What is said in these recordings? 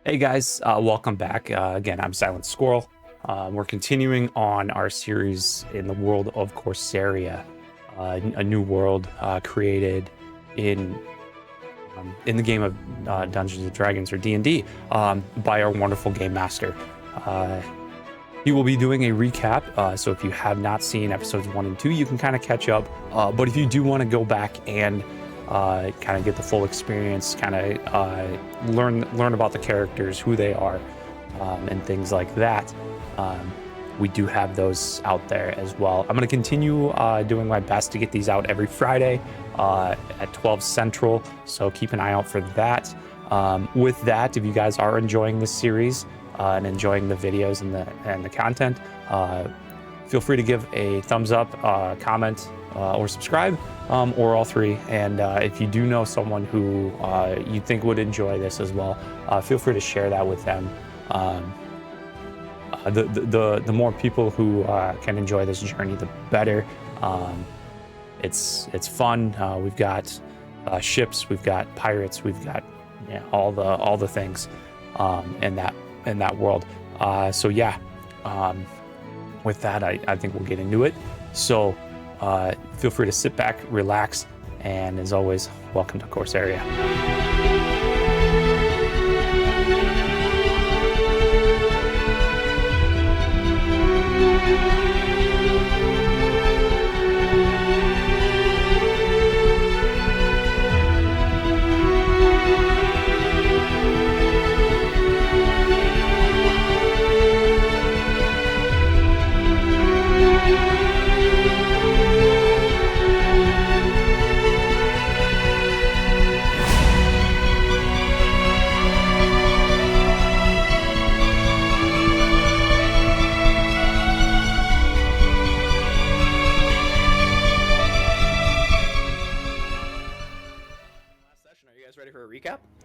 Hey guys, welcome back. Again, I'm Silent Squirrel. We're continuing on our series in the world of Corsaria, a new world created in the game of Dungeons and Dragons, or D&D, by our wonderful game master. He will be doing a recap, so if you have not seen episodes 1 and 2, you can kind of catch up. But if you do want to go back and kind of get the full experience, kind of learn about the characters, who they are, and things like that, we do have those out there as well. I'm going to continue doing my best to get these out every Friday at 12 Central, so keep an eye out for that. With that, if you guys are enjoying this series and enjoying the videos and the content, feel free to give a thumbs up, comment, or subscribe, or all three. And if you do know someone who you think would enjoy this as well, feel free to share that with them. The more people who can enjoy this journey, the better. It's fun. We've got ships, we've got pirates, we've got all the things in that world. So yeah. With that, I think we'll get into it. So feel free to sit back, relax, and as always, welcome to Corsaria.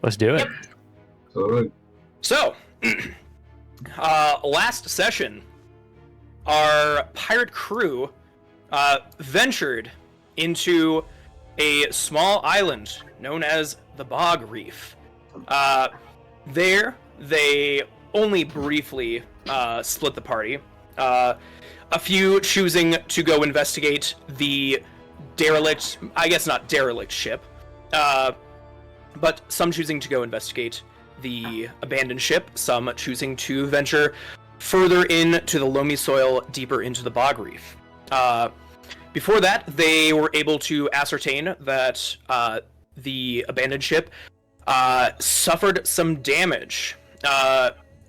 Let's do it. Yep. So, last session, our pirate crew ventured into a small island known as the Bog Reef. There, they only briefly split the party. A few choosing to go investigate the derelict, I guess not derelict ship, but some choosing to go investigate the abandoned ship, some choosing to venture further into the loamy soil, deeper into the Bog Reef. Before that, they were able to ascertain that the abandoned ship suffered some damage.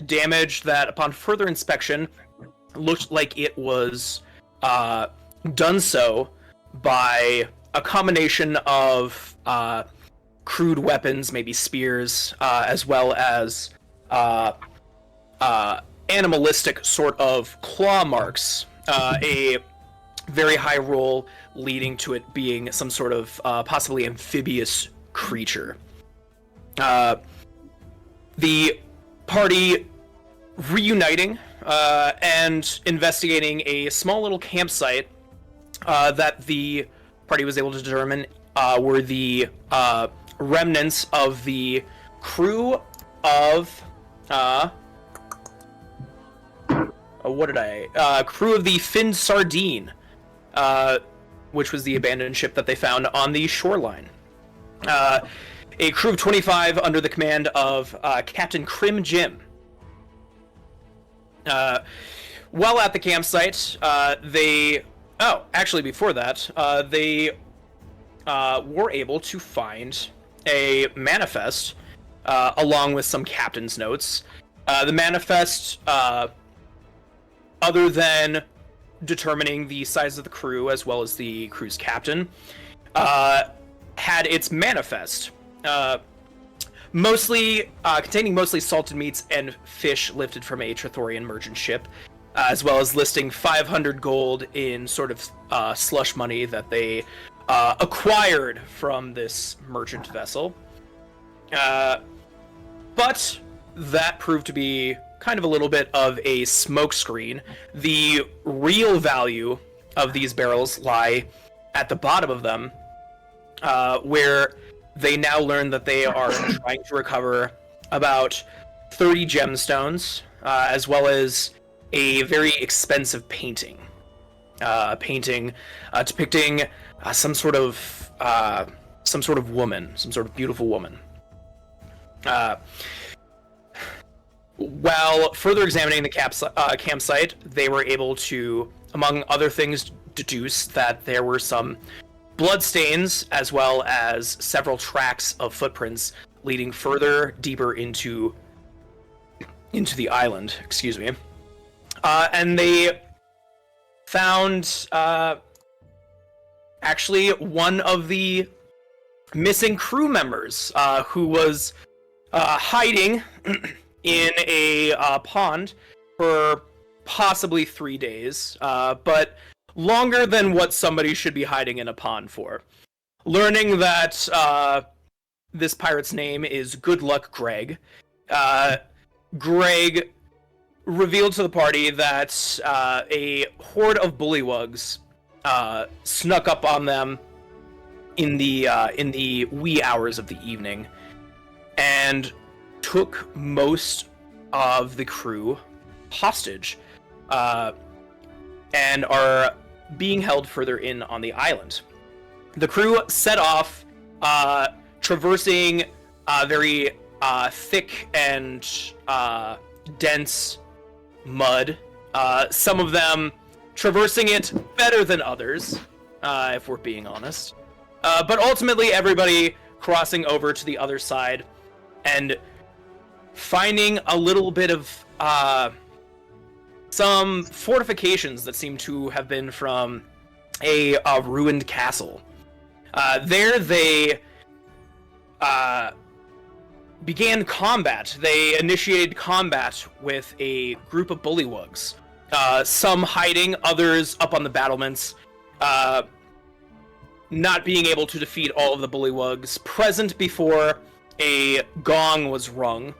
Damage that, upon further inspection, looked like it was done so by a combination of crude weapons, maybe spears, as well as animalistic sort of claw marks, a very high roll leading to it being some sort of possibly amphibious creature. The party reuniting and investigating a small little campsite that the party was able to determine were the remnants of the crew of crew of the Finned Sardine, which was the abandoned ship that they found on the shoreline. A crew of 25 under the command of Captain Crim Jim. While at the campsite, before that, they were able to find a manifest, along with some captain's notes. The manifest, other than determining the size of the crew as well as the crew's captain, had its manifest, containing mostly salted meats and fish lifted from a Trethorian merchant ship, as well as listing 500 gold in sort of slush money that they acquired from this merchant vessel. But that proved to be kind of a little bit of a smokescreen. The real value of these barrels lie at the bottom of them, where they now learn that they are trying to recover about 30 gemstones, as well as a very expensive painting. A painting depicting some sort of woman, some sort of beautiful woman. While further examining the campsite, they were able to, among other things, deduce that there were some bloodstains as well as several tracks of footprints leading further deeper into the island. Excuse me. And they found actually one of the missing crew members who was hiding in a pond for possibly 3 days, but longer than what somebody should be hiding in a pond for. Learning that this pirate's name is Good Luck Greg, Greg revealed to the party that a horde of bullywugs snuck up on them in the wee hours of the evening and took most of the crew hostage, and are being held further in on the island. The crew set off, traversing very thick and dense mud, some of them traversing it better than others, if we're being honest. But ultimately, everybody crossing over to the other side and finding a little bit of some fortifications that seem to have been from a ruined castle. There they began combat. They initiated combat with a group of bullywugs. Some hiding, others up on the battlements, not being able to defeat all of the bullywugs, present before a gong was rung,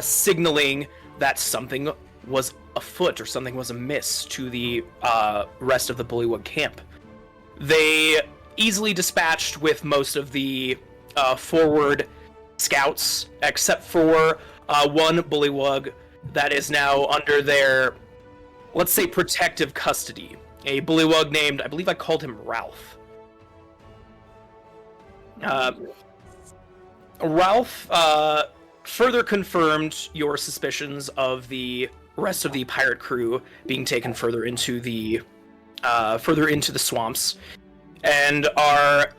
signaling that something was afoot or something was amiss to the rest of the Bullywug camp. They easily dispatched with most of the forward scouts, except for one Bullywug that is now under their, let's say, protective custody. A Bullywug named, I believe I called him Ralph. Ralph further confirmed your suspicions of the rest of the pirate crew being taken further into the swamps, and are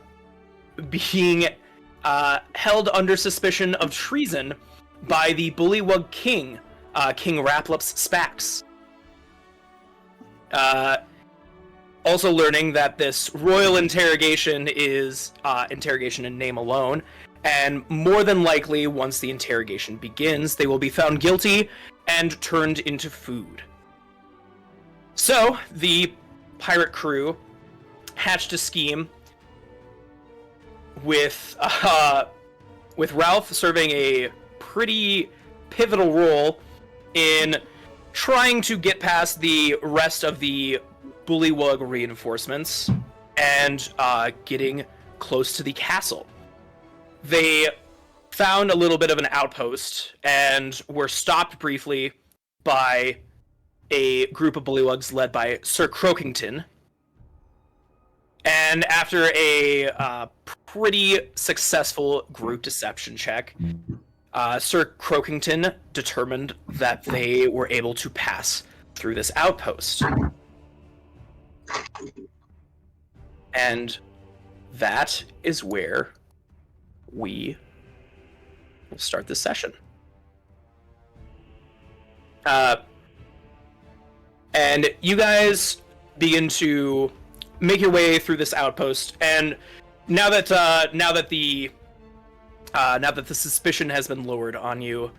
being held under suspicion of treason by the Bullywug King, King Raplupspax. Also learning that this royal interrogation is interrogation in name alone, and more than likely, once the interrogation begins, they will be found guilty and turned into food. So, the pirate crew hatched a scheme with Ralph serving a pretty pivotal role in trying to get past the rest of the Bullywug reinforcements and getting close to the castle. They found a little bit of an outpost and were stopped briefly by a group of Bullywugs led by Sir Croakington. And after a pretty successful group deception check, Sir Croakington determined that they were able to pass through this outpost. And that is where we will start this session. And you guys begin to make your way through this outpost, and now that the suspicion has been lowered on you,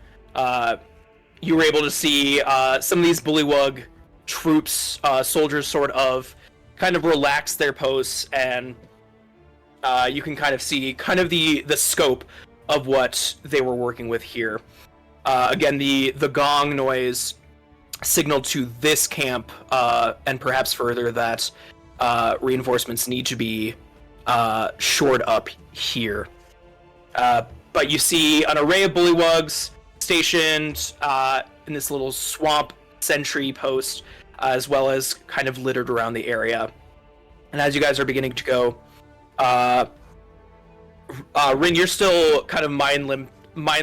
you were able to see some of these Bullywug troops, soldiers, sort of, kind of relax their posts, and you can kind of see kind of the scope of what they were working with here. Again, the gong noise signaled to this camp, and perhaps further, that reinforcements need to be shored up here. But you see an array of Bullywugs stationed in this little swamp sentry post, as well as kind of littered around the area. And as you guys are beginning to go, Rin, you're still kind of mind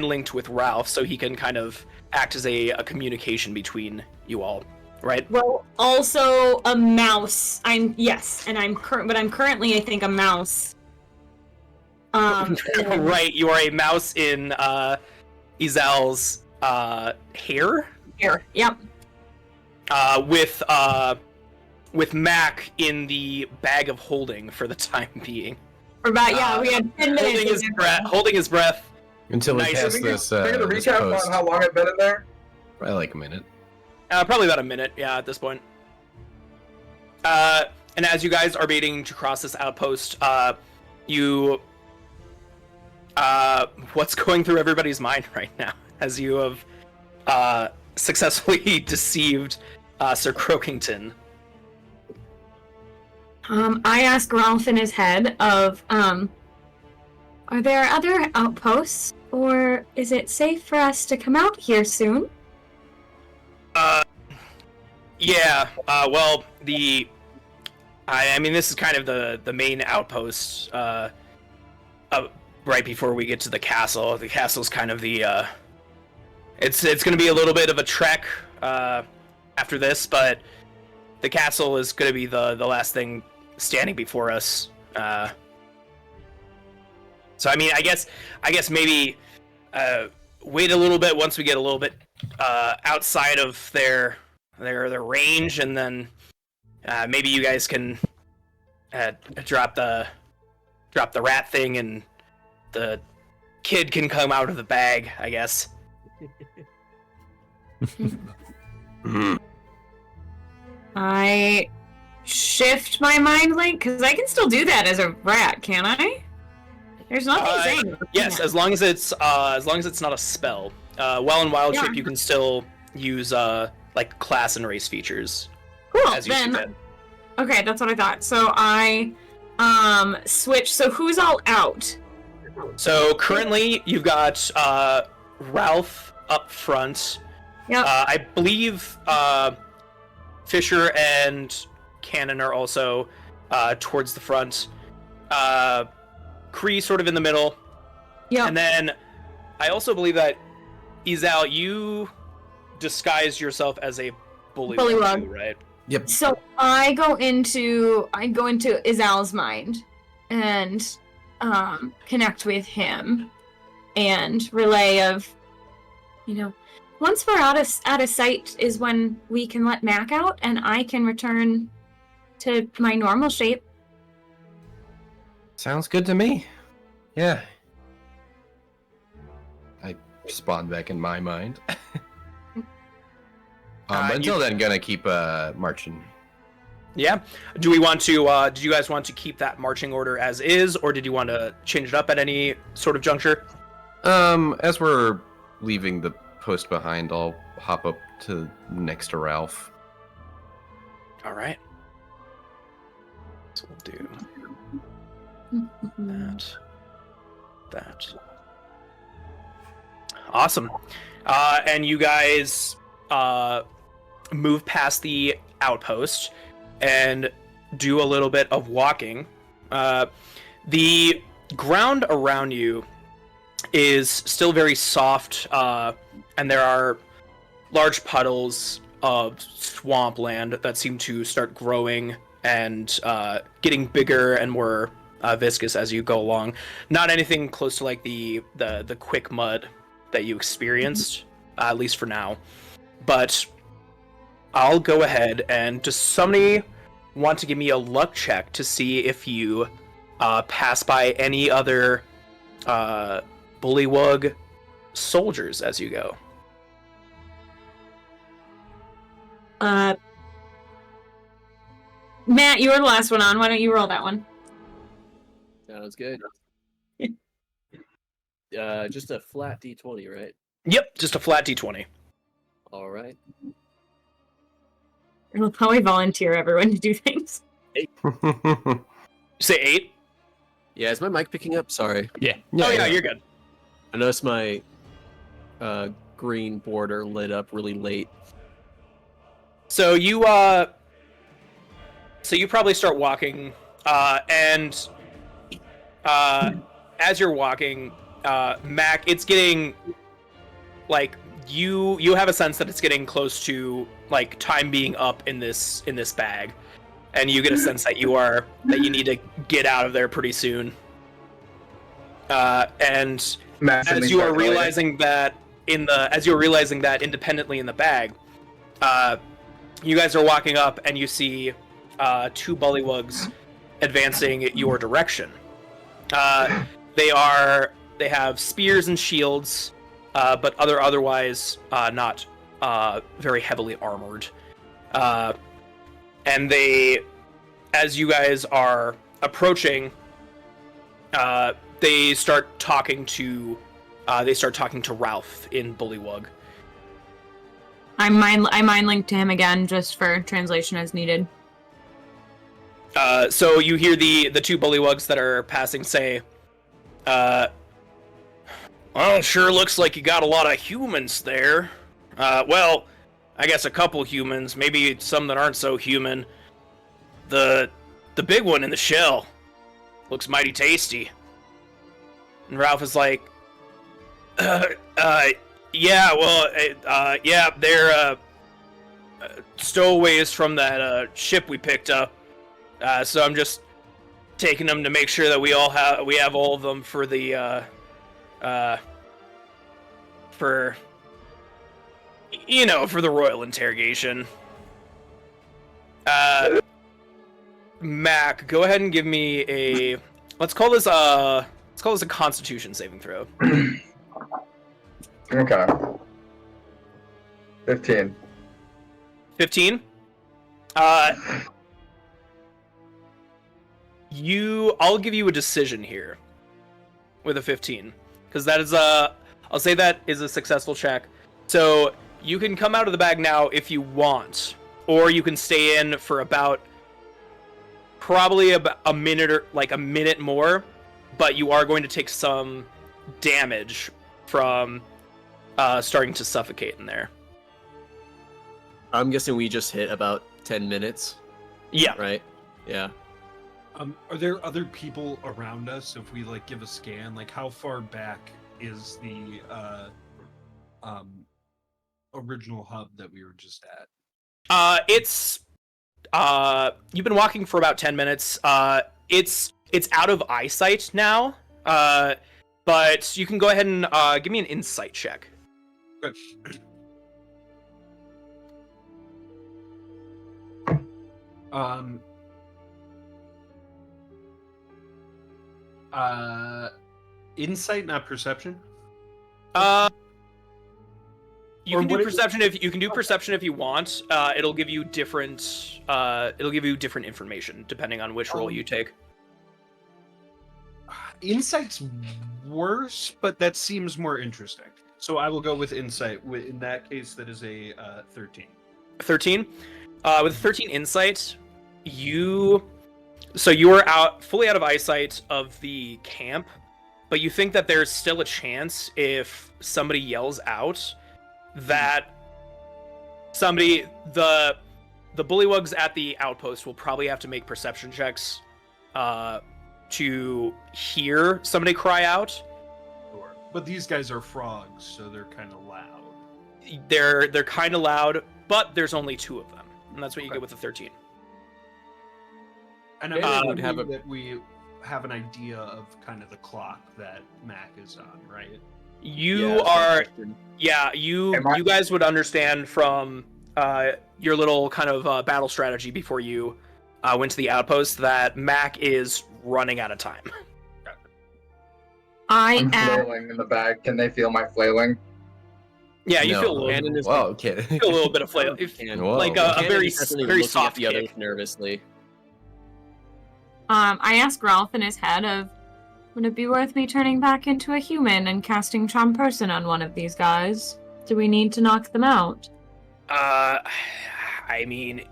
linked with Ralph, so he can kind of act as a communication between you all, right? Well, also a mouse. I'm currently, I think, a mouse. Right, you are a mouse in Izal's hair. Here, yep. With Mac in the bag of holding for the time being. For about, we had 10 minutes. Holding his breath. Until we Nice. pass Can we this, get a this recap post. on how long I've been in there? Probably like a minute. Probably about a minute, at this point. And as you guys are waiting to cross this outpost, what's going through everybody's mind right now as you have successfully deceived Sir Croakington? I ask Ralph in his head of, are there other outposts, or is it safe for us to come out here soon? Well, I mean, this is kind of the main outpost, right before we get to the castle. The castle's kind of the, it's going to be a little bit of a trek, after this, but the castle is going to be the last thing standing before us. So I mean, I guess maybe wait a little bit once we get a little bit outside of their range, and then maybe you guys can drop the rat thing, and the kid can come out of the bag, I guess. I shift my mind link, because I can still do that as a rat, can I? There's nothing saying. Yes, as long as it's not a spell. While in Wild Shape, you can still use like class and race features. Cool. As you see fit. Okay, that's what I thought. So I switch. So who's all out? So currently, you've got Ralph up front. Yep. I believe Fisher and Cannon are also towards the front. Kree sort of in the middle. Yeah. And then I also believe that Izal, you disguise yourself as a Bullywug too, right? Yep. So I go into Izal's mind and connect with him and relay of, once we're out of sight is when we can let Mac out and I can return to my normal shape. Sounds good to me. Yeah. I spawned back in my mind. Until then, gonna keep marching. Yeah. Do we want to? Did you guys want to keep that marching order as is, or did you want to change it up at any sort of juncture? As we're leaving the post behind, I'll hop up to next to Ralph. All right. So we'll do that. Awesome. And you guys move past the outpost and do a little bit of walking. The ground around you is still very soft, and there are large puddles of swampland that seem to start growing and getting bigger and more viscous as you go along. Not anything close to like the quick mud that you experienced, at least for now. But I'll go ahead and does somebody want to give me a luck check to see if you pass by any other Bullywug soldiers as you go? Matt, you were the last one on. Why don't you roll that one? Sounds good. Just a flat D20, right? Yep, just a flat D20. All right. I'll probably volunteer everyone to do things. Say 8? Yeah, is my mic picking up? Sorry. Yeah. Oh yeah, you're good. I noticed my green border lit up really late. So you probably start walking, and as you're walking, Mac, it's getting like you have a sense that it's getting close to like time being up in this bag, and you get a sense that you need to get out of there pretty soon. And as you are realizing that independently in the bag, you guys are walking up and you see two bullywugs advancing your direction. They have spears and shields, but otherwise not very heavily armored. And as you guys are approaching, they start talking to Ralph in Bullywug. I mind link to him again, just for translation as needed. So you hear the two bullywugs that are passing say, well, sure looks like you got a lot of humans there. Well, I guess a couple humans, maybe some that aren't so human. The big one in the shell looks mighty tasty. And Ralph is like, yeah, well, yeah, they're stowaways from that ship we picked up. So I'm just taking them to make sure that we have all of them for the for the royal interrogation. Mac, go ahead and give me a let's call this a Constitution saving throw. Okay. 15. 15. I'll give you a decision here with a 15, because that is I'll say that is a successful check. So you can come out of the bag now if you want, or you can stay in for probably about a minute or like a minute more, but you are going to take some damage from starting to suffocate in there. I'm guessing we just hit about 10 minutes. Yeah. Right? Yeah. Are there other people around us if we like give a scan? Like how far back is the original hub that we were just at? It's you've been walking for about 10 minutes. It's out of eyesight now. But you can go ahead and give me an insight check. Okay. Insight, not perception. You can do perception if you want. It'll give you different information depending on which role you take. Insight's worse, but that seems more interesting. So I will go with insight. In that case, that is a 13. 13. With 13 insight, you are fully out of eyesight of the camp, but you think that there's still a chance if somebody yells out that the bullywugs at the outpost will probably have to make perception checks to hear somebody cry out. Sure. But these guys are frogs, so they're kind of loud. They're kind of loud, but there's only two of them, and that's what you get with the 13. And I'm assuming that we have an idea of kind of the clock that Mac is on, right? You guys would understand from your little kind of battle strategy before you went to the outpost that Mac is running out of time. I'm flailing in the bag. Can they feel my flailing? Yeah, you feel a little. Okay. Feel a little bit of flail, like a very soft the others kick. nervously. I asked Ralph in his head of, would it be worth me turning back into a human and casting Charm Person on one of these guys? Do we need to knock them out? I mean,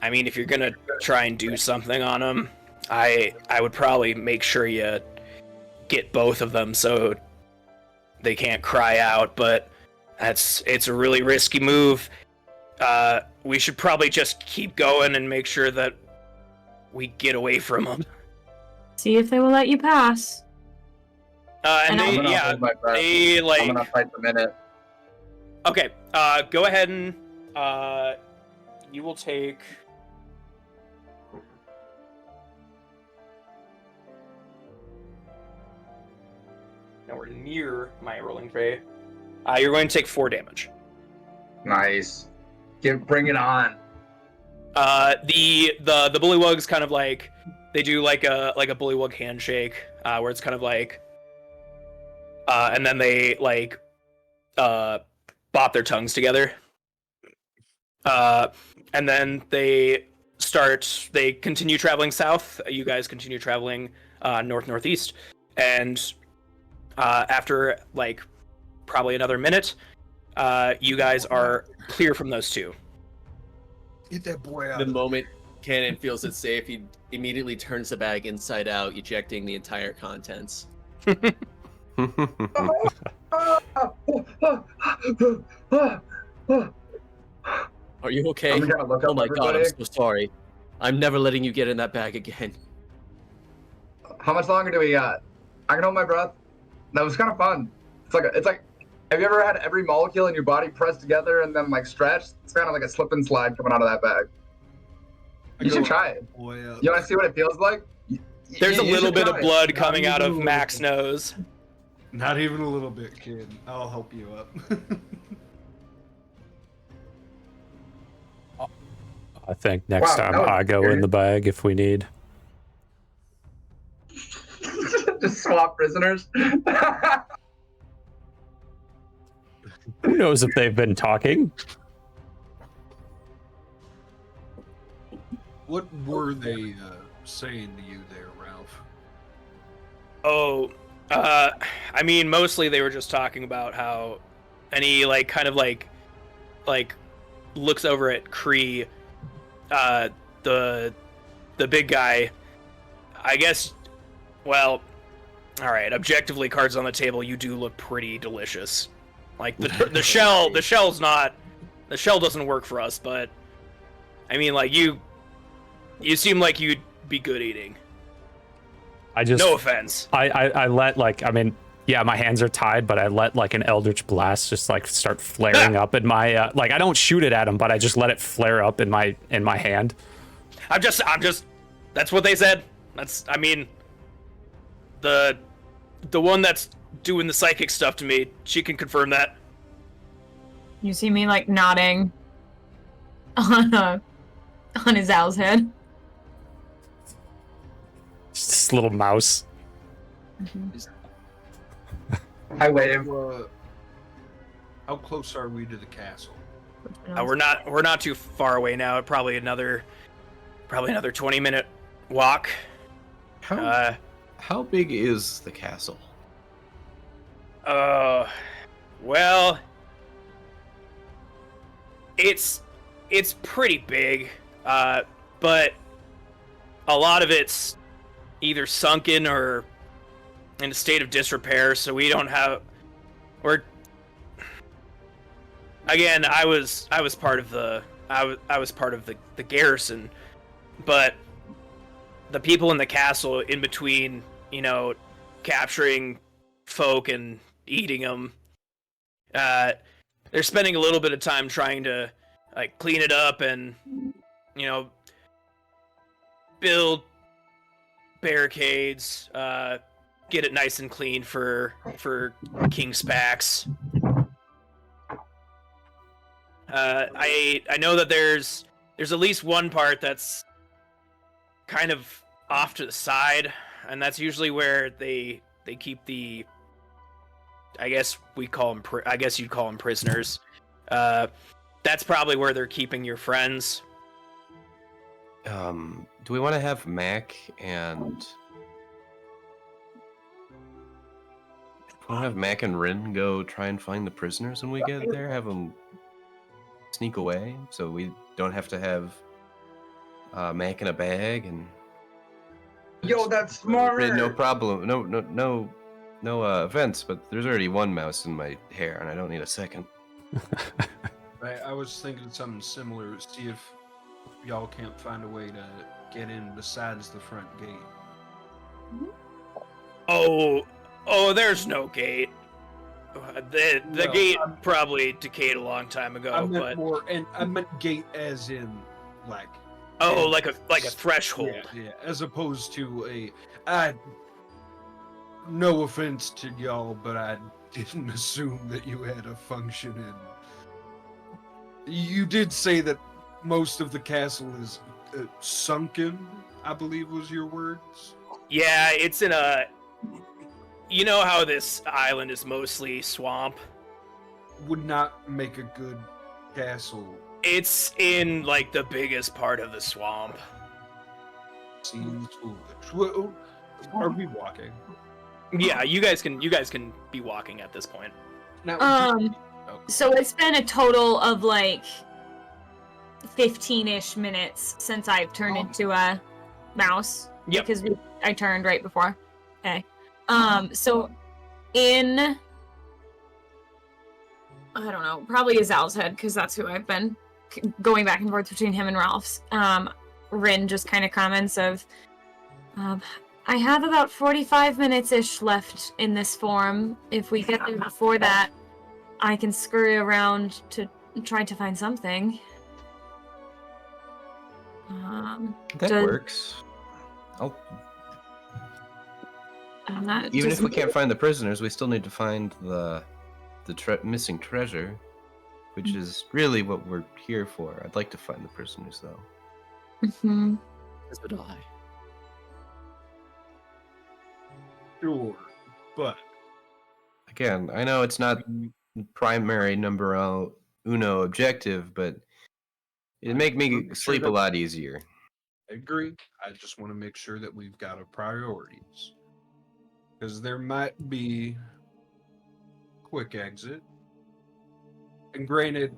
if you're gonna try and do something on them, I would probably make sure you get both of them so they can't cry out. But It's a really risky move. We should probably just keep going and make sure that we get away from them. See if they will let you pass. And And they, I'm gonna yeah, hold my breath. they like. I'm gonna fight the minute. Okay, go ahead and you will take. Nowhere near my rolling tray. You're going to take 4 damage. Nice. Bring it on. The bullywugs kind of like they do like a bullywug handshake, where it's kind of like, and then they like bop their tongues together, and then they continue traveling south. You guys continue traveling northeast, and after like probably another minute, you guys are clear from those two. Get that boy out. The moment Cannon feels it safe, he immediately turns the bag inside out, ejecting the entire contents. Are you okay? I'm gonna look Oh up my god, I'm everybody. so sorry. I'm never letting you get in that bag again. How much longer do we got? I can hold my breath. That was kind of fun. It's like. Have you ever had every molecule in your body pressed together and then like stretched? It's kind of like a slip and slide coming out of that bag. You should try it. Boy, You want to see what it feels like? There's a You little should bit try of it. blood Not coming out even of a little Mac's bit. nose. Not even a little bit, kid. I'll help you up. I think next Wow, time that was I go in scary. the bag if we need. Just swap prisoners. Who knows if they've been talking? What were they saying to you there, Ralph? Oh, I mean, mostly they were just talking about how, and he like kind of like looks over at Kree, the big guy. I guess, well, all right. Objectively, cards on the table, you do look pretty delicious. Like the shell doesn't work for us, but I mean, like you seem like you'd be good eating. I just No offense. I let like I mean yeah my hands are tied but I let like an eldritch blast just like start flaring up in my like I don't shoot it at him but I just let it flare up in my hand. I'm just that's what they said. I mean the one that's doing the psychic stuff to me, she can confirm that. You see me like nodding on his owl's head. Just this little mouse. I wave. How close are we to the castle? We're not too far away now. Probably another 20-minute walk. How big is the castle? Well, it's pretty big, but a lot of it's either sunken or in a state of disrepair. So we don't have. Again, I was part of the garrison, but the people in the castle, in between, capturing folk and eating them, they're spending a little bit of time trying to like clean it up and build barricades, get it nice and clean for King Spax. I know that there's at least one part that's kind of off to the side, and that's usually where they keep the, I guess you'd call them prisoners. That's probably where they're keeping your friends. Do we want to have Mac and Rin go try and find the prisoners when we get there? Have them sneak away so we don't have to have Mac in a bag and. Yo, that's smart. Rin, no problem. No offense, but there's already one mouse in my hair, and I don't need a second. I was thinking something similar. See if y'all can't find a way to get in besides the front gate. Oh, there's no gate. The Well, gate probably decayed a long time ago, I meant but more, and I meant gate as in like. like a threshold. Yeah, as opposed to no offense to y'all, but I didn't assume that you had a function in. You did say that most of the castle is sunken, I believe was your words. Yeah, it's in a. You know how this island is mostly swamp? Would not make a good castle. It's in like the biggest part of the swamp. Seems foolish. Well, are we walking? Yeah, you guys can be walking at this point. Now, So it's been a total of like 15-ish minutes since I've turned into a mouse. Yep. Because I turned right before. Okay. So in I don't know, probably Azal's head, because that's who I've been going back and forth between him and Ralph's. Rin just kind of comments of, I have about 45 minutes-ish left in this form. If we get there before that, I can scurry around to try to find something. That works. Even if we can't find the prisoners, we still need to find the missing treasure, which is really what we're here for. I'd like to find the prisoners, though. Mm-hmm. As would I. sure, but Again, I know it's not primary numero uno objective, but it'd make me sleep a lot easier. I agree. I just want to make sure that we've got our priorities. Because there might be quick exit. And granted,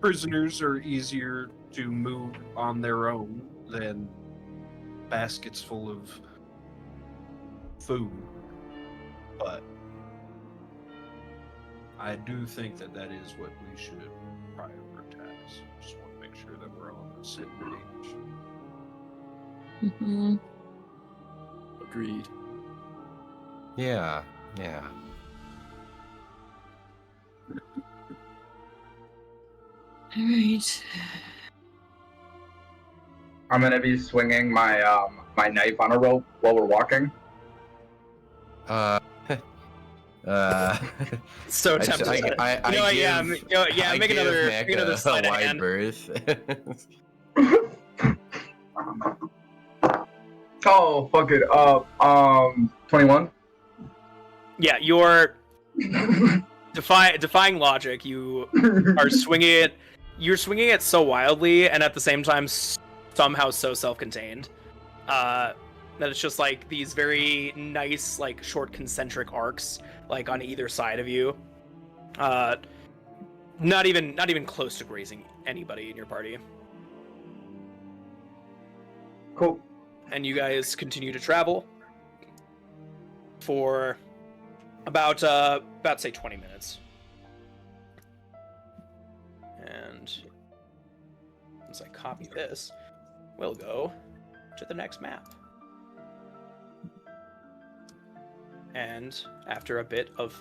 prisoners are easier to move on their own than baskets full of food. But I do think that that is what we should prioritize. Just want to make sure that we're all on the same page. Mm-hmm. Agreed. Yeah. Alright. I'm gonna be swinging my my knife on a rope while we're walking. So tempted. Make another sleight of wide hand. berth. Oh, fuck it. 21. Yeah, you're defying logic. You are swinging it. You're swinging it so wildly, and at the same time, somehow so self-contained, that it's just like these very nice, like short concentric arcs, like on either side of you. Not even close to grazing anybody in your party. Cool. And you guys continue to travel for about say 20 minutes. And once I copy this, we'll go to the next map. And after a bit of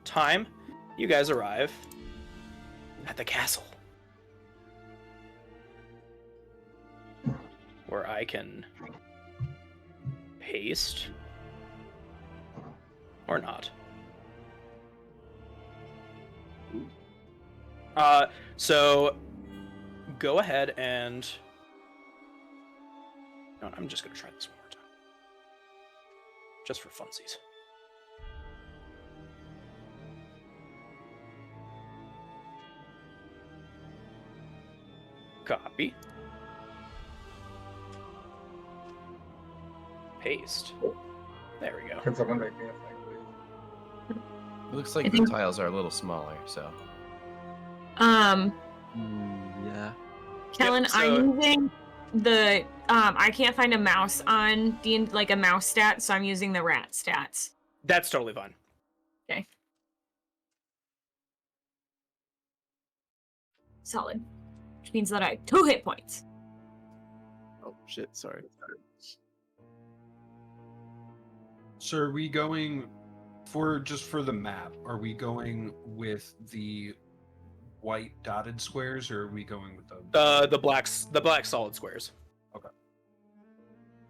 time, you guys arrive at the castle, where I can paste or not. So go ahead and no, I'm just gonna try this one more time, just for funsies. Copy. Paste. There we go. Can someone make me a thing, please? It looks like the tiles are a little smaller, so. Yeah. Kellen, so- I'm using the I can't find a mouse on like a mouse stat, so I'm using the rat stats. That's totally fine. Okay. solid, which means that I have 2 hit points. Oh shit! Sorry. So are we going for the map? Are we going with the white dotted squares, or are we going with the black solid squares. Okay.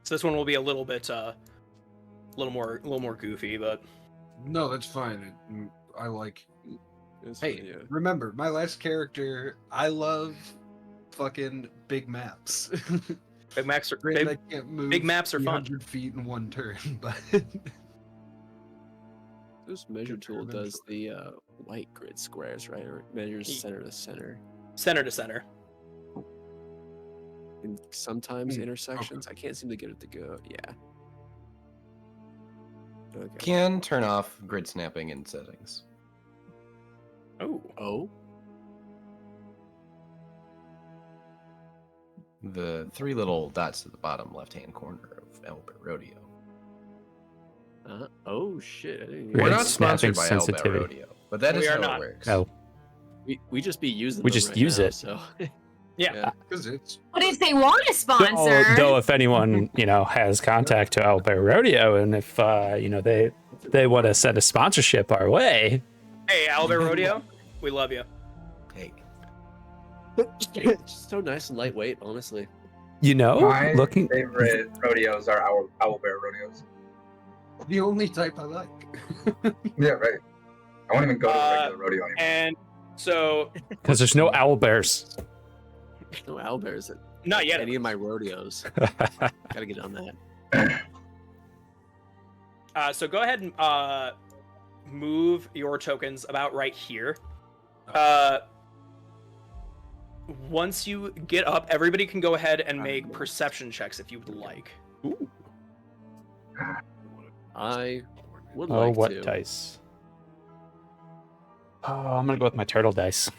So this one will be a little bit a little more goofy, but No, that's fine. I like. It's Hey, fine, yeah. remember my last character? I love fucking big maps. big maps are Granted, big, I can't move big maps are fun. 300 feet in one turn, but This measure tool does the white grid squares, right? Or it measures center to center. Center to center. And sometimes Hmm, intersections. I can't seem to get it to go. Yeah. Okay. Can turn off grid snapping in settings. Oh. The 3 little dots at the bottom left-hand corner of Owlbear Rodeo. Oh shit! I didn't even We're Grid not sponsored by snapping Owlbear sensitivity. Rodeo, but that We is are how not. it works. Oh, We just be using. We them just right use now, it. So. Yeah. because it's But if they want to sponsor, though, if anyone has contact to Owlbear Rodeo, and if they want to send a sponsorship our way, Hey, Albert Rodeo, we love you. Hey, It's so nice and lightweight, honestly. My looking. favorite rodeos are owlbear rodeos. the only type I like. Yeah, right. I won't even go to the regular rodeo anymore. And so, Because there's no owl bears. No owlbears at not yet. any of my rodeos. Gotta get on that. So go ahead and move your tokens about right here. Once you get up, everybody can go ahead and make perception checks if you would like. I would Oh, like what to. dice? Oh, I'm gonna go with my turtle dice.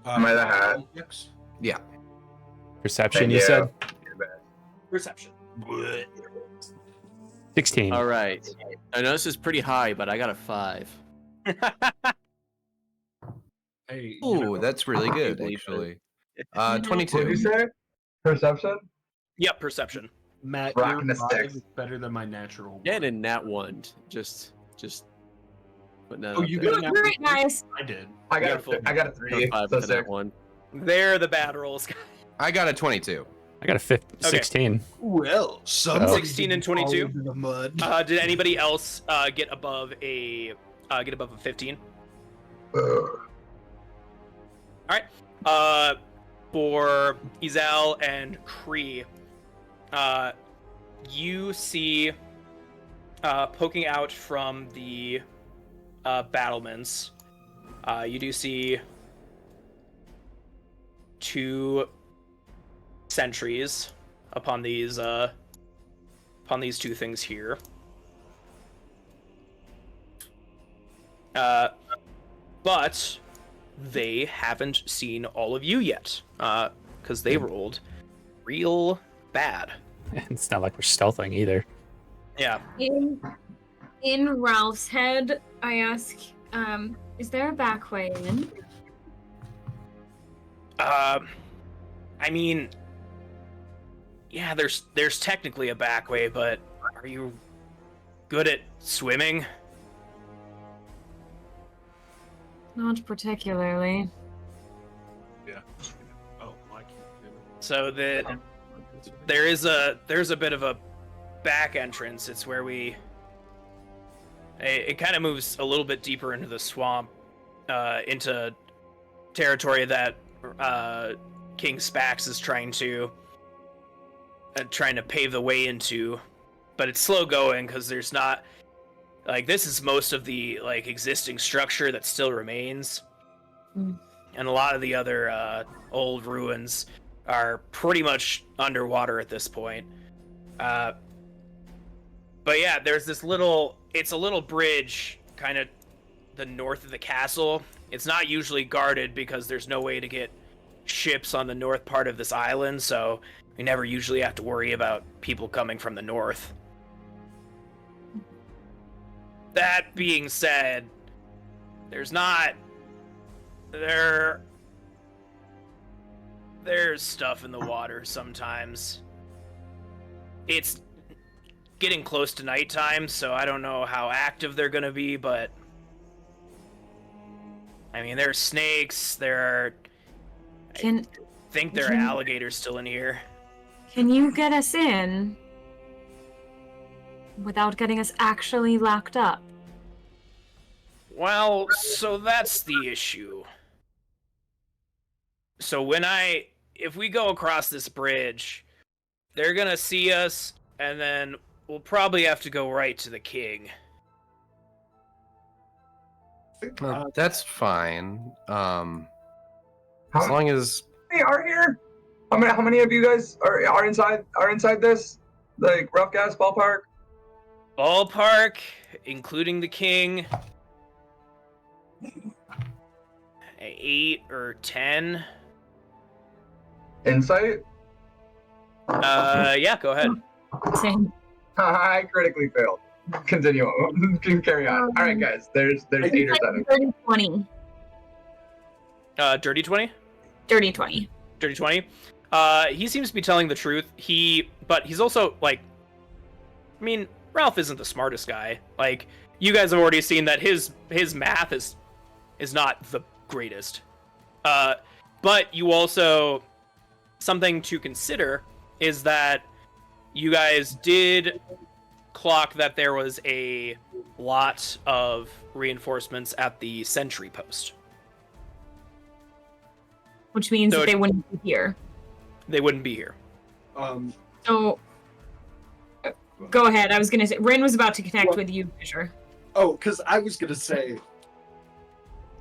Am I the hat? Yeah. Perception, Thank you you. said? Perception. 16. All right. I know this is pretty high, but I got a 5. Hey. ooh, that's really good, believe actually. What did 22. you say? Perception? Yep, perception. Matt, Rocking your the 5 sticks. is better than my natural. Yeah, one. and nat 1. Just putting that Oh, out you there. got do it great, guys. I did. I Yeah, got a 3, Got a 5 so with the nat 6. 1. They're the bad rolls. I got a 22. I got a 16. Well, some 16 and 22. in the mud. Did anybody else get above a 15? Ugh. For Izal and Kree, you see poking out from the battlements, you do see 2 sentries upon these 2 things here. But they haven't seen all of you yet, because they rolled real bad. It's not like we're stealthing either. Yeah. In Ralph's head, I ask, is there a back way in? I mean, yeah, there's technically a back way, but are you good at swimming? Not particularly. Oh, I can't. So that there's a bit of a back entrance. It's where it kind of moves a little bit deeper into the swamp, into territory that King Spax is trying to pave the way into, but it's slow going because there's not this is most of the existing structure that still remains, and a lot of the other old ruins are pretty much underwater at this point. But yeah, there's this it's a little bridge kind of the north of the castle. It's not usually guarded because there's no way to get ships on the north part of this island, so we never usually have to worry about people coming from the north. That being said, there There's stuff in the water sometimes. It's getting close to nighttime, so I don't know how active they're gonna be, but I mean, there are snakes, I think there are alligators still in here. Can you get us in without getting us actually locked up? Well, so that's the issue. So if we go across this bridge, they're gonna see us, and then we'll probably have to go right to the king. That's fine. As How long as many are here? How many of you guys are inside this? Like rough guess, ballpark? Ballpark, including the king, 8 or 10. Insight? Yeah, go ahead. Same. I critically failed. Continue. Can carry on. All right, guys. There's 8 or 7. Dirty 20. Dirty 20? Dirty 20. Dirty 20? He seems to be telling the truth. But he's also, like, I mean, Ralph isn't the smartest guy. Like, you guys have already seen that his math is not the greatest. But you also, something to consider is that you guys did clock that there was a lot of reinforcements at the sentry post. Which means So that they wouldn't be here. They wouldn't be here. So, go ahead. I was going to say, Rin was about to connect with you, Fisher. Oh, because I was going to say,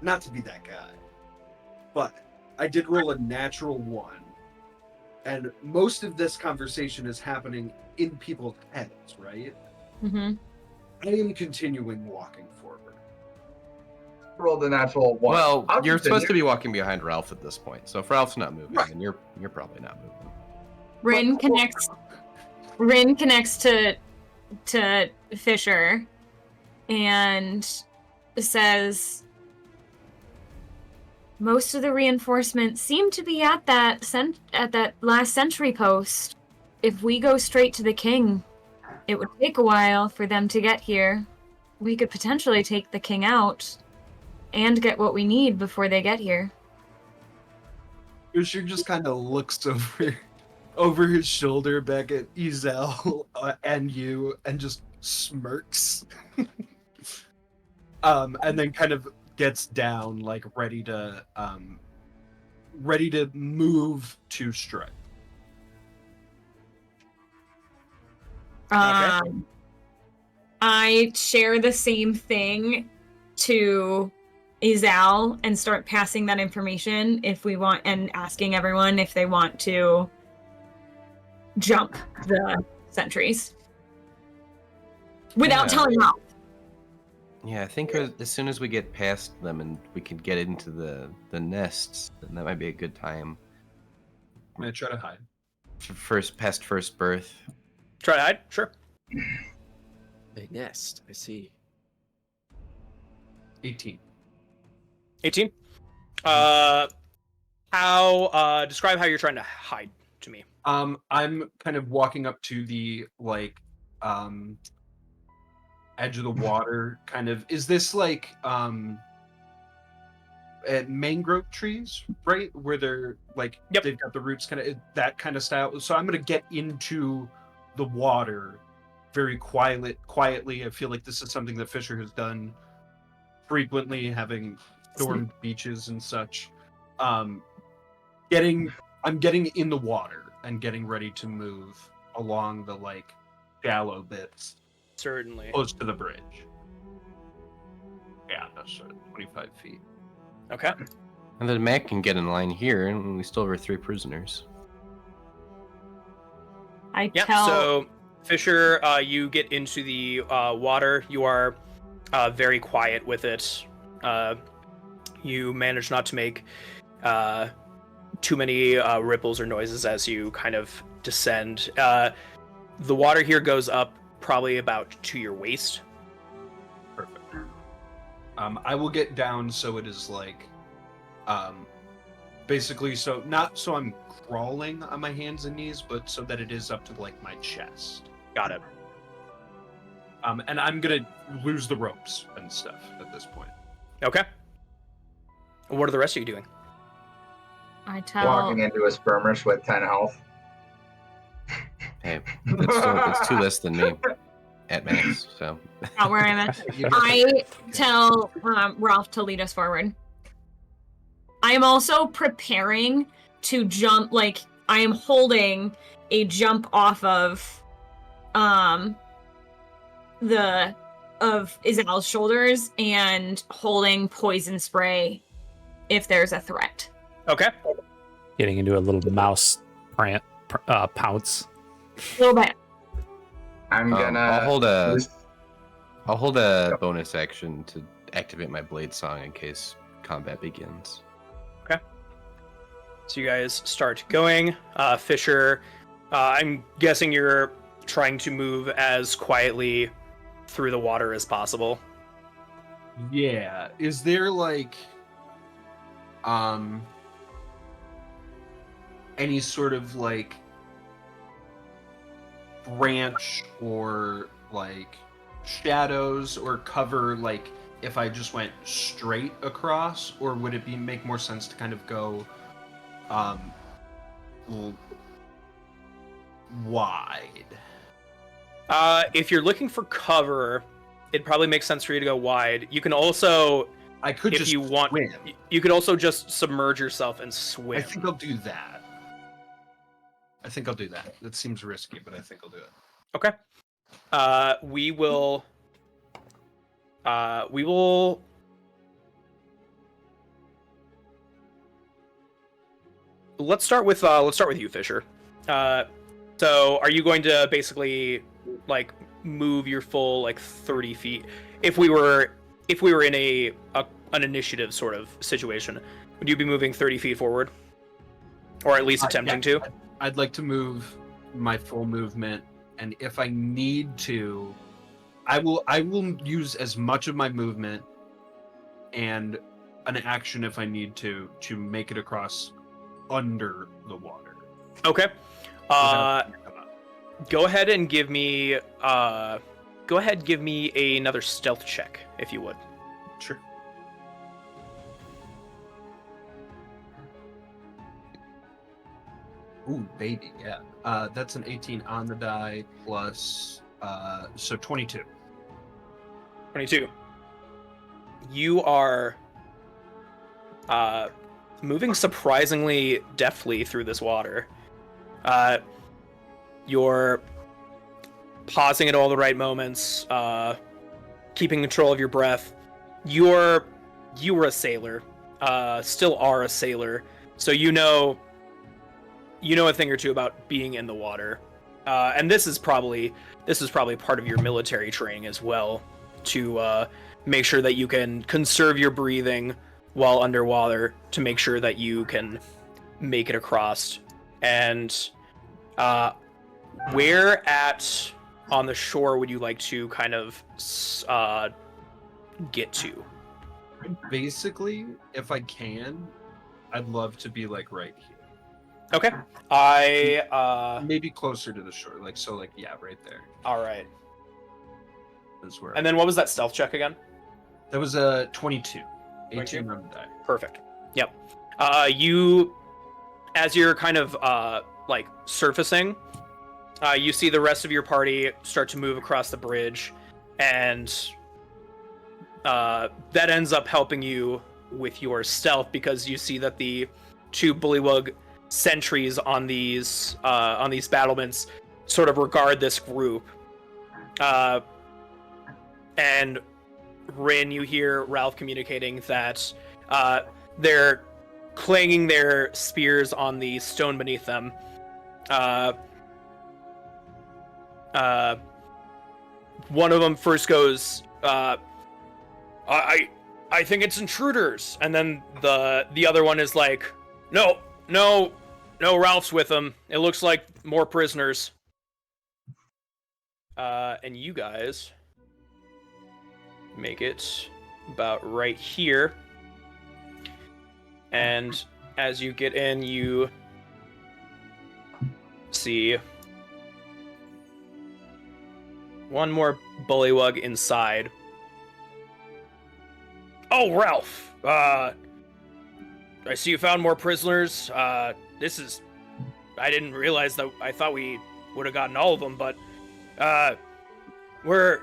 not to be that guy, but I did roll a natural 1. And most of this conversation is happening in people's heads, right? Mm-hmm. I am continuing walking forward. Rolled a natural 1. well, I'll you're supposed to continue. be walking behind Ralph at this point. So if Ralph's not moving, then you're probably not moving. Rin connects to Fisher and says, most of the reinforcements seem to be at that last sentry post. If we go straight to the king, it would take a while for them to get here. We could potentially take the king out and get what we need before they get here. Fisher just kind of looks over his shoulder back at Ezel and you and just smirks. And then kind of gets down, like ready to move to strike. I share the same thing to Izal and start passing that information if we want, and asking everyone if they want to jump the sentries without telling Ralph. Yeah, I think as soon as we get past them and we can get into the nests, then that might be a good time. I'm gonna try to hide. Past first birth. Try to hide? Sure. A nest. I see. 18. 18? Describe how you're trying to hide to me. I'm kind of walking up to the edge of the water, kind of. Is this like mangrove trees, right? Where they're like, yep, they've got the roots kind of that kind of style. So I'm gonna get into the water very quietly. I feel like this is something that Fisher has done frequently, having stormed beaches and such. I'm getting in the water and getting ready to move along the like shallow bits. Certainly. Close to the bridge. Yeah, that's 25 feet. Okay. And then Mac can get in line here, and we still have 3 prisoners. So Fisher, you get into the water. You are very quiet with it. You manage not to make too many ripples or noises as you kind of descend. The water here goes up probably about to your waist. Perfect. I will get down so it is like basically, so not so I'm crawling on my hands and knees, but so that it is up to like my chest. Got it. And I'm gonna lose the ropes and stuff at this point. Okay. What are the rest of you doing? I tell. Walking into a skirmish with 10 health. Hey, it's 2 less than me at max. So Not where I'm at. I tell Ralph to lead us forward. I am also preparing to jump. Like I am holding a jump off of Izal's shoulders and holding poison spray if there's a threat. Okay. Getting into a little mouse pounce. A little bit. I'm gonna. I'll hold a bonus action to activate my blade song in case combat begins. Okay. So you guys start going. Fisher, I'm guessing you're trying to move as quietly through the water as possible. Yeah. Is there like any sort of like branch or like shadows or cover, like if I just went straight across, or would it make more sense to kind of go wide? If you're looking for cover, it probably makes sense for you to go wide. You can also, if you want, swim. you could also just submerge yourself and swim. I think I'll do that. That seems risky, but I think I'll do it. Okay. We will. Let's start with you, Fisher. So are you going to basically like move your full like 30 feet? If we were in an initiative sort of situation, would you be moving 30 feet forward, or at least attempting to? I'd like to move my full movement, and if I need to, I will use as much of my movement and an action if I need to make it across under the water. Okay. Go ahead and give me another stealth check, if you would. Sure. Ooh, baby, yeah. That's an 18 on the die plus, so 22. 22. You are moving surprisingly deftly through this water. You're pausing at all the right moments, keeping control of your breath. You were a sailor, still are a sailor, so you know a thing or two about being in the water. And this is probably part of your military training as well, to make sure that you can conserve your breathing while underwater, to make sure that you can make it across. And where at on the shore would you like to kind of get to? Basically, if I can, I'd love to be like right here. Okay. Maybe closer to the shore, right there. All right. Is where. And then what was that stealth check again? That was a 22. 22? 18 on the die. Perfect. Yep. You, as you're kind of like surfacing, you see the rest of your party start to move across the bridge, and that ends up helping you with your stealth, because you see that the 2 Bullywug sentries on these battlements sort of regard this group. And Rin, you hear Ralph communicating that they're clanging their spears on the stone beneath them. One of them first goes, I think it's intruders, and then the other one is like, no, Ralph's with them. It looks like more prisoners. And you guys make it about right here. And as you get in, you see one more bullywug inside. Oh, Ralph! I see you found more prisoners. This is... I didn't realize that... I thought we would have gotten all of them, but... we're...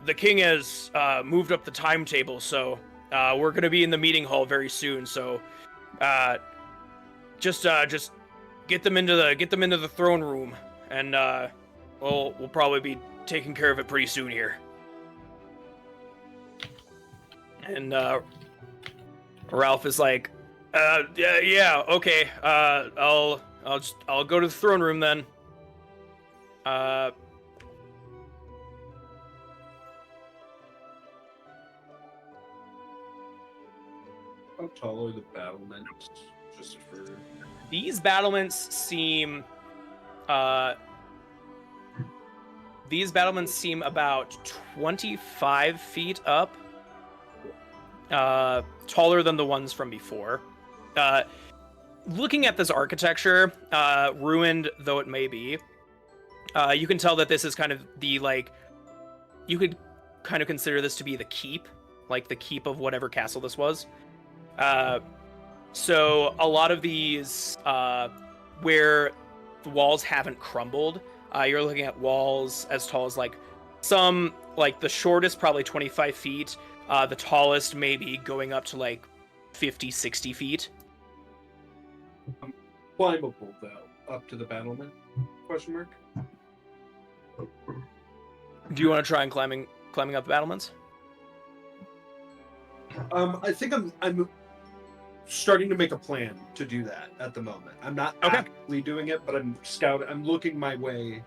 the king has moved up the timetable, so we're gonna be in the meeting hall very soon. So, just get them into the throne room, and we'll probably be taking care of it pretty soon here. And Ralph is like, yeah, okay. I'll go to the throne room then. How tall are the battlements? Just for... These battlements seem about 25 feet up. Taller than the ones from before. Looking at this architecture, ruined though it may be, you can tell that this is kind of the, like, you could kind of consider this to be the keep, like the keep of whatever castle this was. So a lot of these, where the walls haven't crumbled, you're looking at walls as tall as, like, some, like, the shortest probably 25 feet, the tallest maybe going up to, like, 50, 60 feet. Climbable, though, up to the battlement? Question mark? Do you want to try and climbing up the battlements? I think I'm starting to make a plan to do that at the moment. I'm not actively doing it, but I'm scouting. I'm looking my way.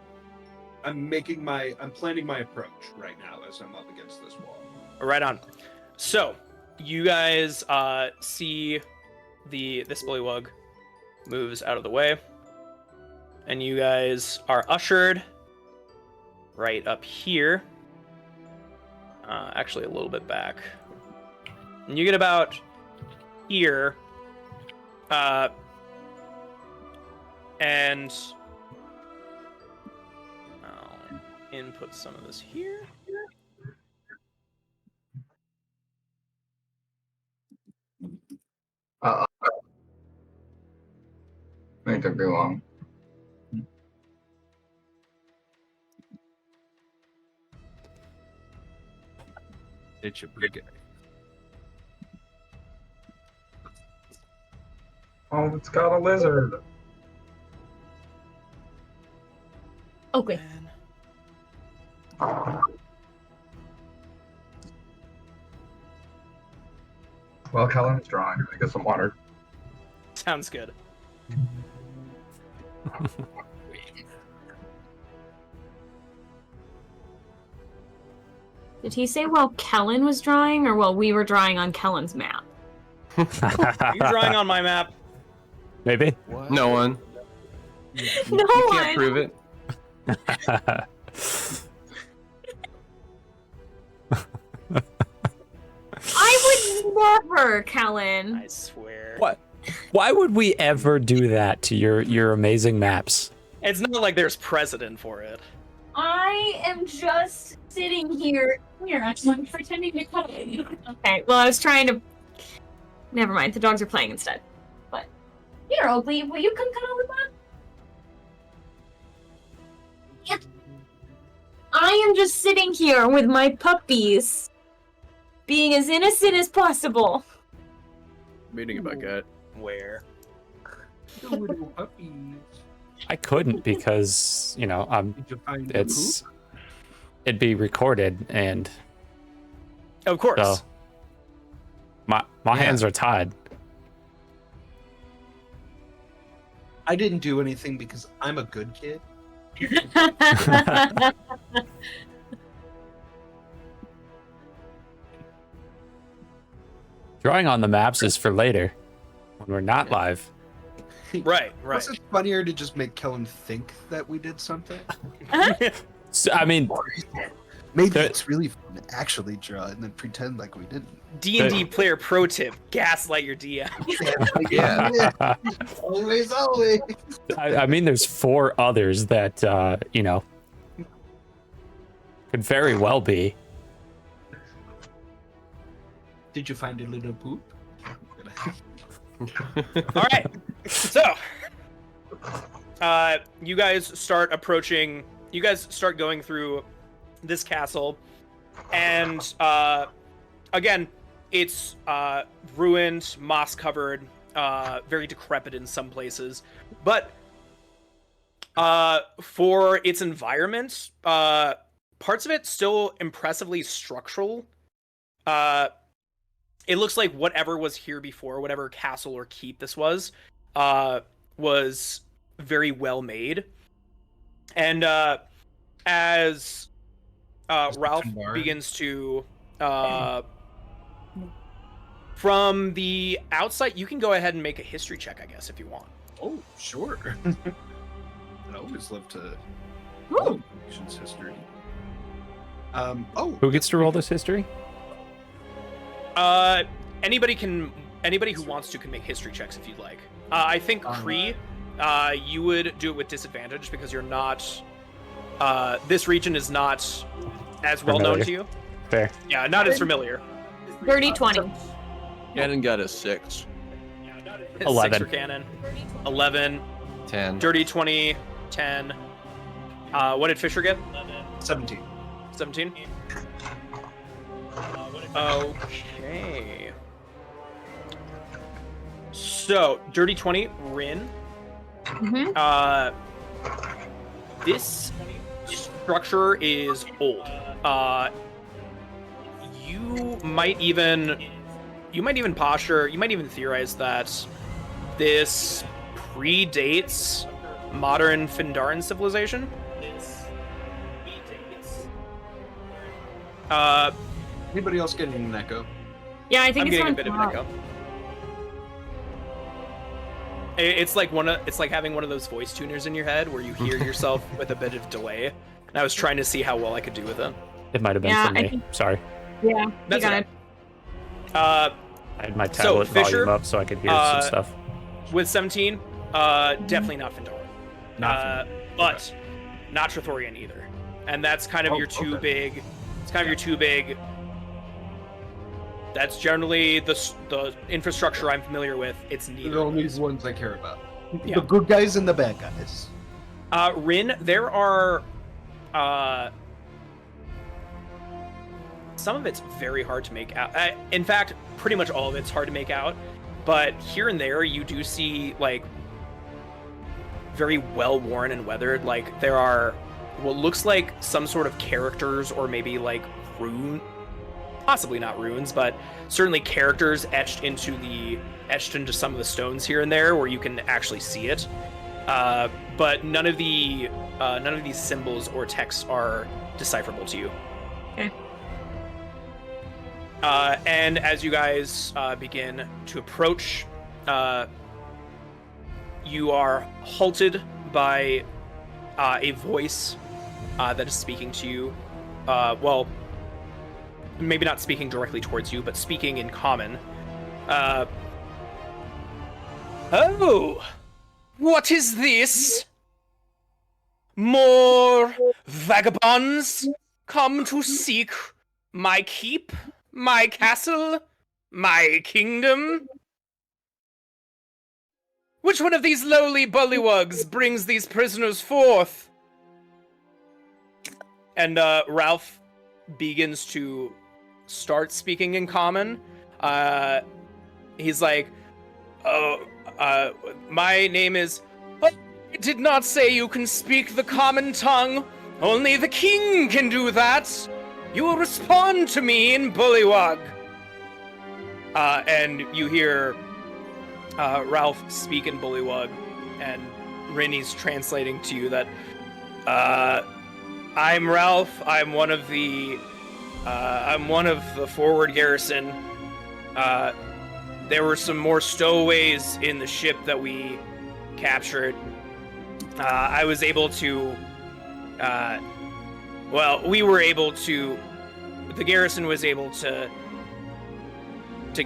I'm planning my approach right now as I'm up against this wall. Right on. So, you guys see this bullywug moves out of the way, and you guys are ushered right up here. Actually, a little bit back. And you get about here, and I'll input some of this here. It took too long. It's a big guy. Oh, it's got a lizard. Okay. Well, Kellen's drawing. I'm gonna get some water. Sounds good. Did he say while Kellen was drawing, or while we were drawing on Kellen's map? You're drawing on my map. Maybe. What? No one. No You one. can't prove it. I would never, Kellen. I swear. What? Why would we ever do that to your amazing maps? It's not like there's precedent for it. I am just sitting here. I'm pretending to cuddle you. Okay, well, I was trying to... Never mind, the dogs are playing instead. But, here, Oakley, will you come cuddle with Mom? Yeah. I am just sitting here with my puppies, being as innocent as possible. Meeting about cat. Where? Little puppies. I couldn't because, you know, Did you find the it'd be recorded, and Of course. so my hands are tied. I didn't do anything because I'm a good kid. Drawing on the maps is for later, when we're not live. Right. Was it funnier to just make Kellen think that we did something? So, I mean, Maybe There- it's really fun to actually draw and then pretend like we didn't. D&D player pro tip: gaslight your DM. Yeah. Always, always. I mean, there's 4 others that could very well be. Did you find a little poop? All right, so you guys start approaching. You guys start going through this castle, and again, it's ruined, moss covered, very decrepit in some places, but for its environment, parts of it still impressively structural. It looks like whatever was here before, whatever castle or keep this was very well made. And as Ralph begins to, from the outside, you can go ahead and make a history check, I guess, if you want. Oh, sure. I always love to Ooh. know nation's history. Who gets to roll this history? Anybody who wants to can make history checks if you'd like. I think Kree, you would do it with disadvantage because you're not. This region is not as well known to you. Fair. Yeah, not as familiar. Dirty 20. Cannon got a 6. 11. 6 for Cannon. 11. 10. Dirty 20. 10. What did Fisher get? 17. 17. Okay. So, Dirty 20, Rin. Mm-hmm. This structure is old. You might even theorize that this predates modern Findaran civilization. Anybody else getting an echo? Yeah, I think I'm it's getting a on bit of an top. echo. It's like having one of those voice tuners in your head where you hear yourself with a bit of delay. And I was trying to see how well I could do with it. It might have been Yeah, for I me. think- Sorry. Yeah, That's you got okay. it. I had my tablet Fisher, volume up so I could hear some stuff. With 17, definitely not Findaran. But not Trithorian either. And that's kind of your two big. It's kind of your two big. That's generally the infrastructure I'm familiar with. It's neither. They're of only those. the ones I care about. Yeah. The good guys and the bad guys. Rin, there are. Some of it's very hard to make out. In fact, pretty much all of it's hard to make out. But here and there, you do see like very well worn and weathered. Like there are what looks like some sort of characters, or maybe like possibly not runes, but certainly characters etched into some of the stones here and there, where you can actually see it. But none of these symbols or texts are decipherable to you. Okay. And as you guys begin to approach, you are halted by a voice that is speaking to you. Well, maybe not speaking directly towards you, but speaking in common. Oh, what is this? More vagabonds come to seek my keep, my castle, my kingdom? Which one of these lowly bullywugs brings these prisoners forth? And Ralph begins to start speaking in common. He's like, my name is... I did not say you can speak the common tongue. Only the king can do that. You will respond to me in Bullywug. And you hear Ralph speak in Bullywug, and Rinny's translating to you that, I'm Ralph. I'm one of the forward garrison. There were some more stowaways in the ship that we captured. I was able to well, we were able to. The garrison was able to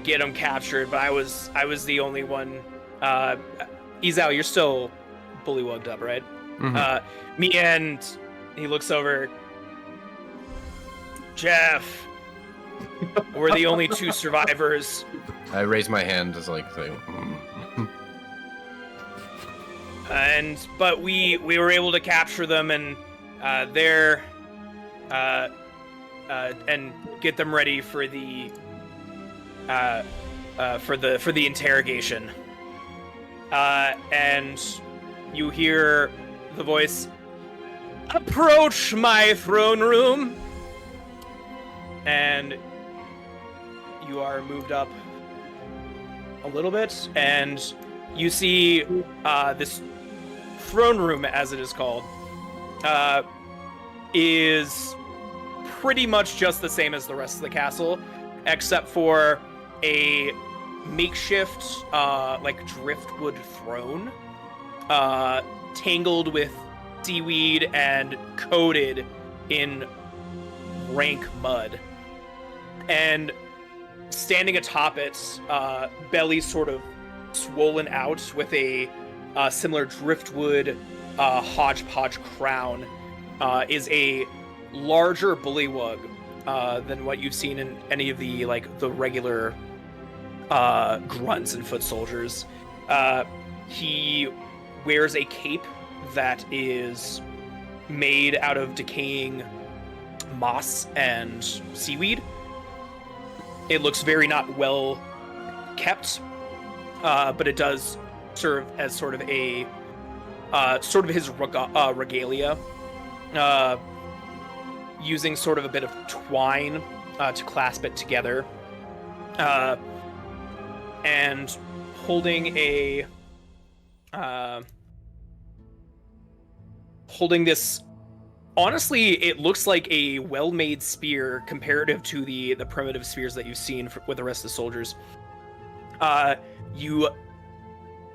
get him captured, but I was the only one. Izal, you're still bullywugged up, right? Mm-hmm. Me and he looks over. Jeff, we're the only two survivors. I raise my hand as like, But we were able to capture them and and get them ready for the interrogation. And you hear the voice, "Approach my throne room," and you are moved up a little bit, and you see this throne room, as it is called, is pretty much just the same as the rest of the castle, except for a makeshift driftwood throne, tangled with seaweed and coated in rank mud. And standing atop it, belly sort of swollen out with a similar driftwood hodgepodge crown, is a larger bullywug than what you've seen in any of the regular grunts and foot soldiers. He wears a cape that is made out of decaying moss and seaweed. It looks very not well kept, but it does serve as sort of a his regalia, using sort of a bit of twine to clasp it together, and holding this. Honestly, it looks like a well-made spear comparative to the primitive spears that you've seen with the rest of the soldiers. You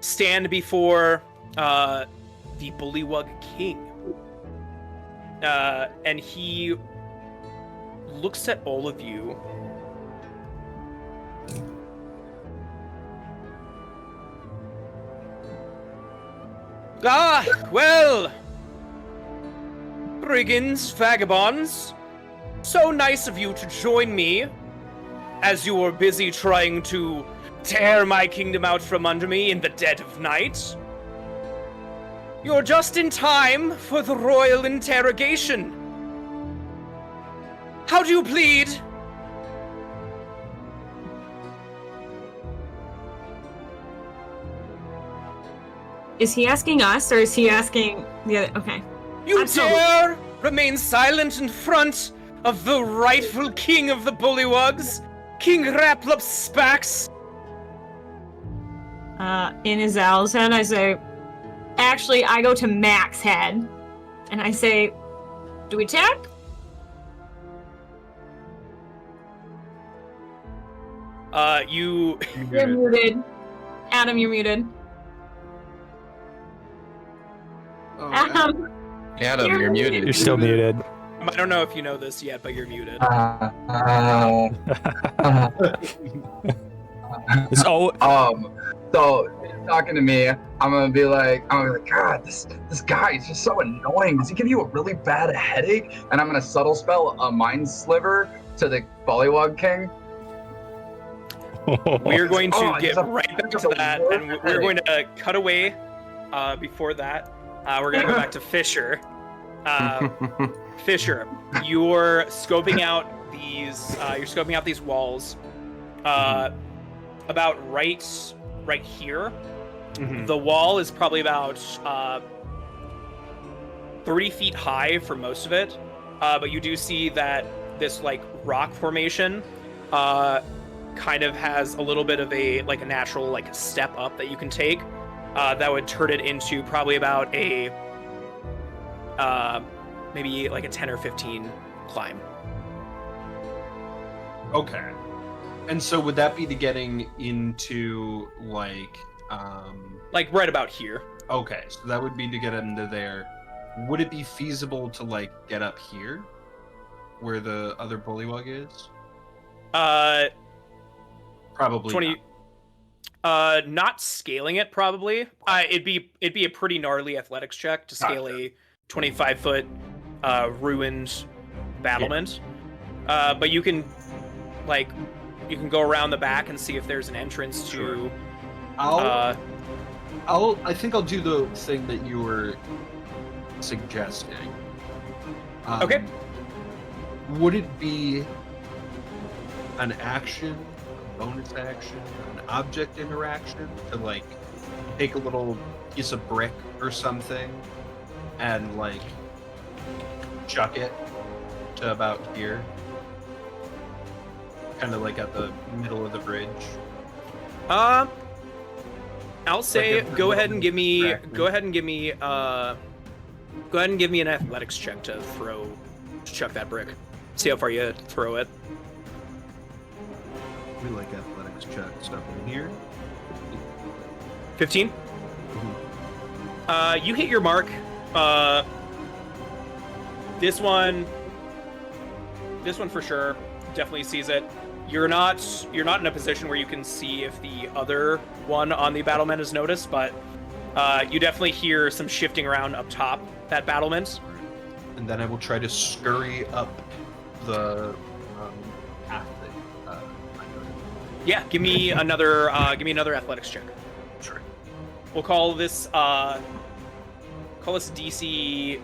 stand before the Bullywug King, and he looks at all of you. Ah, well, brigands, vagabonds, so nice of you to join me as you were busy trying to tear my kingdom out from under me in the dead of night. You're just in time for the royal interrogation. How do you plead? Is he asking us, or is he asking the other? Okay. You dare remain silent in front of the rightful king of the Bullywugs, King Raplupspax? In Izal's head, I say, actually, I go to Mac's head, and I say, do we check? You're muted. Adam, you're muted. Oh, Adam, Adam, you're muted. You're still muted. I don't know if you know this yet, but you're muted. So talking to me, I'm gonna be like, God, this guy is just so annoying. Does he give you a really bad headache? And I'm gonna subtle spell a mind sliver to the Bullywug King. We're going to get right back to that, and we're going to cut away. Before that, we're going to go back to Fisher. Fisher, you're scoping out these walls. About right here. Mhm. The wall is probably about 30 feet high for most of it, but you do see that this rock formation kind of has a little bit of a natural step up that you can take, that would turn it into probably about a maybe a 10 or 15 climb. Okay. And so would that be to getting into right about here? Okay, so that would be to get into there. Would it be feasible to get up here? where the other Bullywug is? Probably 20. not scaling it. Probably. It'd be a pretty gnarly athletics check to scale a 25-foot ruined battlement. But you can go around the back and see if there's an entrance to. I think I'll do the thing that you were suggesting. Okay. Would it be an action, a bonus action, an object interaction to like take a little piece of brick or something and like chuck it to about here? Kind of like at the middle of the bridge. I'll say go ahead and give me an athletics check to chuck that brick. See how far you throw it. We like athletics check stuff in here. 15. You hit your mark. This one for sure definitely sees it. You're not in a position where you can see if the other one on the battlement is noticed, but you definitely hear some shifting around up top that battlement. And then I will try to scurry up the path that Yeah, give me another athletics check. Sure. We'll call this DC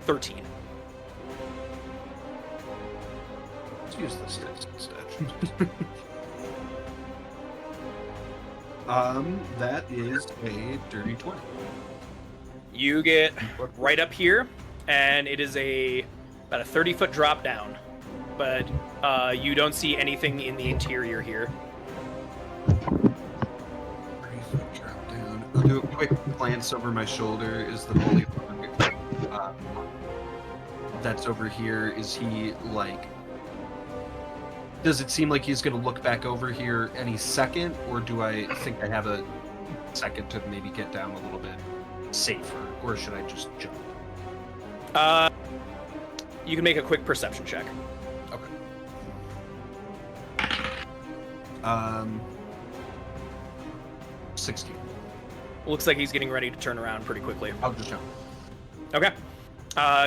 13. Let's use this dice instead. That is a dirty 20. You get right up here, and it is about a 30-foot drop down, but you don't see anything in the interior here. 30-foot drop down. I'll do a quick glance over my shoulder. Is the Bullywug that's over here? Is he like? Does it seem like he's going to look back over here any second, or do I think I have a second to maybe get down a little bit safer, or should I just jump? You can make a quick perception check. Okay. 16. Looks like he's getting ready to turn around pretty quickly. I'll just jump. Okay.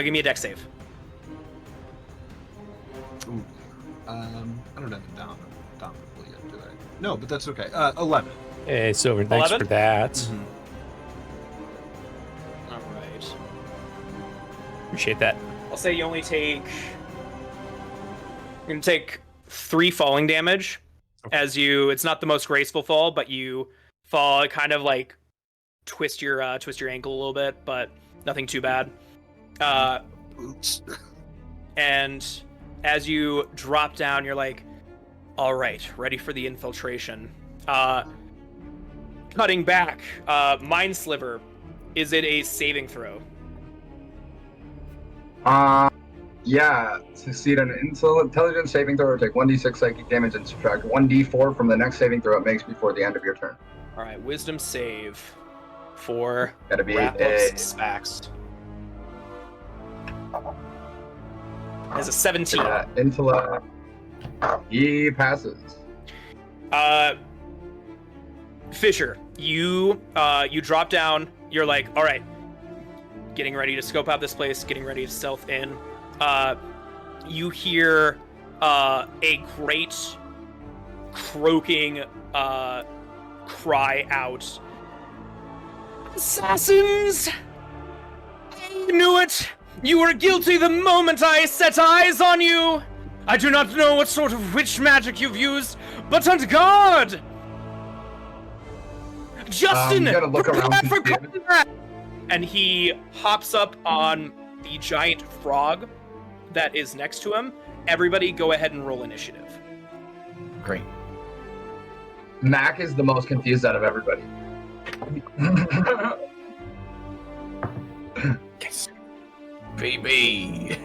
Give me a dex save. Ooh. I don't have it down yet, do I? No, but that's okay. 11. Hey, Silver, thanks 11? for that. Mm-hmm. All right. Appreciate that. I'll say you only take. You're gonna take 3 falling damage, as you. It's not the most graceful fall, but you fall kind of like twist your ankle a little bit, but nothing too bad. Oops. And as you drop down, you're like, all right, ready for the infiltration. Cutting back, Mind Sliver, is it a saving throw? Yeah. Succeed an intelligence saving throw or take 1d6 psychic damage and subtract 1d4 from the next saving throw it makes before the end of your turn. All right, Wisdom save for Gotta be Raplupspax. As a 17. Intellect. He passes. Fisher, you drop down. You're like, all right, getting ready to scope out this place, getting ready to stealth in. You hear a great croaking cry out. Assassins! I knew it! You were guilty the moment I set eyes on you! I do not know what sort of witch magic you've used, but on guard! Justin! You gotta look around prepare to for see it. combat! And he hops up on the giant frog that is next to him. Everybody go ahead and roll initiative. Great. Mac is the most confused out of everybody. Yes. Baby.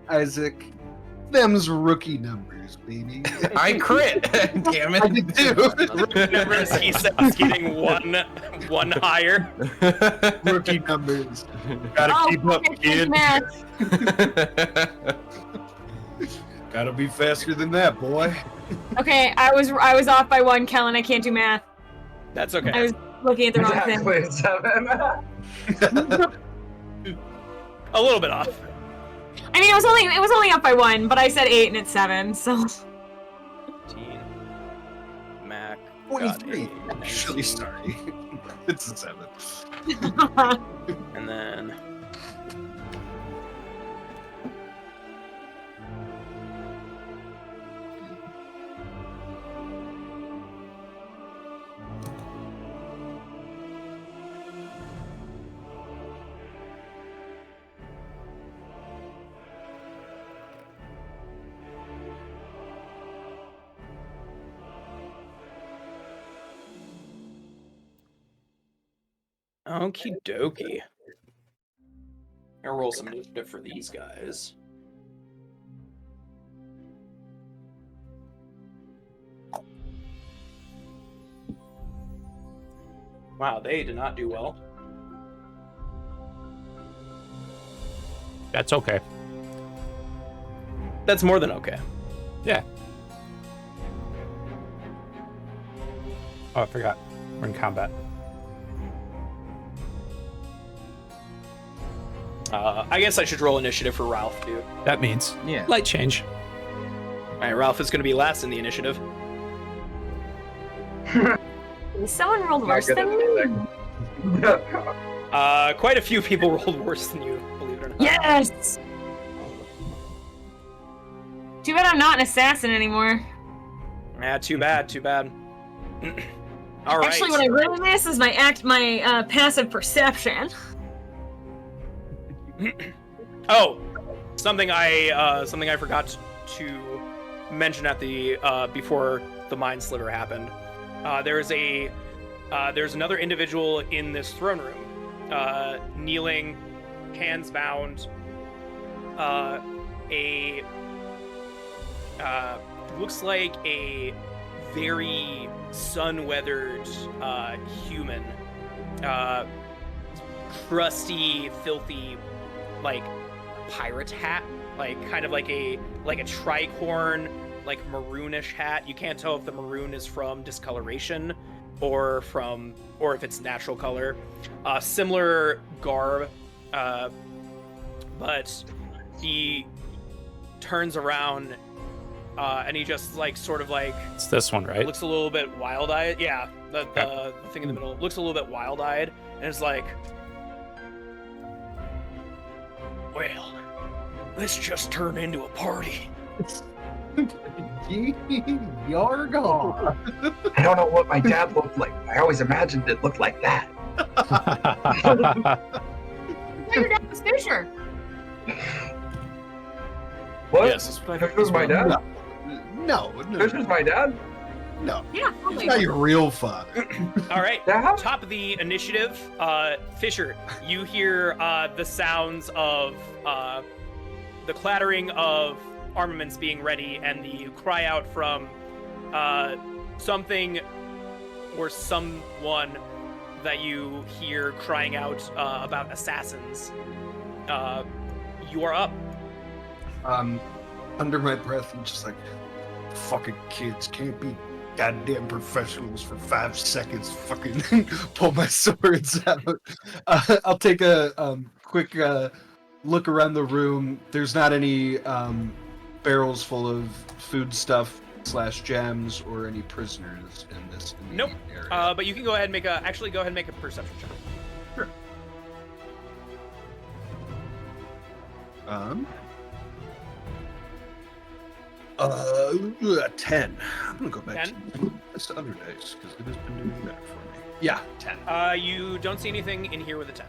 Isaac, Them's rookie numbers, baby. I crit. Damn it. I did too. Remember, he said he's getting one higher. Rookie numbers. Gotta Oh, keep up, fucking kid. math. Gotta be faster than that, boy. Okay, I was off by 1, Kellen. I can't do math. That's okay. I was looking at the wrong thing. Exactly 7. A little bit off. I mean, it was only up by 1, but I said 8 and it's 7, so. 15. Mac. 23. Actually, sorry. It's a 7. And then. Okie dokie. I'll roll some initiative for these guys. Wow, they did not do well. That's okay. That's more than okay. Yeah. Oh, I forgot. We're in combat. I guess I should roll initiative for Ralph, too. That means Yeah. light change. Alright, Ralph is going to be last in the initiative. Someone rolled Not worse good than at me. anything. Quite a few people rolled worse than you, believe it or not. Yes! Too bad I'm not an assassin anymore. Yeah, too bad, too bad. Alright. Actually, what I really miss is my passive perception. Oh, something I forgot to mention at the before the mind sliver happened. There's another individual in this throne room, kneeling, hands bound. Looks like a very sun-weathered human, crusty, filthy, like pirate hat, like kind of like a tricorn, like maroonish hat. You can't tell if the maroon is from discoloration or if it's natural color. Similar garb, but he turns around and he just like sort of like It's this one, right? looks a little bit wild-eyed. Yeah, the thing in the middle looks a little bit wild-eyed, and it's like, well, this just turned into a party. You're gone. I don't know what my dad looked like. I always imagined it looked like that. Your dad was Fisher. What? Yes, that's what I Fisher's my dad? No. Fisher's my dad? No. Yeah, He's probably. not your real father. All right, Dad? top of the initiative, Fisher, you hear the sounds of the clattering of armaments being ready and the cry out from something or someone that you hear crying out about assassins. You are up. Under my breath, I'm just like, fucking kids can't be goddamn professionals for 5 seconds. Fucking pull my swords out. I'll take a quick look around the room. There's not any barrels full of food stuff / gems or any prisoners in this Nope. area. But you can go ahead and make a perception check. Sure. 10. I'm gonna go back 10? to this other dice because it has been doing better for me. Yeah, 10. You don't see anything in here with a 10.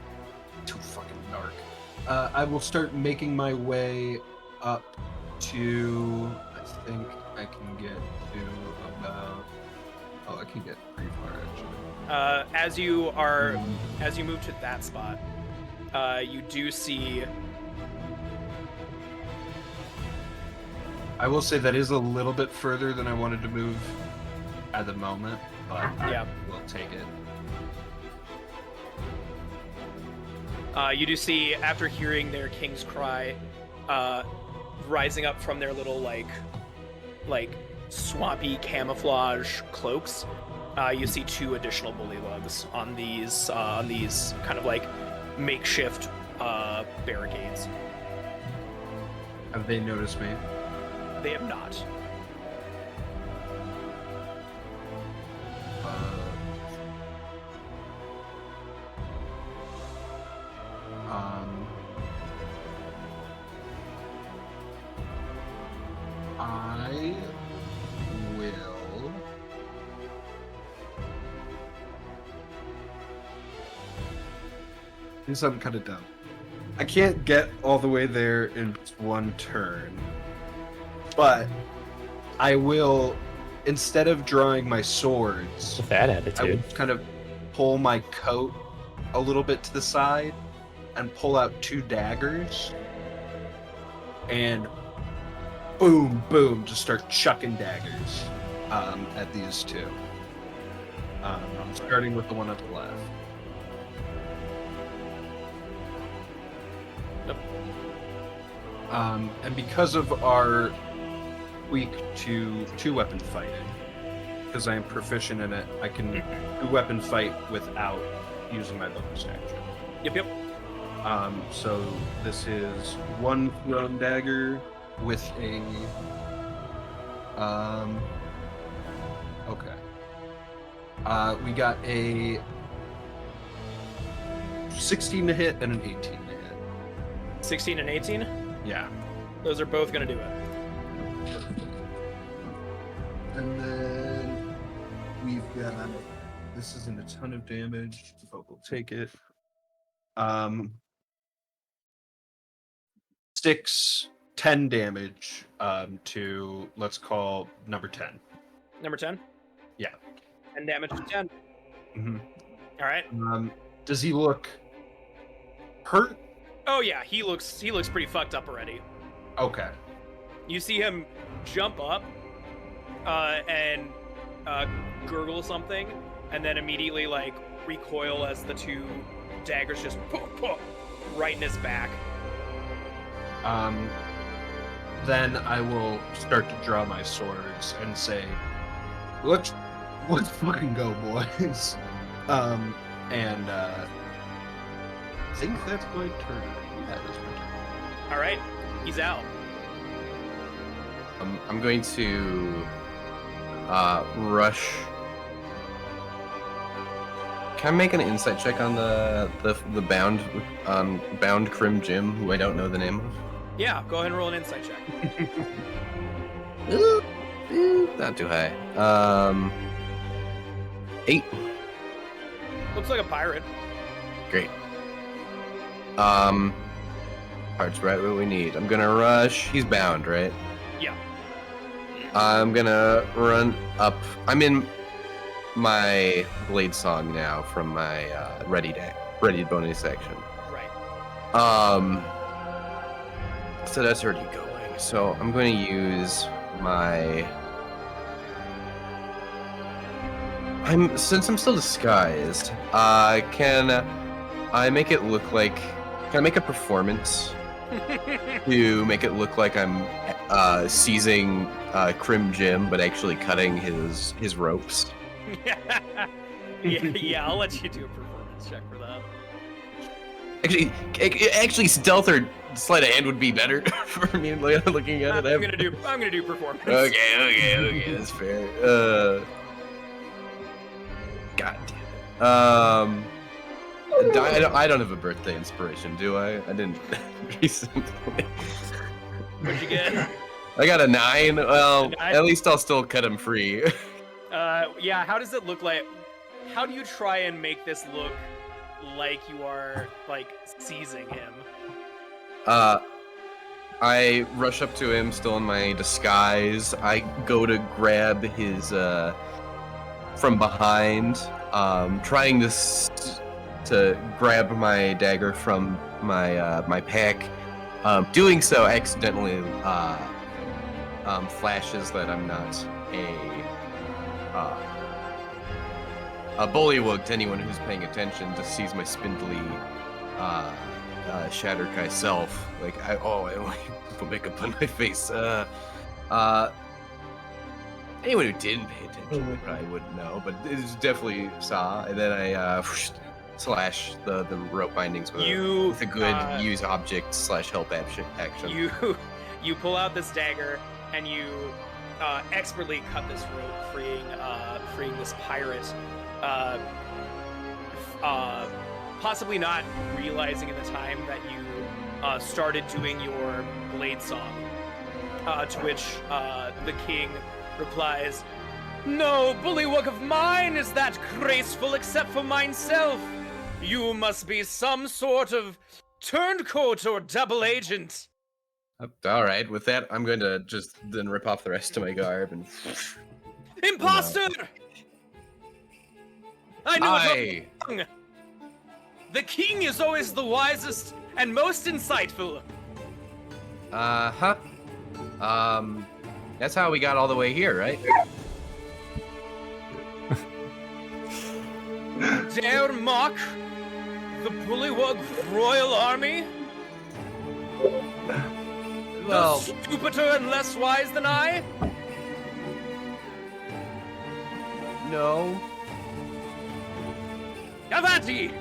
Too fucking dark. I will start making my way up to. I think I can get to about. Oh, I can get pretty far actually. As you move to that spot, you do see I will say that is a little bit further than I wanted to move at the moment, but Yeah. we'll take it. You do see, after hearing their king's cry, rising up from their little like swampy camouflage cloaks, you see 2 additional bullywugs on these kind of like makeshift barricades. Have they noticed me? They have not. I will. Do something kind of dumb. I can't get all the way there in one turn, but I will, instead of drawing my swords, With that I attitude. would kind of pull my coat a little bit to the side and pull out 2 daggers and boom, boom, just start chucking daggers at these 2. I'm starting with the one at the left. Yep. And because of our tweak to 2-weapon fighting, because I am proficient in it, I can 2-weapon fight without using my bonus action. Yep. So this is 1 thrown dagger with a okay. We got a 16 to hit and an 18 to hit. 16 and 18. Yeah. Those are both gonna do it. And then we've got, this isn't a ton of damage, but we'll take it. 10 damage to, let's call number 10. Number 10. Yeah. 10 damage to 10. Mm-hmm. All right. Does he look hurt? Oh yeah, he looks pretty fucked up already. Okay. You see him jump up and gurgle something, and then immediately like recoil as the 2 daggers just right in his back. Then I will start to draw my swords and say, let's fucking go, boys. And I think that's my turn. That is my turn. All right, he's out. I'm going to rush. Can I make an insight check on the bound Crim Jim, who I don't know the name of? Yeah, go ahead and roll an insight check. Not too high. 8. Looks like a pirate. Great. Heart's right what we need. I'm gonna rush. He's bound, right? Yeah. I'm gonna run up. I'm in my blade song now from my ready bonus action. Right. So that's already going. So I'm going to use my. Since I'm still disguised. Can I make it look like? Can I make a performance to make it look like I'm seizing Crim Jim, but actually cutting his ropes? yeah, I'll let you do a performance check for that. Actually, stealth or sleight of hand would be better for me looking at it. I'm gonna do performance. Okay, that's fair. God damn it. I don't have a birthday inspiration, do I? I didn't recently. What'd you get? I got a 9. Well, 9? at least I'll still cut him free. Yeah. How does it look like? How do you try and make this look like you are like seizing him? I rush up to him, still in my disguise. I go to grab his from behind, trying to grab my dagger from my my pack. Doing so, accidentally flashes that I'm not a bullywug to anyone who's paying attention. Just sees my spindly Shatterkai self. Like, I put makeup on my face. Anyone who didn't pay attention probably wouldn't know, but it definitely saw. And then I slash the rope bindings with a good use object / help action. You pull out this dagger and you expertly cut this rope, freeing this pirate. Possibly not realizing at the time that you started doing your blade song, to which the king replies, "No bullywug of mine is that graceful except for myself. You must be some sort of turncoat or double agent." All right, with that, I'm going to just then rip off the rest of my garb and... Imposter! I know it all. The king is always the wisest and most insightful. That's how we got all the way here, right? Dare mock the Bullywug royal army? Well, Stupider and less wise than I? no. Avanti!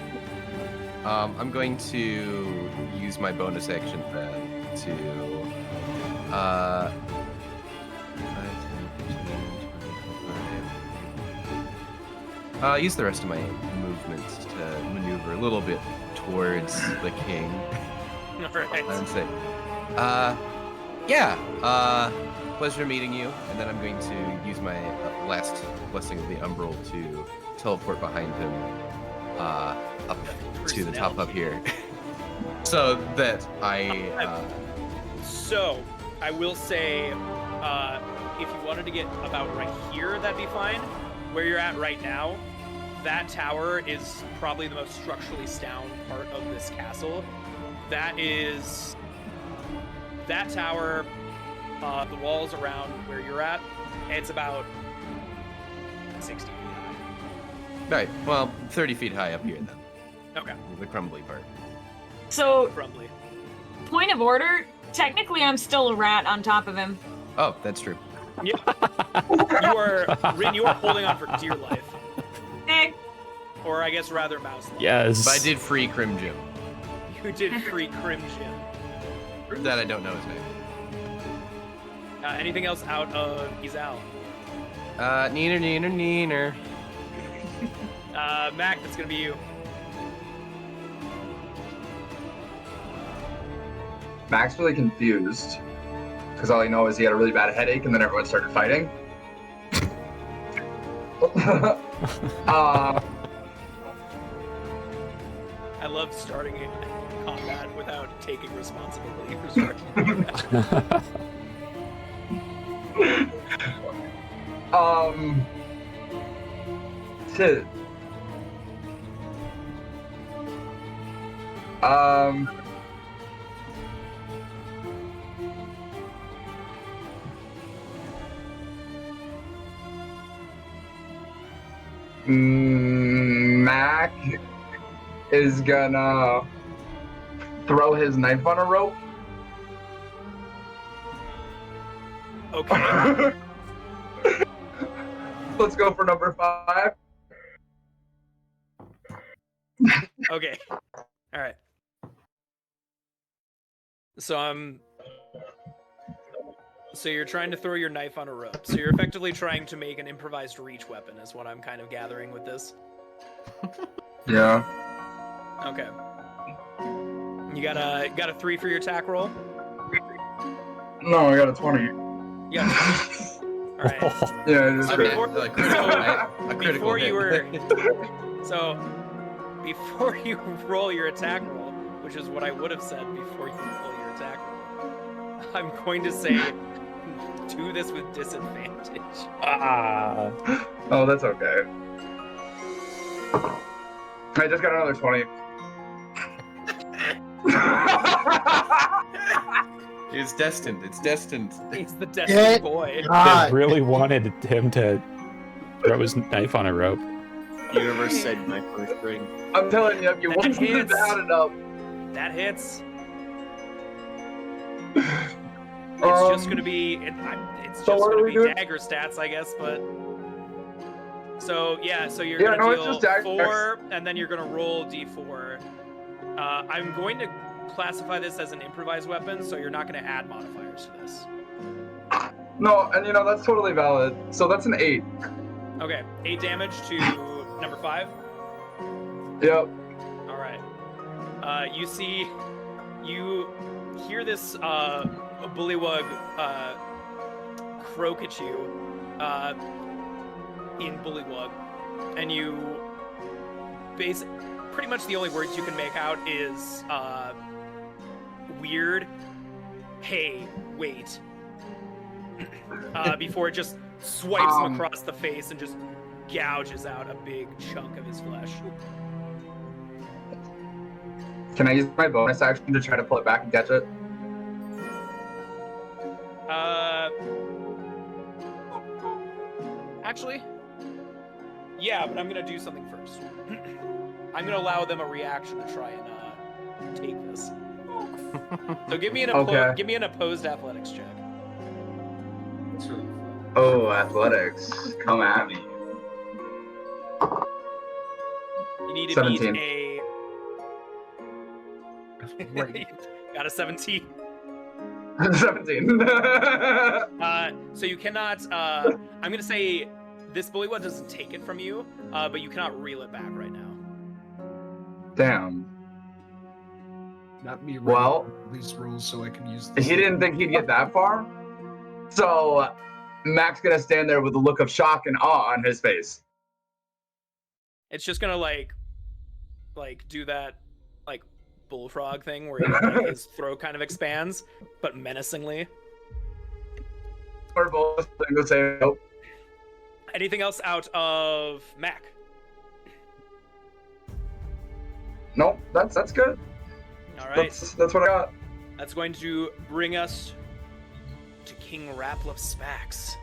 I'm going to use my bonus action then to, 5, 10, 15, 25. Use the rest of my movements to maneuver a little bit towards the king. Alright. And say, pleasure meeting you. And then I'm going to use my last blessing of the Umbral to teleport behind him, up to the top up here. So that So, I will say, if you wanted to get about right here, that'd be fine. Where you're at right now, that tower is probably the most structurally sound part of this castle. That tower, the walls around where you're at, it's about 60 feet high. right, well, 30 feet high up here then. Okay. The crumbly part. So, Crumbly. point of order, technically I'm still a rat on top of him. Oh, that's true. You are holding on for dear life. Or I guess rather mouse life. Yes. But I did free Crim Jim. You did free Crim Jim. That I don't know his name. Anything else out of Izal? Neener. Mac, that's gonna be you. Mac's really confused because all he knows is he had a really bad headache, and then everyone started fighting. I love starting combat without taking responsibility for starting combat. Shit. Mac is gonna throw his knife on a rope. Okay. Let's go for number 5. Okay. All right. So you're trying to throw your knife on a rope. So you're effectively trying to make an improvised reach weapon, is what I'm kind of gathering with this. Yeah. Okay. You got a 3 for your attack roll? No, I got a 20. Yeah. All right. Yeah, it is So great. before you roll your attack roll, which is what I would have said before you roll your attack roll, I'm going to say do this with disadvantage. Oh, that's okay. I just got another 20. It's destined. It's destined. He's the destined boy. They really wanted him to throw his knife on a rope. Universe said my first ring. I'm telling you, if you That want to hits. bad enough. That hits. It's just gonna be. It's so just what are gonna we be doing? dagger stats, I guess. But so yeah, so you're Yeah, gonna no, it's deal just dagger 4, and then you're gonna roll d4. I'm going to classify this as an improvised weapon, so you're not gonna add modifiers to this. No, and that's totally valid. So that's an 8. Okay, 8 damage to number 5. Yep. All right. You hear this bullywug croak at you in Bullywug, and you pretty much the only words you can make out is weird, hey, wait, before it just swipes him across the face and just gouges out a big chunk of his flesh. Can I use my bonus action to try to pull it back and catch it? Actually, yeah, but I'm gonna do something first. I'm gonna allow them a reaction to try and take this. So give me an opposed athletics check. That's really fun. Oh, athletics. Come at me. You need to 17. beat a. Right. Got a 17. 17. So you cannot. I'm gonna say this bullywug doesn't take it from you, but you cannot reel it back right now. Damn. Not me. Well, these rules so I can use. He didn't think he'd get that far. So Mac's gonna stand there with a look of shock and awe on his face. It's just gonna like do that like bullfrog thing where like, his throat kind of expands, but menacingly. Or both things say nope. Anything else out of Mac? Nope, that's good. All right. That's what I got. That's going to bring us to King Raplupspax.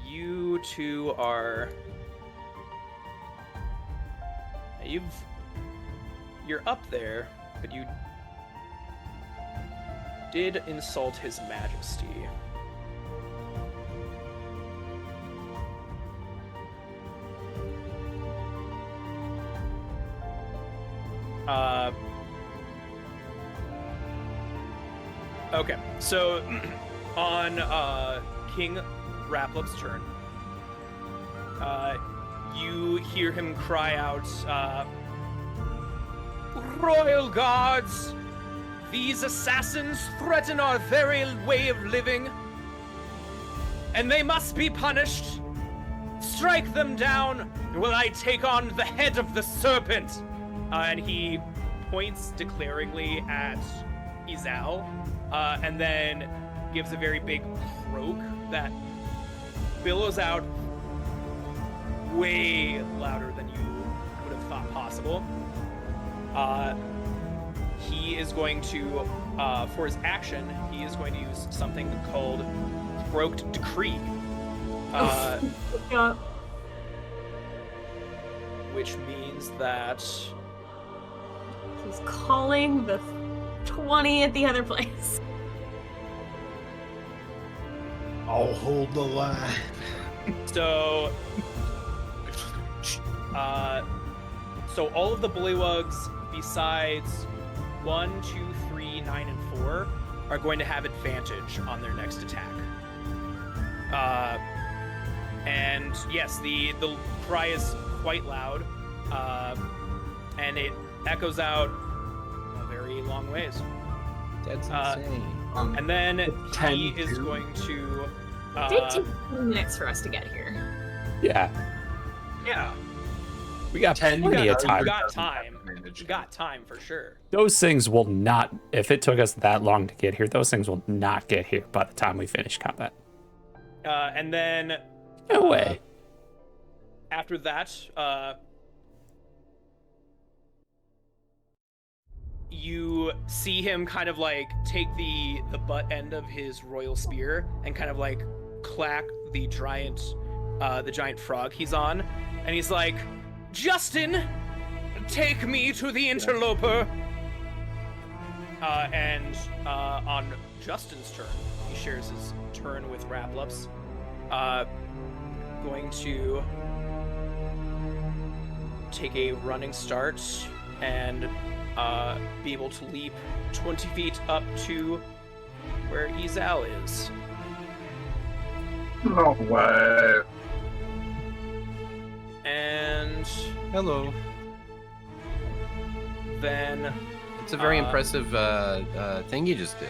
You two are. You're up there, but you did insult His Majesty. Okay, so on King Raplup's turn, you hear him cry out, Royal Guards, these assassins threaten our very way of living, and they must be punished. Strike them down, or will I take on the head of the serpent? And he points declaringly at Izal, and then gives a very big croak that billows out way louder than you would have thought possible. He is going to, for his action, he is going to use something called Croaked Decree. Yeah. Which means that He's calling the 20 at the other place. I'll hold the line. so all of the bullywugs besides 1, 2, 3, 9, and 4 are going to have advantage on their next attack. And yes, the cry is quite loud, and it echoes out a very long ways. That's insane. And then he 10 is too. going to. It did take 2 minutes for us to get here. Yeah, Yeah, we got 10 plenty of you time. got time. You got time for sure. Those things will not, if it took us that long to get here, those things will not get here by the time we finish combat. And then No way. after that, you see him kind of like take the butt end of his royal spear and kind of like clack the giant frog he's on, and he's like, "Justin, take me to the interloper." And on Justin's turn, he shares his turn with Raplups. Going to take a running start and be able to leap 20 feet up to where Izal is. No way. And Hello. then It's a very impressive thing you just did.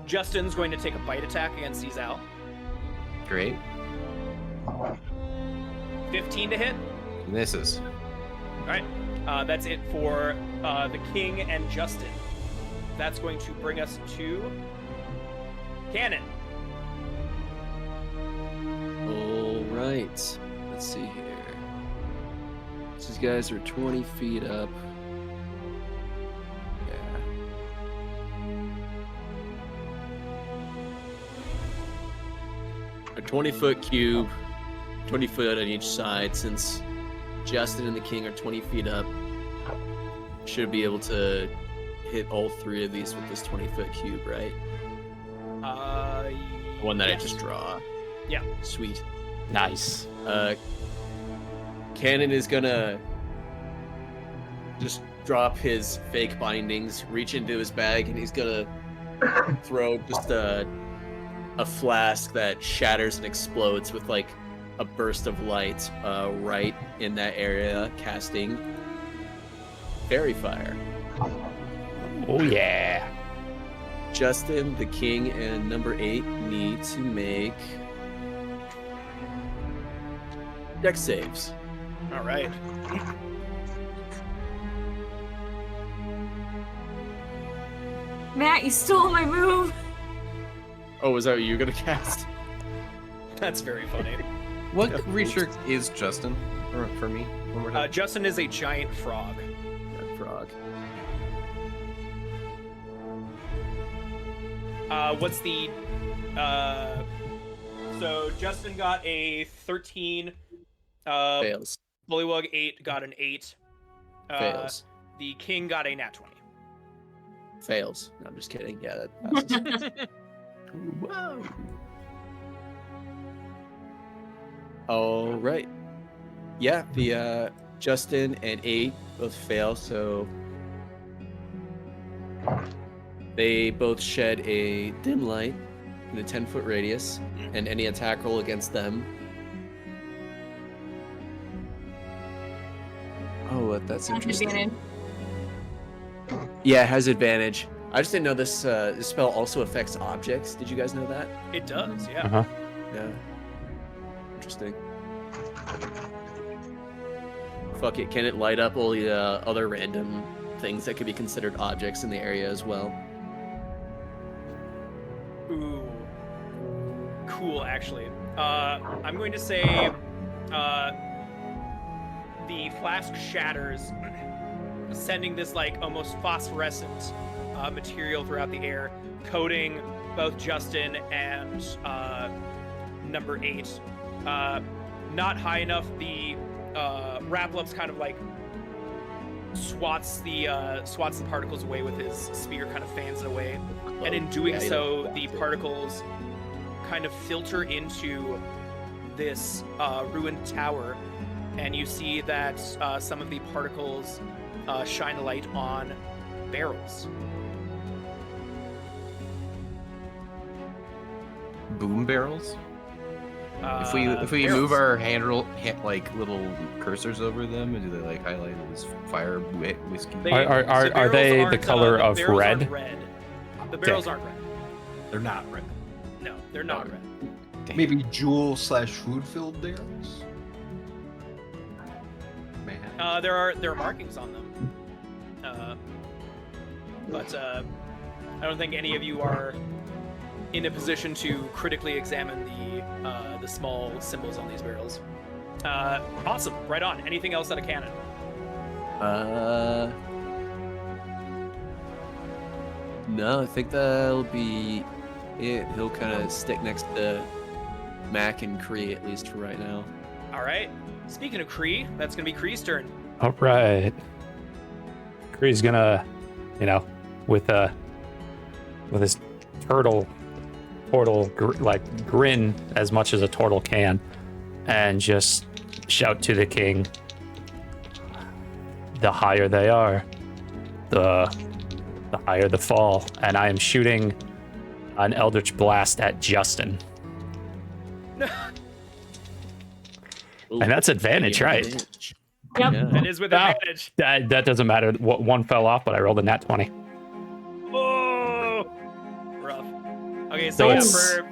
Justin's going to take a bite attack against Izal. Great. 15 to hit. Misses. All right. That's it for the king and Justin. That's going to bring us to Cannon. All right. Let's see here. These guys are 20 feet up. Yeah. A 20-foot cube, 20 foot on each side. Since Justin and the king are 20 feet up, should be able to hit all three of these with this 20-foot cube, right? The one that I just draw. Yeah. Sweet. Nice. Cannon is gonna just drop his fake bindings, reach into his bag, and he's gonna throw just a flask that shatters and explodes with like a burst of light right in that area, casting fairy fire. Oh yeah. Justin, the king, and number 8 need to make dex saves. All right. Matt, you stole my move. Oh, is that what you're gonna cast? That's very funny. What creature is Justin for me? One more time. Justin is a giant frog. Red frog. What's the... So Justin got a 13. Fails. Bullywug 8 got an 8. Fails. The king got a nat 20. Fails. No, I'm just kidding. Yeah, that passes. Whoa. All right. Yeah, the Justin and 8 both fail, so they both shed a dim light in a 10-foot radius, and any attack roll against them. Oh, that's interesting. Advantage. Yeah, it has advantage. I just didn't know this this spell also affects objects. Did you guys know that? It does, yeah. Uh-huh. Yeah. Interesting. Fuck it. Can it light up all the other random things that could be considered objects in the area as well? Ooh. Cool, actually. I'm going to say the flask shatters, sending this like almost phosphorescent material throughout the air, coating both Justin and number 8. Not high enough. The Raplups kind of like swats the particles away with his spear, kind of fans it away, and in doing so, the particles kind of filter into this ruined tower, and you see that some of the particles shine a light on barrels. Boom barrels. If we Barrels. move our like little cursors over them, do they like highlight as fire whiskey? Are barrels they the aren't, color the of barrels red? aren't red? The barrels aren't red. They're not red. No, they're not red. Maybe jewel/food filled barrels. Man. There are markings on them, but I don't think any of you are in a position to critically examine the small symbols on these barrels. Awesome. Right on. Anything else out of cannon? No, I think that'll be it. He'll kind of stick next to Mac and Kree, at least for right now. All right. Speaking of Kree, that's going to be Kree's turn. All right. Kree's gonna, with his portal grin as much as a turtle can, and just shout to the king. The higher they are, the higher the fall. And I am shooting an Eldritch Blast at Justin. And that's advantage, right? Advantage. Yep. Yeah. That is with advantage. That doesn't matter. One fell off, but I rolled a nat 20. Oh, rough. Okay, so Those- for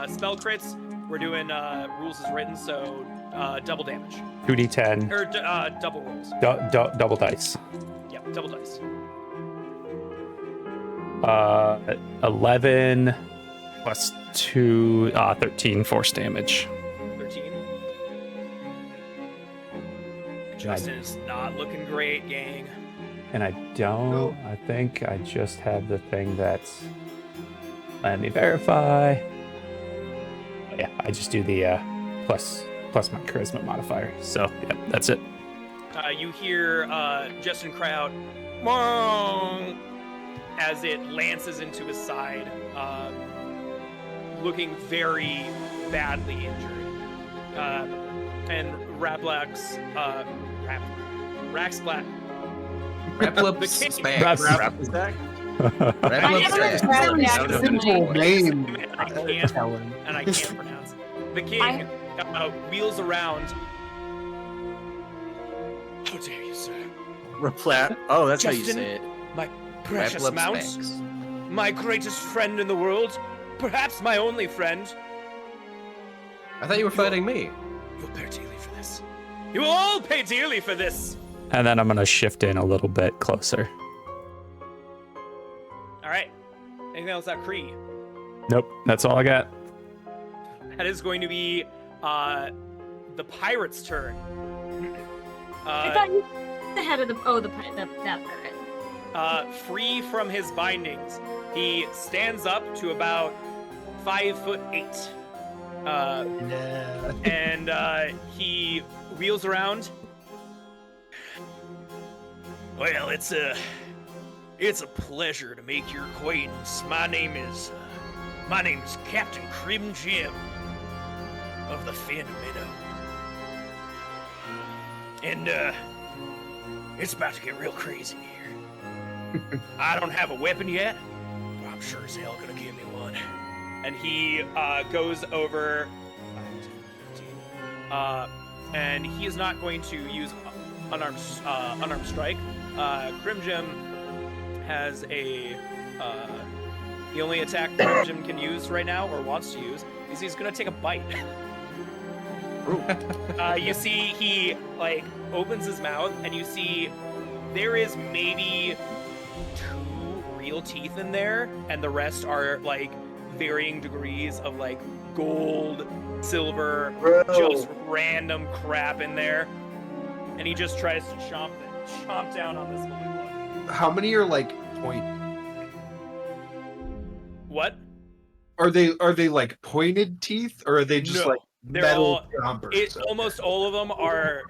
spell crits, we're doing rules as written, so double damage 2d10, or double rolls. double dice. Yep, double dice. 11 plus 2, 13 force damage. 13. Justin is not looking great, gang. And I think I just have the thing that's. Let me verify. Oh, yeah, I just do the plus my charisma modifier. So, yeah, that's it. You hear Justin cry out, "Mom!" as it lances into his side, looking very badly injured. And Raplupspax, Raplupspax. Raplupspax. Simple name. And I can't pronounce. The king wheels around. How dare you, sir? Oh, that's how you Justin? say it. My precious mount, my greatest friend in the world, perhaps my only friend. I thought you were fighting me. You'll pay dearly for this. You will all pay dearly for this. And then I'm going to shift in a little bit closer. All right. Anything else about Kree? Nope, that's all I got. That is going to be the pirate's turn. I thought you the head of the that pirate. Free from his bindings, he stands up to about 5'8". And he wheels around. Well, it's a pleasure to make your acquaintance. My name is Captain Crim Jim of the Finn Minnow. And it's about to get real crazy here. I don't have a weapon yet, but I'm sure as hell gonna give me one. And he goes over, and he is not going to use unarmed strike. Crim Jim has a the only attack Crim Jim can use right now, or wants to use, is he's gonna take a bite. You see, he opens his mouth, and you see there is maybe 2 real teeth in there, and the rest are varying degrees of gold, silver, just random crap in there. And he just tries to chomp down on this one. How many are point? What? Are they pointed teeth, or are they just No, they're metal chompers? Almost all of them are.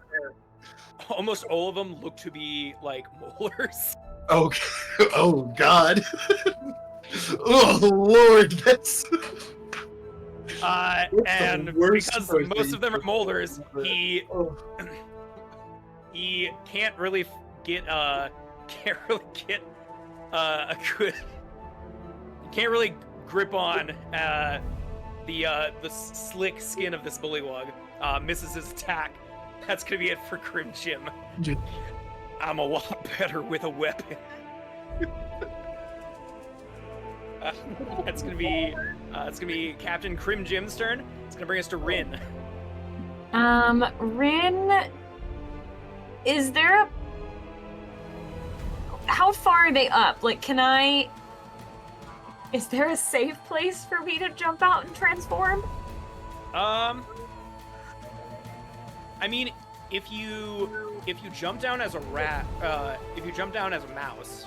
Almost all of them look to be molars. Okay. Oh God. Oh Lord, that's. And the worst because person most of them are you molars, could- he can't really get a good. Can't really grip on the slick skin of this bullywug. Misses his attack. That's gonna be it for Crim Jim. I'm a lot better with a weapon. It's gonna be Captain Crim Jim's turn. It's gonna bring us to Rin. Rin, is there how far are they up? Is there a safe place for me to jump out and transform? I mean, if you jump down as a rat, if you jump down as a mouse,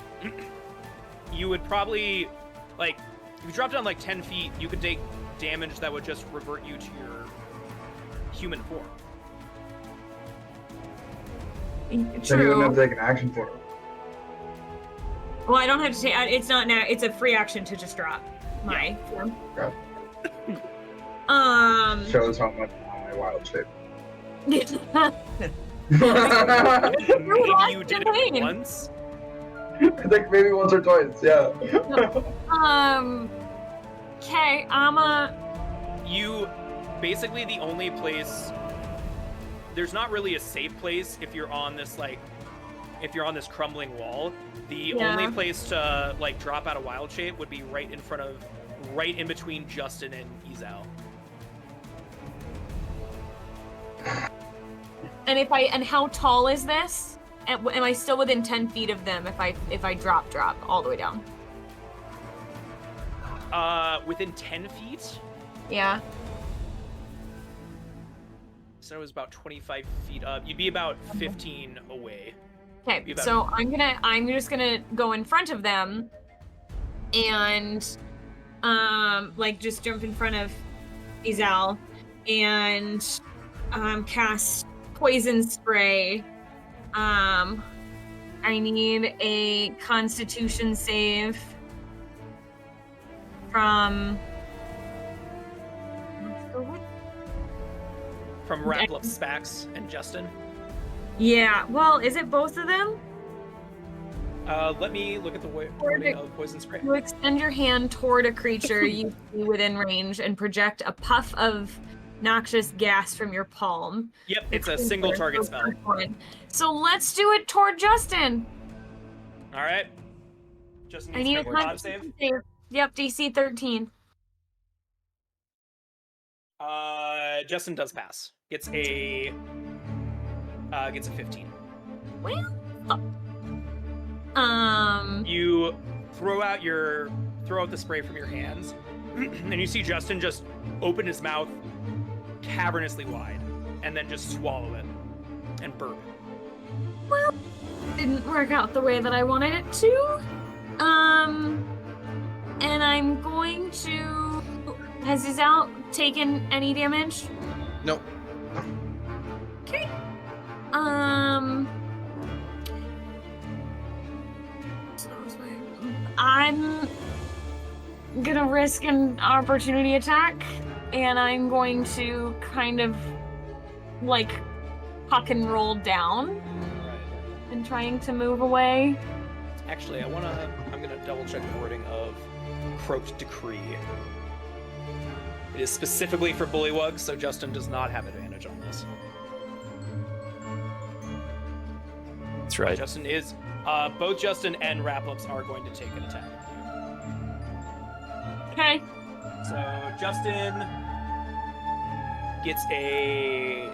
you would probably, like, if you drop down like 10 feet, you could take damage that would just revert you to your human form. Then you wouldn't True. have to take an action for it. Well, I don't have to take. It's not now. It's a free action to just drop my form. Okay. Shows how much my wild shape. Maybe you did it once. I think maybe once or twice, yeah. Okay, You, basically the only place, there's not really a safe place if you're on this, like, if you're on this crumbling wall. The only place to, like, drop out of wild shape would be right in between Justin and Izal. And how tall is this? Am I still within 10 feet of them if I drop all the way down? Within 10 feet? Yeah. So it was about 25 feet up. You'd be about 15 away. Okay, so I'm just gonna go in front of them and like just jump in front of Izal and cast poison spray. I need a Constitution save from Raplupspax and Justin. Yeah, well, is it both of them? Let me look at the wording of poison spray. You extend your hand toward a creature you see within range and project a puff of noxious gas from your palm. Yep, it's a single target spell. So let's do it toward Justin. All right. Justin I need a con save. Constitution save. Yep, DC 13. Justin does pass. Gets a 15. Well, You throw out the spray from your hands, and you see Justin just open his mouth cavernously wide, and then just swallow it and burp. Well, didn't work out the way that I wanted it to. And I'm going to. Has Izal taken any damage? Nope. Okay. I'm gonna risk an opportunity attack, and I'm going to kind of like huck and roll down and trying to move away. Actually, I'm gonna double check the wording of Croaked Decree. It is specifically for Bullywug, so Justin does not have advantage on this. That's right. Justin is, both Justin and Raplups are going to take an attack. Okay. So Justin gets a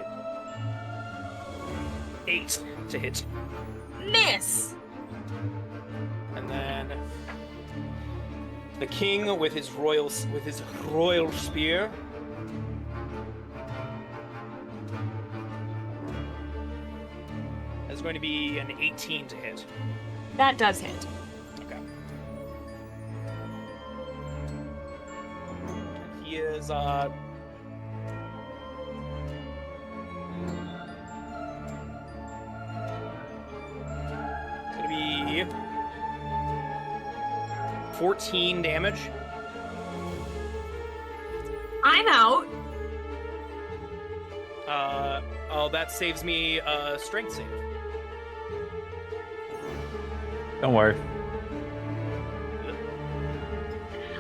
8 to hit. Miss. And then the king with his royal spear is going to be an 18 to hit. That does hit. Okay. He is gonna be 14 damage. I'm out. That saves me a strength save. Don't worry.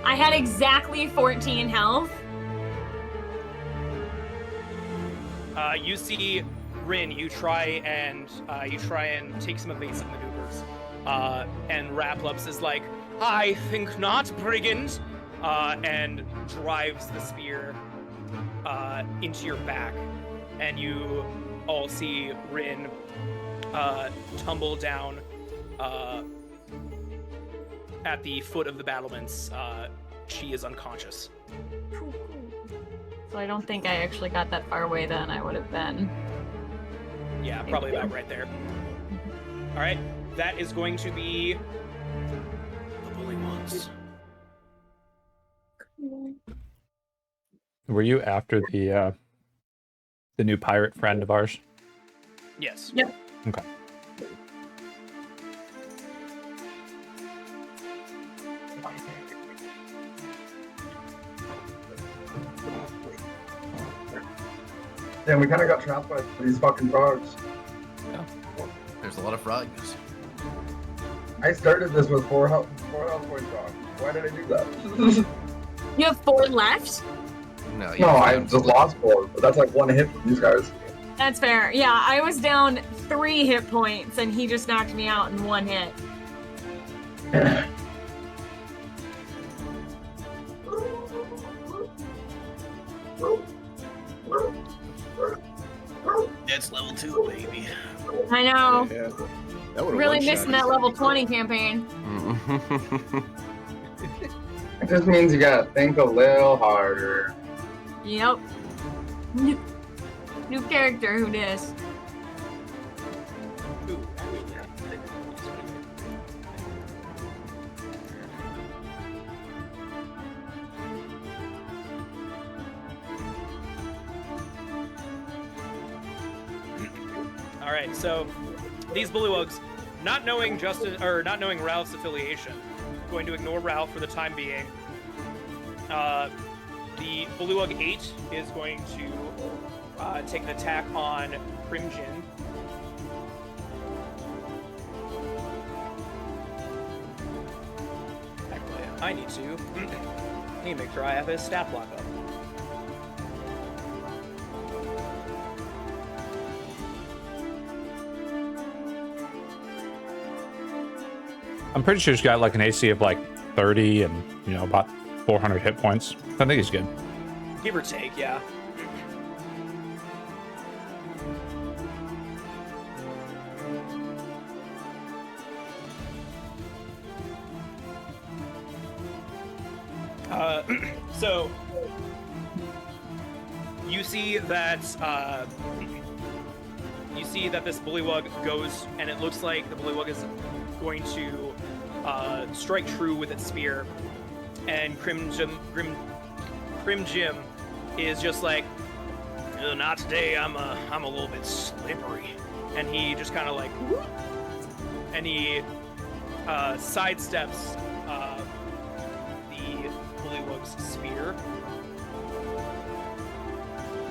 I had exactly 14 health. You see Rin, you try and take some evasive maneuvers. And Raplups is like, I think not, brigand, and drives the spear into your back. And you all see Rin tumble down at the foot of the battlements. She is unconscious. So I don't think I actually got that far away then. I would have been Yeah, probably about right there. All right, that is going to be the Bullywugs. Were you after the new pirate friend of ours? Yes. Yep. Okay. Damn, we kind of got trapped by these fucking frogs. There's a lot of frogs. I started this with four health points wrong. Why did I do that? You have 4 left? No, No, I just lost 4, but that's like 1 hit from these guys. That's fair. Yeah, I was down 3 hit points, and he just knocked me out in 1 hit. It's level 2, baby. I know. Yeah. That would've Really one-shot missing that us. level 20 campaign. It just means you gotta think a little harder. Yep. New character, who dis? Ooh, all right, so these Bullywugs, not knowing Ralph's affiliation, going to ignore Ralph for the time being. The Bullywug 8 is going to take an attack on Crimjin. Actually, I need to make sure I have his stat block up. I'm pretty sure he's got like an AC of like 30 and, you know, about 400 hit points. I think he's good. Give or take, yeah. So you see that this Bullywug goes, and it looks like the Bullywug is going to strike true with its spear, and Crim Jim is just like, not today. I'm a little bit slippery, and he just kind of like, whoop, and he sidesteps the Bullywug's spear.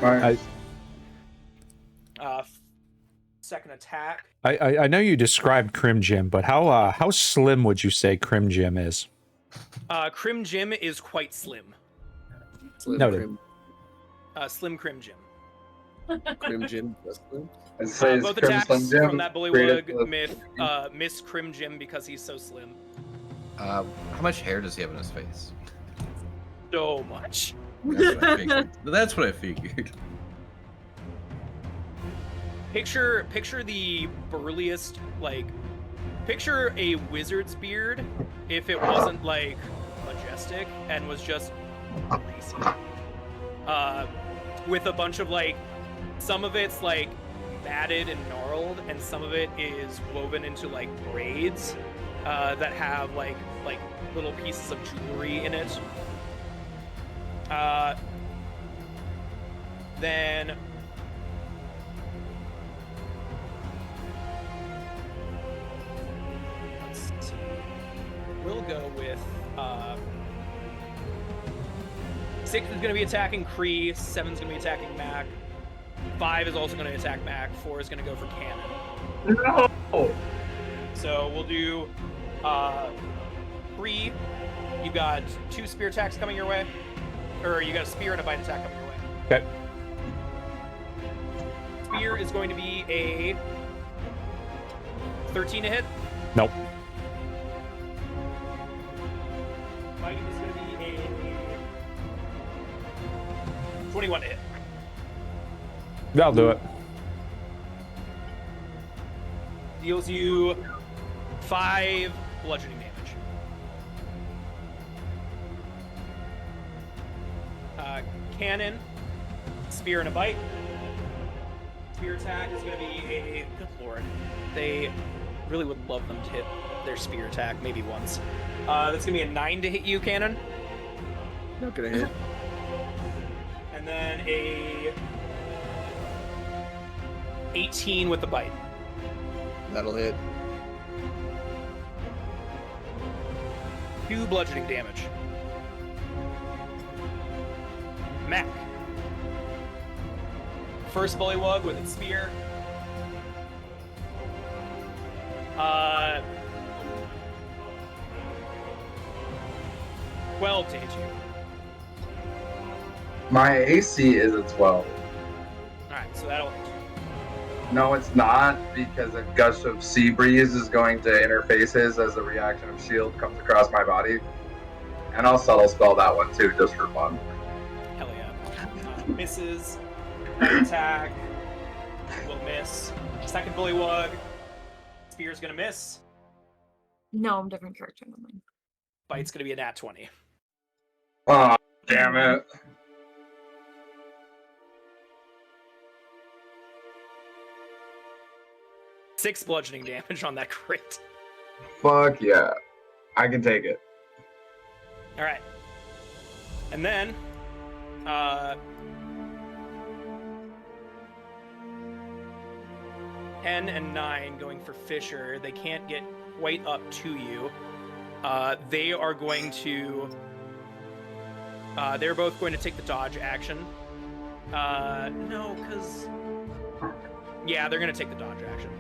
Alright. Second attack. I know you described Crim Jim, but how slim would you say Crim Jim is? Crim Jim is quite slim. Slim Noted. Crim, Slim Crim Jim. Crim Jim. That's Slim. I'd say it's Both Crim attacks Slim Jim. from that created Bullywug miss Crim Jim because he's so slim. How much hair does he have in his face? So much. That's what I figured. Picture the burliest, like, picture a wizard's beard if it wasn't like majestic and was just lacy. With a bunch of like, some of it's like matted and gnarled, and some of it is woven into like braids that have like little pieces of jewelry in it. Then let's see. We'll go with 6 is going to be attacking Kree, 7 is going to be attacking Mac, 5 is also going to attack Mac, 4 is going to go for Cannon. No! So we'll do Kree. You got 2 spear attacks coming your way, or you got a spear and a bite attack coming your way. Okay. Spear is going to be a 13 to hit. Nope. Bite is going to be a 21 to hit. That'll do it. Deals you 5 bludgeoning damage. Cannon, spear and a bite. Spear attack is going to be a... Good lord. They really would love them to hit their spear attack maybe once. That's going to be a 9 to hit you, Cannon. Not gonna hit. And then a 18 with the bite. That'll hit. 2 bludgeoning damage. Mac. First Bullywug with its spear. 12 to hit you. My AC is a 12. Alright, so that'll hit. No, it's not, because a gush of sea breeze is going to interfaces as a reaction of shield comes across my body. And I'll subtle spell that one too, just for fun. Hell yeah. Misses. Bite attack. Will miss. Second Bullywug. Spear's gonna miss. No, I'm different character than mine. Bite's gonna be a nat 20. Oh, damn it. Six bludgeoning damage on that crit. Fuck yeah. I can take it. Alright. And then, 10 and 9 going for Fisher. They can't get quite up to you. They are going to... they're both going to take the dodge action. No, because... Yeah, they're going to take the dodge action.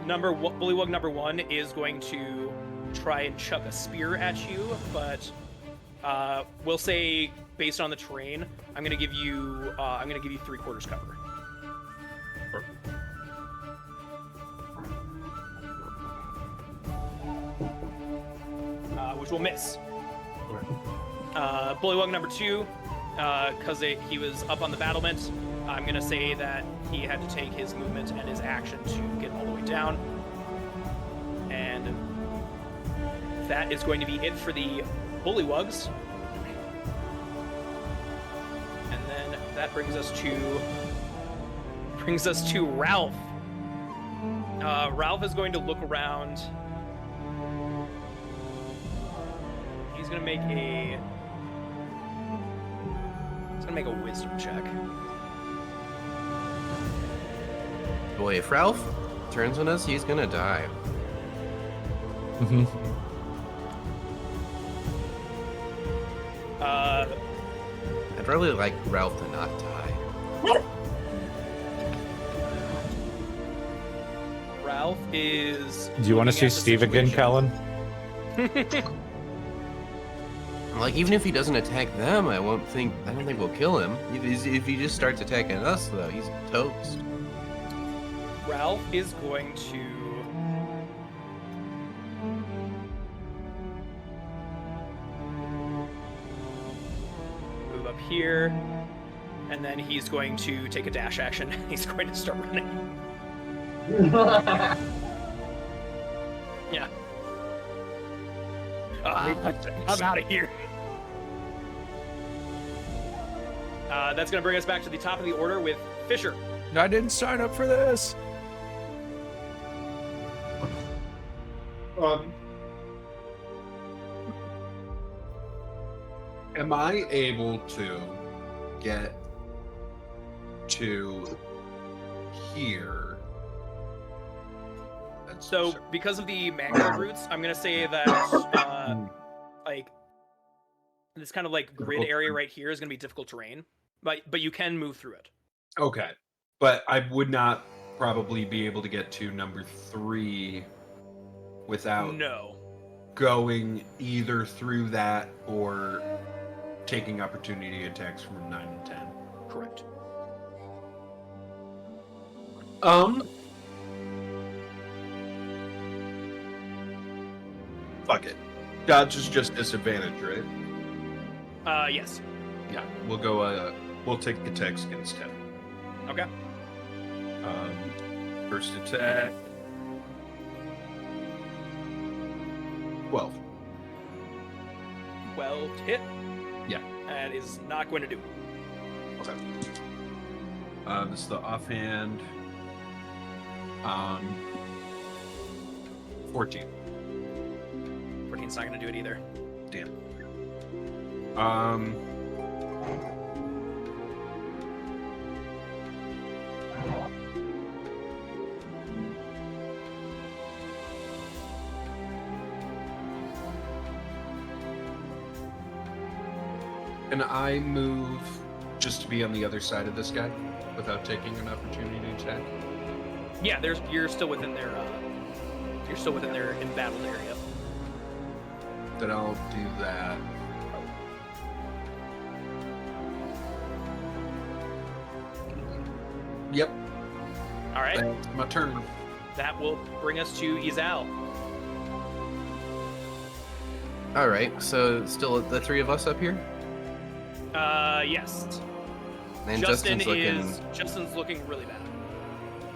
Bullywug number 1 is going to try and chuck a spear at you, but we'll say based on the terrain, I'm gonna give you 3/4 cover. Which will miss. Bullywug number 2, because he was up on the battlement, I'm gonna say that he had to take his movement and his action to get all the way down. And that is going to be it for the Bullywugs. And then that brings us to Ralph. Ralph is going to look around. He's gonna make a wisdom check. Boy, if Ralph turns on us, he's gonna die. I'd really like Ralph to not die. Ralph is... Do you want to see looking at the Steve again, situation. Kellen? Like, even if he doesn't attack them, I don't think we'll kill him. If he just starts attacking us, though, he's toast. Ralph is going to... move up here, and then he's going to take a dash action. He's going to start running. Yeah. I'm out of here. That's going to bring us back to the top of the order with Fisher. I didn't sign up for this. Am I able to get to here? So, because of the mangrove roots, I'm going to say that, like, this kind of, like, grid area right here is going to be difficult terrain. But you can move through it. Okay. But I would not probably be able to get to number 3 without going either through that or taking opportunity attacks from 9 and 10. Correct. Fuck it. Dodge is just disadvantage, right? Yes. Yeah. We'll go, we'll take attacks against 10. Okay. First attack. 12. 12 to hit. Yeah. That is not going to do. Okay. This is the offhand. 14. 14's not going to do it either. Damn. Can I move just to be on the other side of this guy without taking an opportunity to attack? Yeah, you're still within their embattled area. Then I'll do that. Yep, All right, that's my turn. that will bring us to Izal. All right, so still the three of us up here, Yes. and Justin Justin's looking really bad.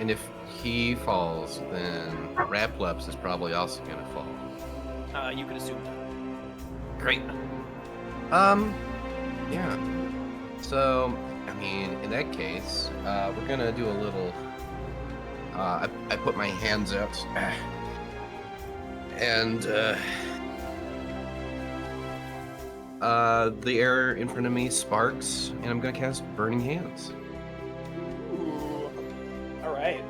And if he falls, then Raplups is probably also gonna fall. You could assume that. Great. Yeah. So, I mean, in that case, we're gonna do a little. I put my hands out, and the air in front of me sparks, and I'm gonna cast Burning Hands. Ooh. All right.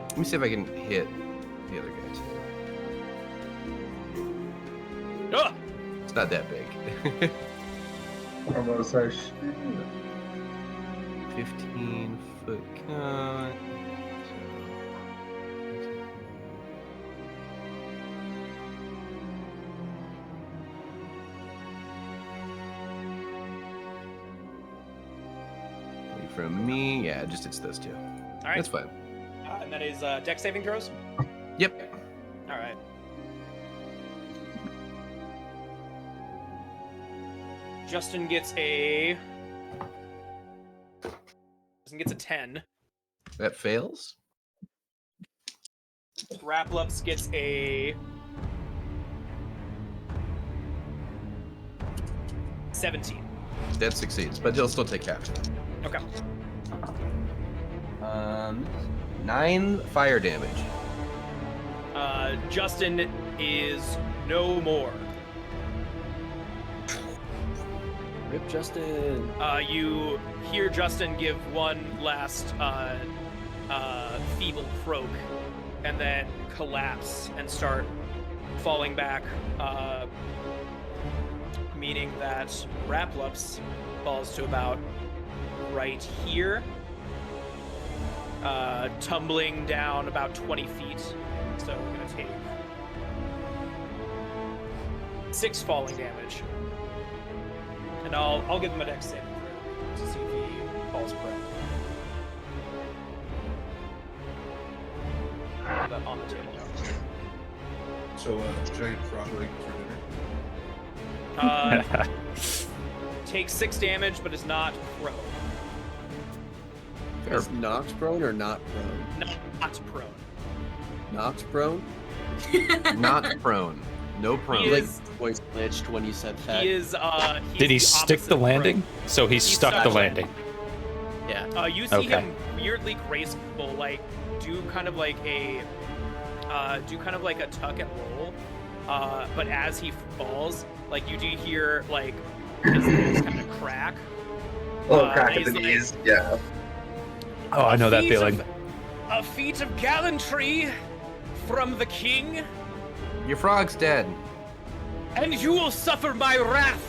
Let me see if I can hit the other guy too. Oh! It's not that big. Almost our 15-foot cut. From me, yeah, just it's those two. All right. That's fine. And that is dex saving throws. Yep. All right. Justin gets a 10. That fails. Raplups gets a 17. That succeeds, but he'll still take half. Okay. 9 fire damage. Justin is no more. Rip Justin. You hear Justin give one last feeble croak, and then collapse and start falling back, meaning that Raplups falls to about right here, tumbling down about 20 feet. So we're gonna take 6 falling damage. And I'll give him a dex saving throw to see if he falls prone. Put that on the table. So, giant frog leg for dinner. Takes 6 damage, but is not prone. Is knocked prone or not prone? Not prone. Knocked prone? Not prone. No prone. He Like is- voice glitched when you said that. He is. He's Did he the stick opposite the of landing? prone. So he stuck stuck the the landing. Yeah. You see Okay. him weirdly graceful, like do kind of like a tuck and roll. But as he falls, like you do hear like his legs kind of crack. little crack and at the he's knees. Yeah. Oh, I know that feat feeling. A feat of gallantry from the king, Your frog's dead. and you will suffer my wrath.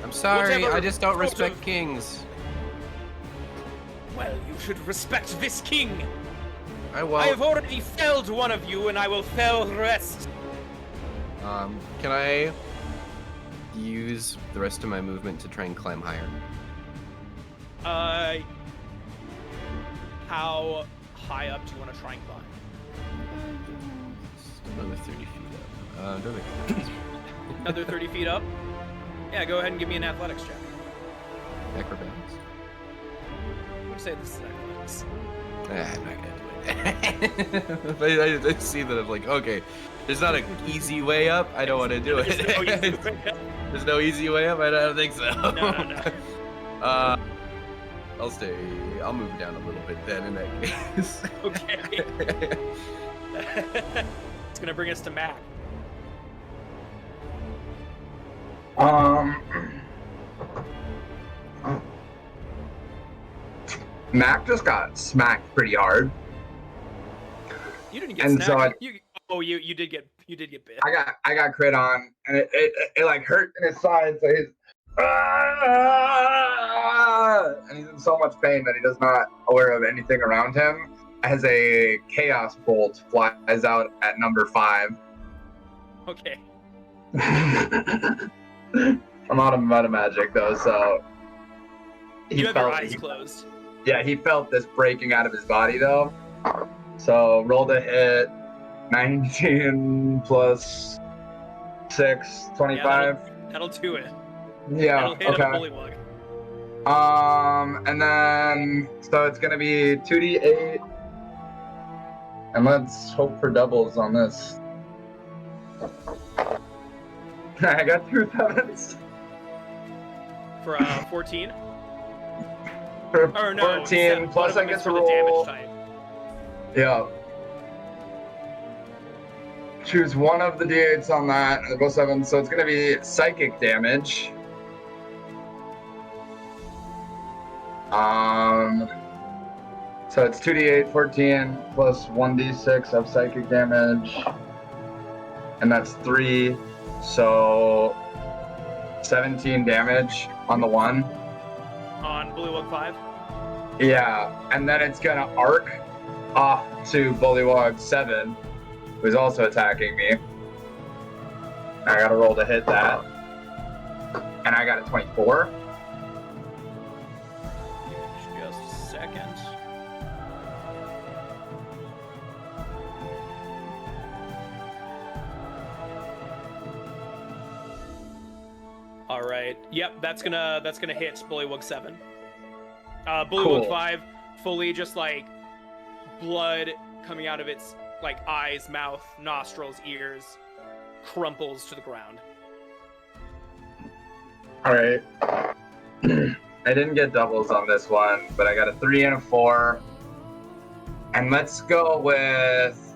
I'm sorry, Whatever I just don't sort respect of- kings. Well, you should respect this king. I I won't. have already felled one of you, and I will fell the rest. Can I use the rest of my movement to try and climb higher? How high up do you want to try and climb? Just another 30 feet up. Another 30 feet up? Yeah, go ahead and give me an athletics check. Acrobatics. Would say this is athletics. I'm not gonna do it. I see that I'm like, okay, there's not an easy way up. I don't want to do it. There's no easy way up. There's no easy way up. I don't think so. No. I'll stay. I'll move down a little bit then in that case. Okay. It's gonna bring us to Mac. Mac just got smacked pretty hard. You didn't get And so snagged. You did get bit. I got crit on, and it like hurt in his side, so he's and he's in so much pain that he does not aware of anything around him. As a chaos bolt flies out at number 5. Okay. I'm out of meta magic though, so You have your eyes closed. Yeah, he felt this breaking out of his body though. So rolled a hit, 19 plus 6, 25. Yeah, that'll do it. Yeah, That'll hit okay. a Bullywug. And then so it's gonna be 2d8, and let's hope for doubles on this. I got 2 7s. For 14? For Or no, 14 plus I get to roll. Damage type. Yeah. Choose one of the d8s on that. I'll go 7, so it's gonna be psychic damage. So it's 2d8, 14 plus 1d6 of psychic damage, and that's 3. So 17 damage on the 1. On Bullywug 5? Yeah, and then it's gonna arc off to Bullywug 7, who's also attacking me. I gotta roll to hit that. And I got a 24. Just a second. All right. Yep, that's gonna hit Bullywug 7. Bullywug Cool. 5, fully just like blood coming out of its like eyes, mouth, nostrils, ears, crumples to the ground. All right. I didn't get doubles on this one, but I got a 3 and a 4. And let's go with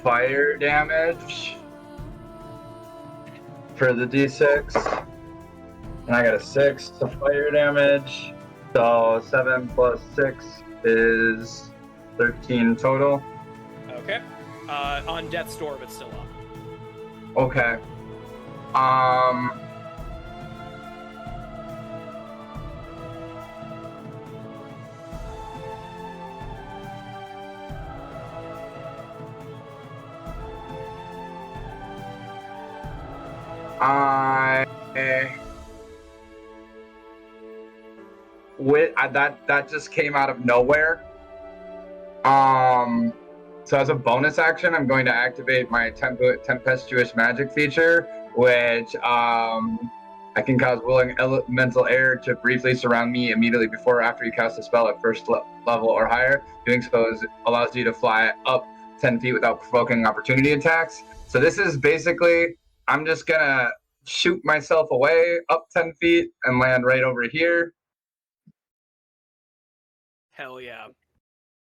fire damage for the d6. And I got a 6 to fire damage. So 7 plus 6 is 13 total. Okay. On death's door, but still up. Okay. That just came out of nowhere. So as a bonus action, I'm going to activate my tempestuous magic feature, which I can cause willing elemental air to briefly surround me immediately before or after you cast a spell at first level or higher. Doing so allows you to fly up 10 feet without provoking opportunity attacks. So this is basically, I'm just gonna shoot myself away up 10 feet and land right over here. Hell yeah.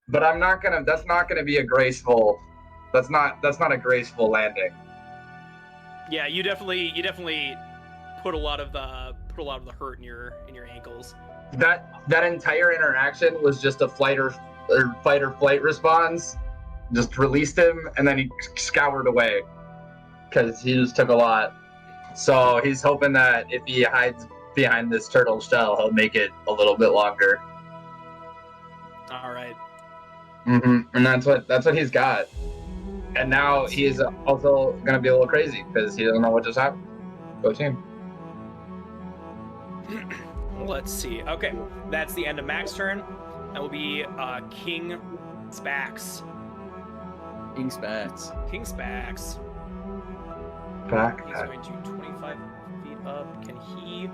But that's not gonna be a graceful, that's not a graceful landing. Yeah, you definitely put a lot of the hurt in your ankles. That entire interaction was just a fight or flight response. Just released him, and then he scoured away because he just took a lot. So he's hoping that if he hides behind this turtle shell, he'll make it a little bit longer. All right. And that's what he's got. And now he's also gonna be a little crazy because he doesn't know what just happened. Go team. Let's see. Okay, that's the end of Mac's turn. That will be King Spax. King Spats. King Spax. Back. He's going to 25 feet up. Can he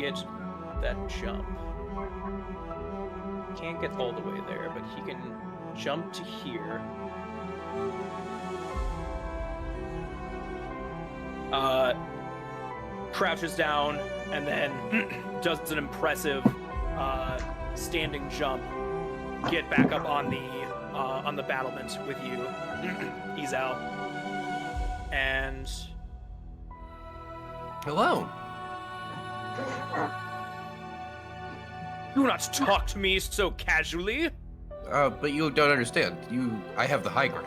get that jump? Can't get all the way there, but he can jump to here. crouches down and then does an impressive standing jump, get back up on the battlement with you, Izal. And Hello. do not talk to me so casually. But you don't understand. I have the high ground.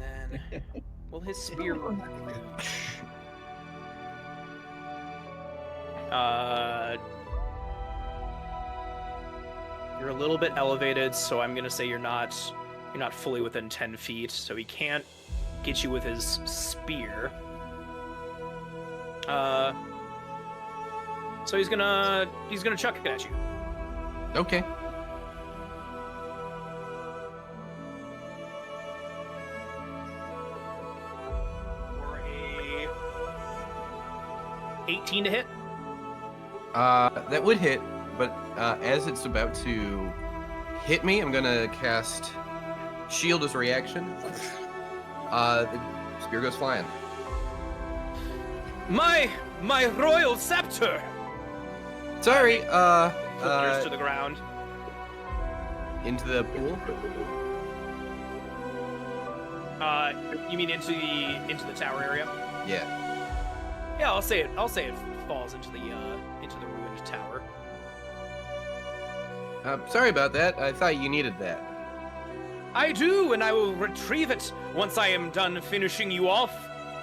And then, will his spear reach? You're a little bit elevated, so I'm gonna say you're not fully within 10 feet, so he can't get you with his spear. So he's gonna chuck it at you. Okay. For a 18 to hit. That would hit, but as it's about to hit me, I'm gonna cast Shield as a reaction. The spear goes flying. My royal scepter! Sorry, Flitters to the ground. into the pool. You mean into the tower area? Yeah. Yeah, I'll say it falls into the ruined tower. Sorry about that. I thought you needed that. I do, and I will retrieve it once I am done finishing you off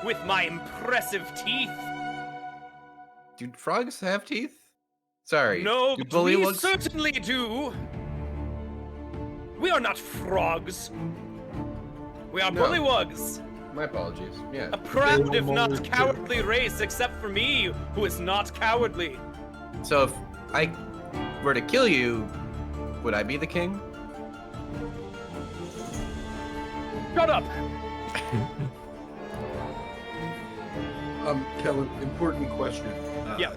with my impressive teeth. Do frogs have teeth? Sorry. No, do but we bullywugs? certainly do. We are not frogs. We are No. bullywugs. My apologies. Yeah. A proud, if not Bullywug King. cowardly race, except for me, who is not cowardly. So if I were to kill you, would I be the king? Shut up. Kellen, important question. Yeah.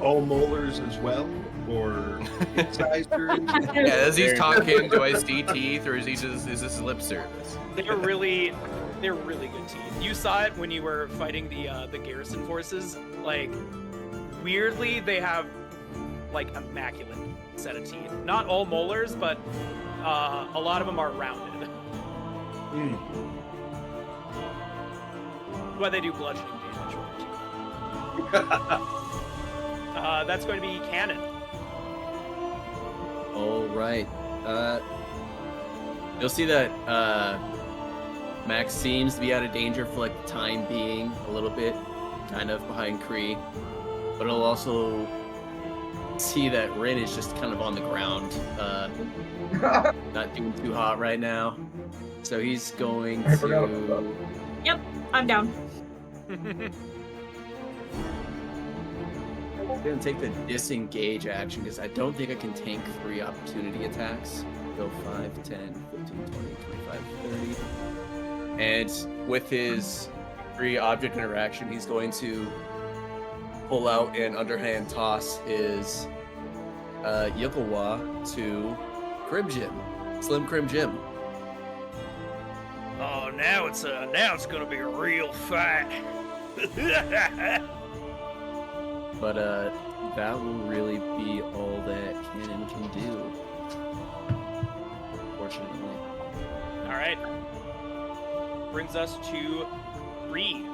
All molars as well, or incisors? Yeah, as he's talking, do I see teeth, or is this lip service? They're really good teeth. You saw it when you were fighting the garrison forces. Like, weirdly, they have like immaculate set of teeth. Not all molars, but a lot of them are rounded. Why they do bludgeoning damage with their teeth. That's going to be cannon. All right. You'll see that Max seems to be out of danger for like the time being, a little bit, kind of behind Kree. But it'll also see that Rin is just kind of on the ground, not doing too hot right now. So he's going I forgot about to. Yep, I'm down. I'm gonna take the disengage action because I don't think I can tank 3 opportunity attacks. Go 5, 10, 15, 20, 25, 30. And with his 3 object interaction, he's going to pull out and underhand toss his Yukawa to Crib Jim. Slim Crib Jim. Oh, now it's gonna be a real fight. But that will really be all that Cannon can do. Fortunately. All right. Brings us to Bree.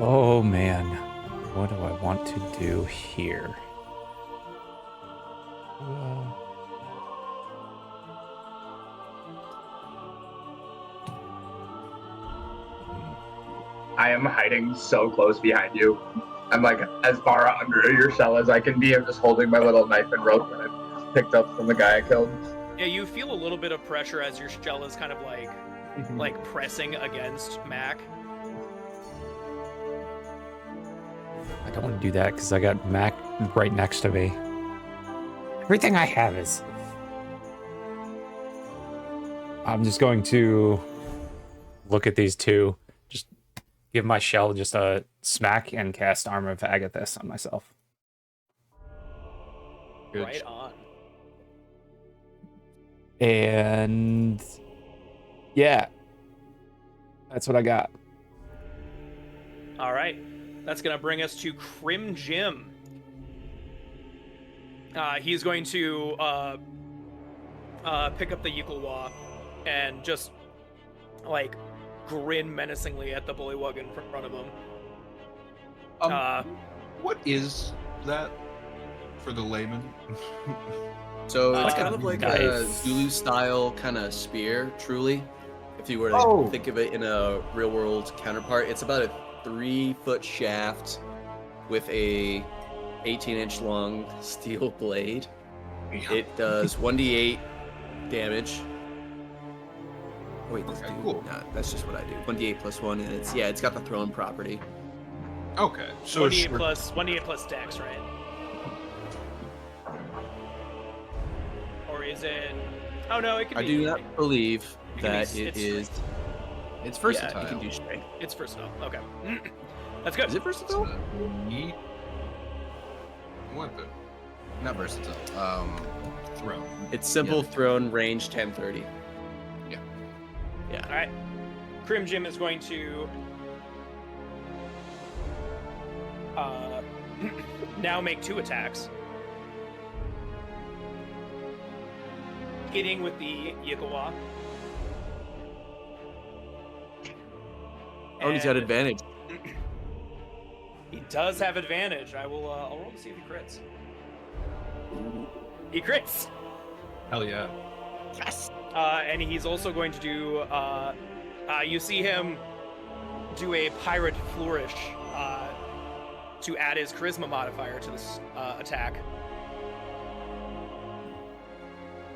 Oh man, what do I want to do here? I am hiding so close behind you. I'm like as far under your shell as I can be. I'm just holding my little knife and rope that I picked up from the guy I killed. Yeah, you feel a little bit of pressure as your shell is kind of like pressing against Mac. I don't want to do that because I got Mac right next to me. Everything I have is. I'm just going to look at these two, just give my shell just a smack and cast Armor of Agathis on myself. Good. Right on. And yeah, That's what I got. All right, that's gonna bring us to Crim Jim. He's going to pick up the Yikuwa and just like grin menacingly at the Bullywug in front of him. What is that for the layman? So it's Uh, kind of like a nice. Zulu-style kind of spear, truly. If you were to think of it in a real-world counterpart, it's about a 3-foot shaft with a 18-inch long steel blade. It does 1d8 damage. Wait, Okay, cool. Nah, that's just what I do. 1d8 plus 1, and it's got the thrown property. Okay, so 1d8 plus Dex, right? Or is it? Oh no, it can I be. do not believe can be- that it it's is. It's Yeah, versatile. you can do strength. It's versatile. Okay, that's good. Is it versatile? neat weapon. Not versatile. Throw. It's simple, thrown, range 10-30. Yeah. Yeah. All right, Crim Jim is going to now make 2 attacks, hitting with the Yikuwa. Oh, he's got And advantage. He does have advantage. I'll roll to see if he crits. He crits. Hell yeah. Yes. And he's also going to do. You see him do a pirate flourish to add his charisma modifier to this attack.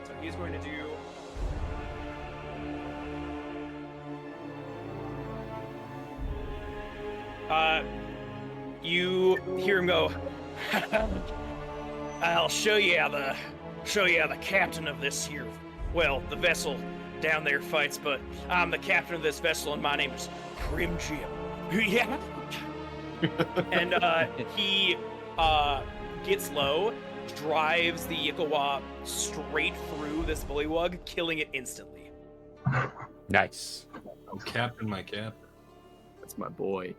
So he's going to do. You hear him go. I'll show you how the captain of this here. Well, the vessel down there fights, but I'm the captain of this vessel, and my name is Crim Jim. Yeah. And he gets low, drives the Yikuwa straight through this Bullywug, killing it instantly. Nice. I'm captain, my captain. That's my boy.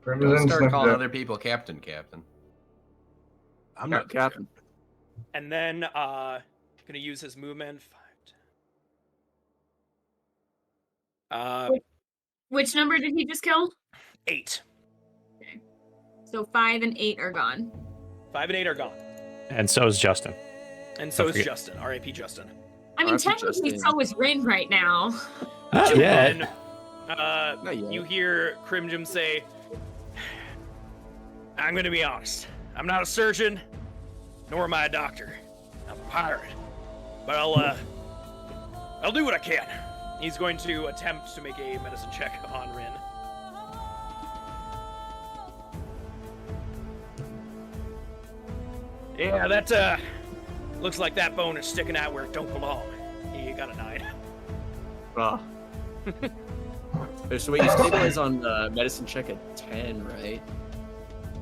Don't start calling other people captain. I'm Yeah, not captain. And then gonna use his movement. 5. Which number did he just kill? 8. So 5 and 8 are gone. 5 and 8 are gone. And so is Justin. And so Don't is forget. Justin. R.I.P. Justin. I mean, R.I.P. technically, Justin. so is Rin right now. Yeah. And Not yet. you hear Crim Jim say, I'm gonna be honest. I'm not a surgeon, nor am I a doctor. I'm a pirate. But I'll do what I can. He's going to attempt to make a medicine check on Rin. Yeah, that looks like that bone is sticking out where it don't belong. He got a 9. Ah. So wait, you stabilize on medicine check at 10, right?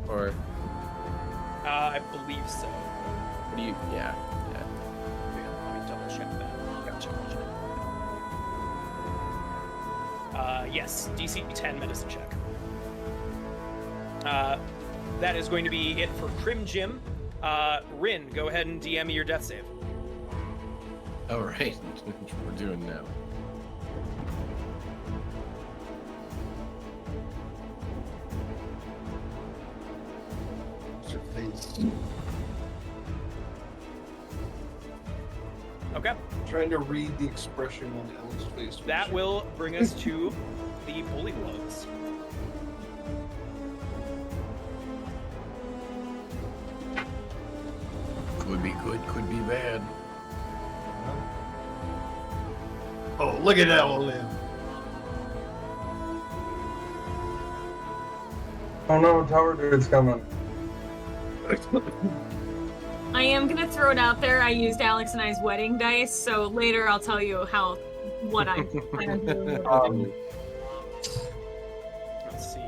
Or I believe so. what do you? Yeah. Let me double check that. Gotcha. Yes, DC 10 medicine check. That is going to be it for Crim Jim. Rin, go ahead and DM me your death save. All right, we're doing now. What's your face? Okay, Trying to read the expression on Ellen's face. that will bring us to the Bullywugs. Could be good, could be bad. Oh, look at that one live. Oh no, Tower Dude's coming. I am gonna throw it out there. I used Alex and I's wedding dice, so later I'll tell you what I plan on doing. Let's see.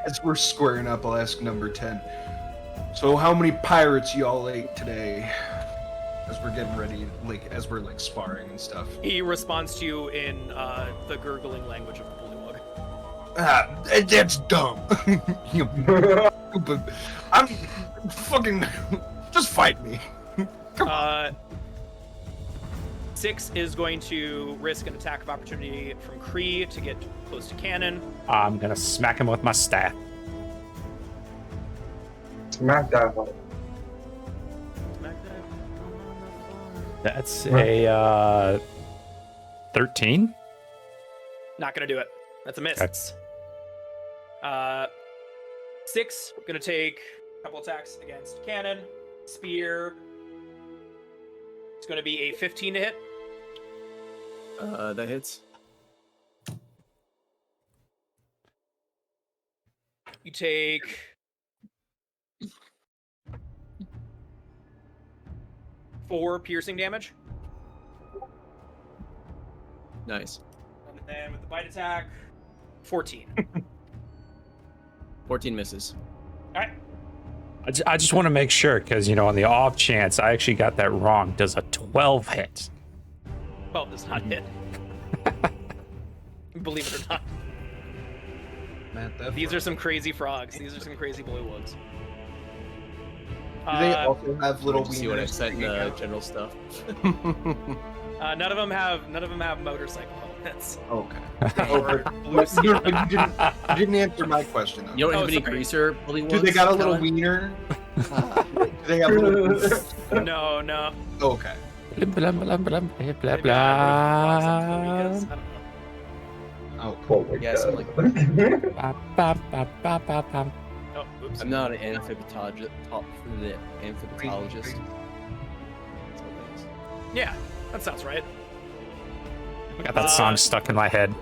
As we're squaring up, I'll ask number 10. So how many pirates y'all ate today? as we're getting ready, like as we're like sparring and stuff. He responds to you in the gurgling language of the Bullywug. That's dumb. But I'm fucking. Just fight me. Come on. 6 is going to risk an attack of opportunity from Kree to get close to Cannon. I'm gonna smack him with my staff. Smack that hole. That's a 13. Not gonna do it. That's a miss. Okay. 6 gonna take a couple attacks against Cannon. Spear. It's gonna be a 15 to hit. That hits. You take 4 piercing damage. Nice. And then with the bite attack, 14. 14 misses. Alright. I just want to make sure, because, you know, on the off chance I actually got that wrong, does a 12 hit? 12 does not hit. Believe it or not. These are some crazy frogs. These are some crazy bullywugs. Do they also have little Did you see what I wieners said in sticking the out? general stuff? None of them have motorcycle helmets. Okay. Or But blue you seal. didn't answer my question though. You don't have Oh, any sorry. greaser bullywugs? Do they got a little Colin? wiener? Do they have little? No. Okay. Blah, blah, blah, blah, blah, blah, Maybe I have blah. frogs. Oh, Oh my Yeah, something god. Ba, ba, ba, ba, ba, ba. Oh, oops. I'm not an amphibotologist. Yeah, that sounds right. I got that song stuck in my head.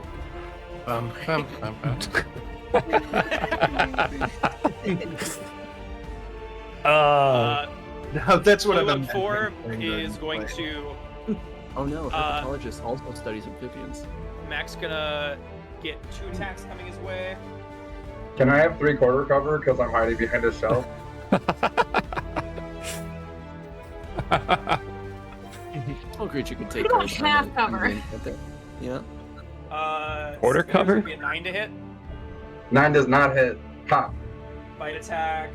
now that's what I've Bullywug been 4 playing is during going play. to. Oh no, herpetologist also studies amphibians. Mac's gonna get 2 attacks coming his way. Can I have 3/4 cover because I'm hiding behind a shelf? Small creature can take What about turns half on cover? it. Yeah. Quarter Spear's cover? gonna be a 9 to hit. 9 does not hit. Ha. Bite attack.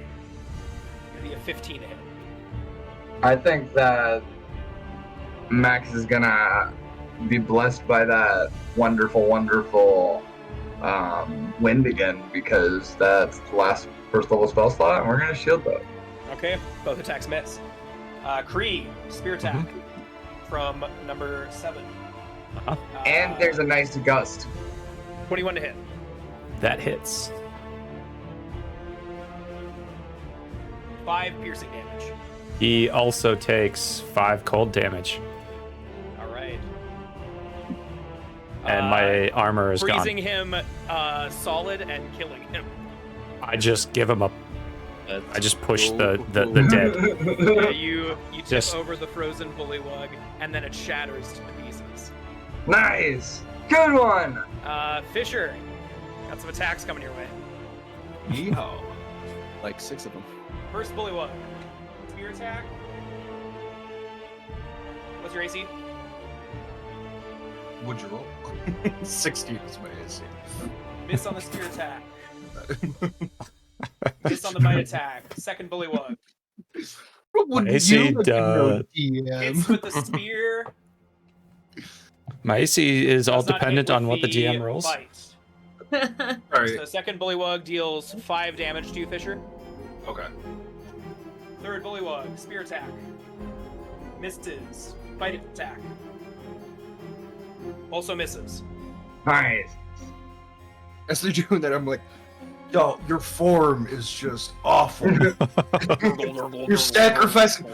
Gonna be a 15 to hit. I think that Max is gonna be blessed by that wonderful, wonderful wind again because that's the last first level spell slot, and we're gonna shield that. Okay, both attacks miss. Kree, spear attack from number 7. Uh-huh. And there's a nice gust. 21 to hit. That hits. 5 piercing damage. He also takes 5 cold damage, All right. and my armor is freezing gone. him solid and killing him. I just give him a. That's I just push cool, the cool. dead. Yeah, you tip Just- over the frozen bullywug, and then it shatters to pieces. Nice. Good one. Fisher, got some attacks coming your way. Yeehaw. Like 6 of them. First bullywug, spear attack. What's your AC? Would you roll? 60 is my AC. Miss on the spear attack. Miss on the bite attack. Second bullywug. What would AC you like to know, Hits DM? with the spear. My AC is all Does not dependent hit on with what the GM rolls. bite. Alright, So second bullywug deals 5 damage to you, Fisher. okay. Third bullywug, spear attack. Misses. Bite attack. Also misses. Nice. As they're doing that, I'm like, yo, your form is just awful. You're sacrificing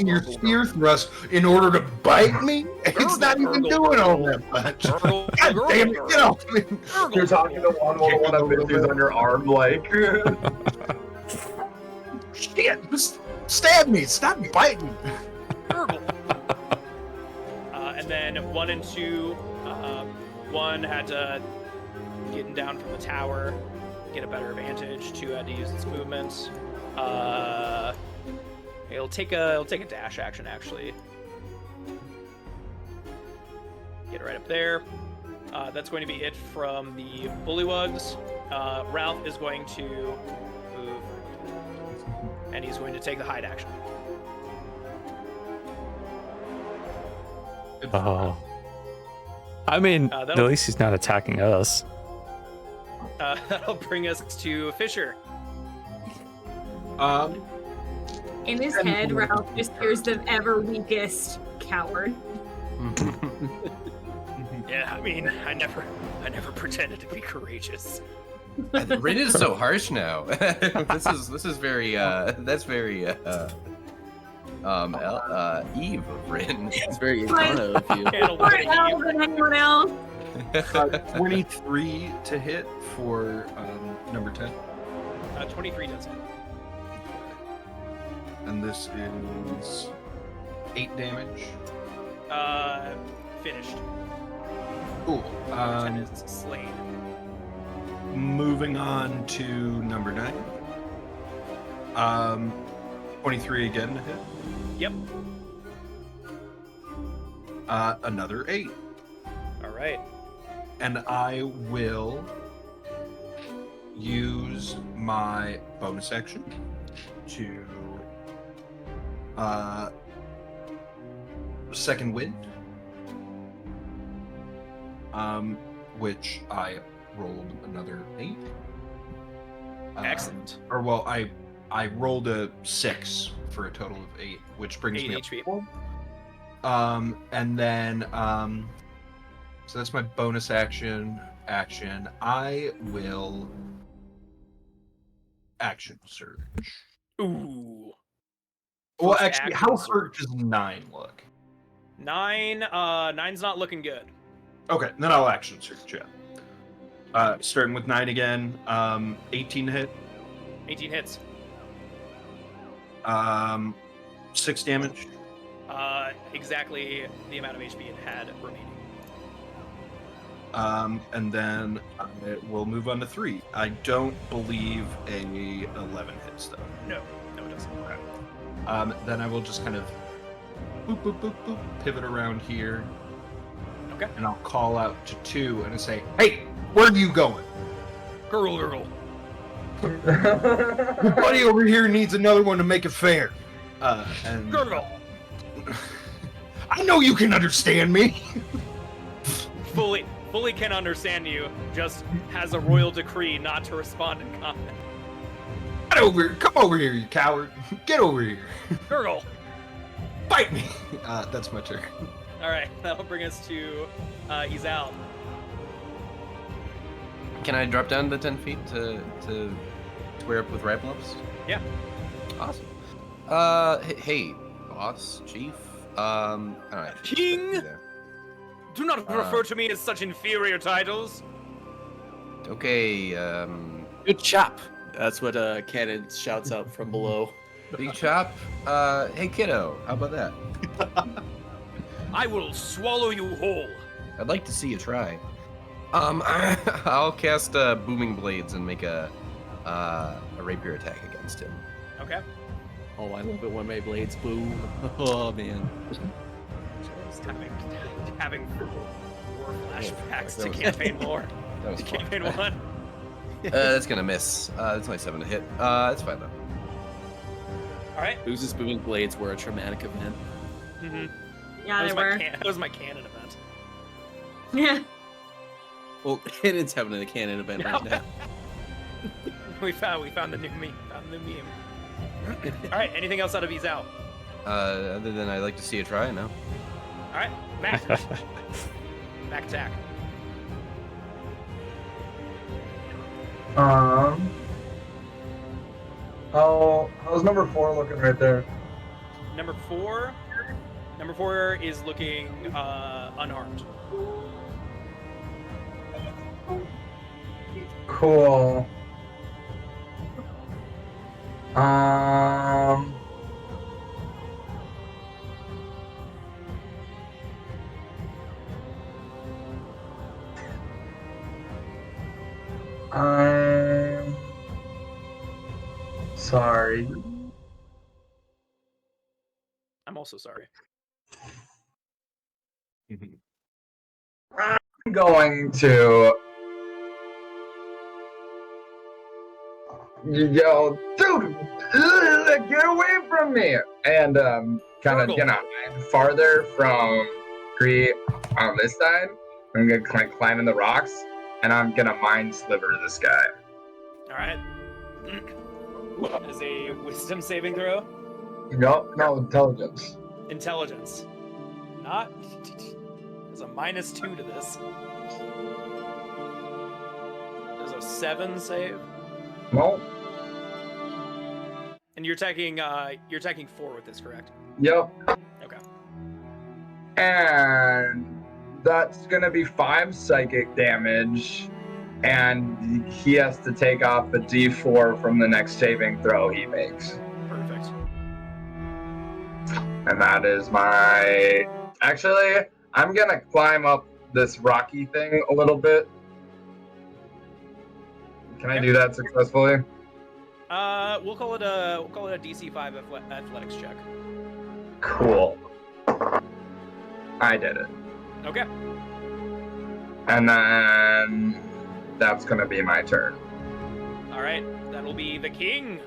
your spear thrust in order to bite me? It's not even doing all that much. God damn it, get off me. You're talking to one of the bitches on your arm, like. Shit, just stab me, stop biting. And then 1 and 2. 1 had to get down from the tower, get a better advantage. 2 had to use its movement. It'll take a dash action actually. Get it right up there. That's going to be it from the Bullywugs. Ralph is going to move, and he's going to take the hide action. Oh. I mean, at least he's not attacking us. That'll bring us to Fisher. In his head, Ralph just hears the ever weakest coward. Yeah, I mean, I never pretended to be courageous. Rin is so harsh now. this is very that's very Eve of Rin. It's very Itana of you. More L than anyone else. 23 to hit for number 10. 23 does it. And this is 8 damage. Finished. Cool. 10 is slain. Moving on to number 9. 23 again to hit. Yep. Another 8. All right. And I will use my bonus action to second wind, which I rolled another 8. Excellent. I rolled a 6 for a total of 8, which brings 8 me HP. up 4. And then so that's my bonus action. I will action surge. Ooh. Well, First actually, action how surge. hurt does 9 look? 9's not looking good. Okay, then I'll action surge, yeah. Starting with 9 again. 18 hit. 18 hits. 6 damage. Exactly the amount of HP it had remaining. And then we'll move on to 3. I don't believe a 11 hits though. No, it doesn't. Then I will just kind of boop, boop, boop, boop, pivot around here. Okay. And I'll call out to 2 and say, "Hey, where are you going? Gurgle. Your buddy over here needs another one to make it fair." And Gurgle. I know you can understand me. Fully can understand you, just has a royal decree not to respond in combat. Come over here, you coward. Get over here. Gurgle. Bite me. That's my turn. Alright, that'll bring us to Izal. Can I drop down to 10 feet to square up with Raplups? Yeah. Awesome. Hey, boss, chief. I don't actually King? expect you there. Do not refer to me as such inferior titles. Okay, Good chop. That's what Cannon shouts out from below. Big Chop. Hey, kiddo, how about that? I will swallow you whole. I'd like to see you try. I'll cast Booming Blades and make a rapier attack against him. Okay. Oh, I love it when my blades boom. Oh man. Just having war flashbacks to that was- campaign lore. That was To fun. campaign 1. That's gonna miss. That's only 7 to hit. It's fine though. Alright. Booz's booming blades were a traumatic event. Mm-hmm. Yeah, they were. That was my canon event. Yeah. Well, Cannon's having a canon event right now. We found the new meme. Alright, anything else out of Izal? Other than I'd like to see you try, no. Alright, Mac. Mac attack. How's number 4 looking right there? Number 4 is looking unharmed. Cool. I'm sorry. also sorry. I'm going to yell, dude, get away from me! And kind of, Gurgle. hide farther from Cree on this side. I'm gonna kind of climb in the rocks, and I'm gonna mind sliver this guy. All right. Is a wisdom saving throw. No, intelligence. Intelligence. Not. There's a -2 to this. There's a 7 save. No. And you're attacking 4 with this, correct? Yep. Okay. And that's gonna be 5 psychic damage, and he has to take off the D4 from the next saving throw he makes. Perfect. And that is my... Actually, I'm gonna climb up this rocky thing a little bit. Can I do that successfully? We'll call it a DC 5 athletics check. Cool. I did it. Okay. And then that's gonna be my turn. All right. That'll be the king.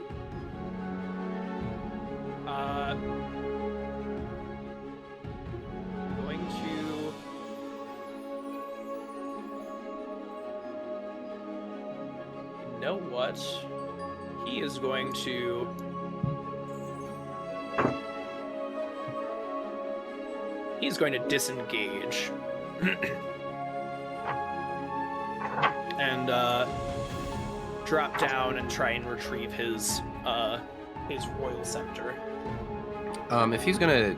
Going to. You know what? He is going to. He's going to disengage. And drop down and try and retrieve his royal scepter. If he's gonna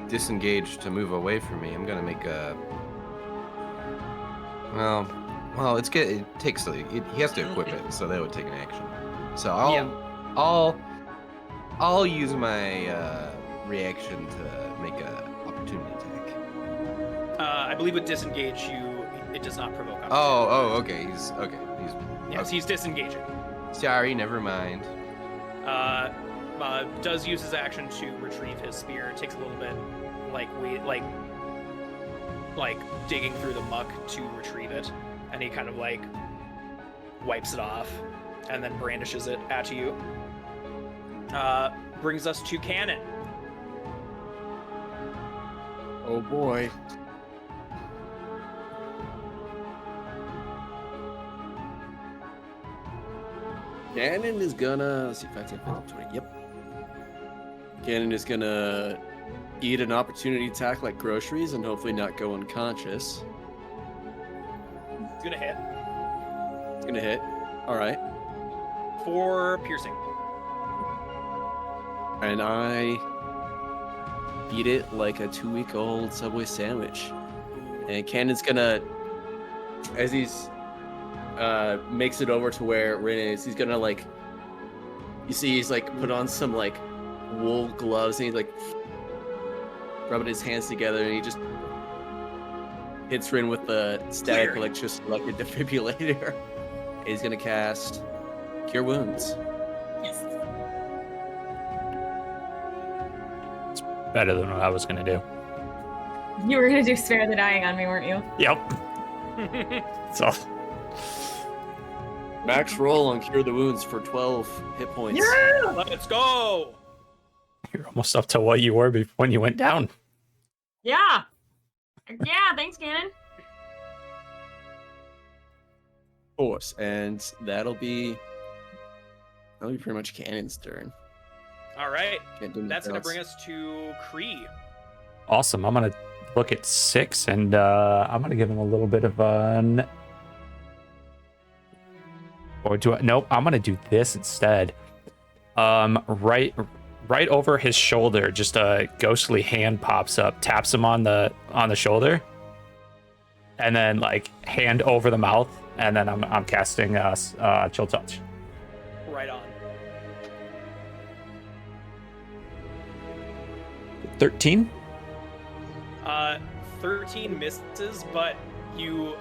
disengage to move away from me, I'm gonna make a. Well, it takes he has to equip it, so that would take an action. So I'll use my reaction to make a opportunity attack. I believe with disengage, it does not provoke. Okay. He's disengaging. Sorry, never mind. Does use his action to retrieve his spear. It takes a little bit, like digging through the muck to retrieve it, and he kind of like wipes it off, and then brandishes it at you. Brings us to Cannon. Oh boy. Cannon is gonna... Let's see, 5, 10, 15, 20. Yep. Cannon is gonna eat an opportunity attack like groceries and hopefully not go unconscious. It's gonna hit. It's gonna hit. Alright. 4 piercing. And I eat it like a 2-week-old Subway sandwich. And Cannon's gonna, as he's makes it over to where Rin is, he's gonna like, you see he's like put on some like wool gloves and he's like rubbing his hands together and he just hits Rin with the static electricity like a defibrillator. He's gonna cast Cure Wounds. Better than what I was gonna do. You were gonna do spare the dying on me, weren't you? Yep. So Max roll on Cure the Wounds for 12 hit points. Yeah! Let's go! you're almost up to what you were when you went down. Yeah. Yeah, thanks, Cannon. Of course, and that'll be pretty much Cannon's turn. All right. Can't do That's anything going to bring else. us to Kree. Awesome. I'm gonna look at 6 and I'm gonna give him a little bit of an. Or do I? Nope. I'm gonna do this instead. Right over his shoulder, just a ghostly hand pops up, taps him on the shoulder, and then like hand over the mouth, and then I'm casting Chill Touch. Right on. 13. 13 misses, but you,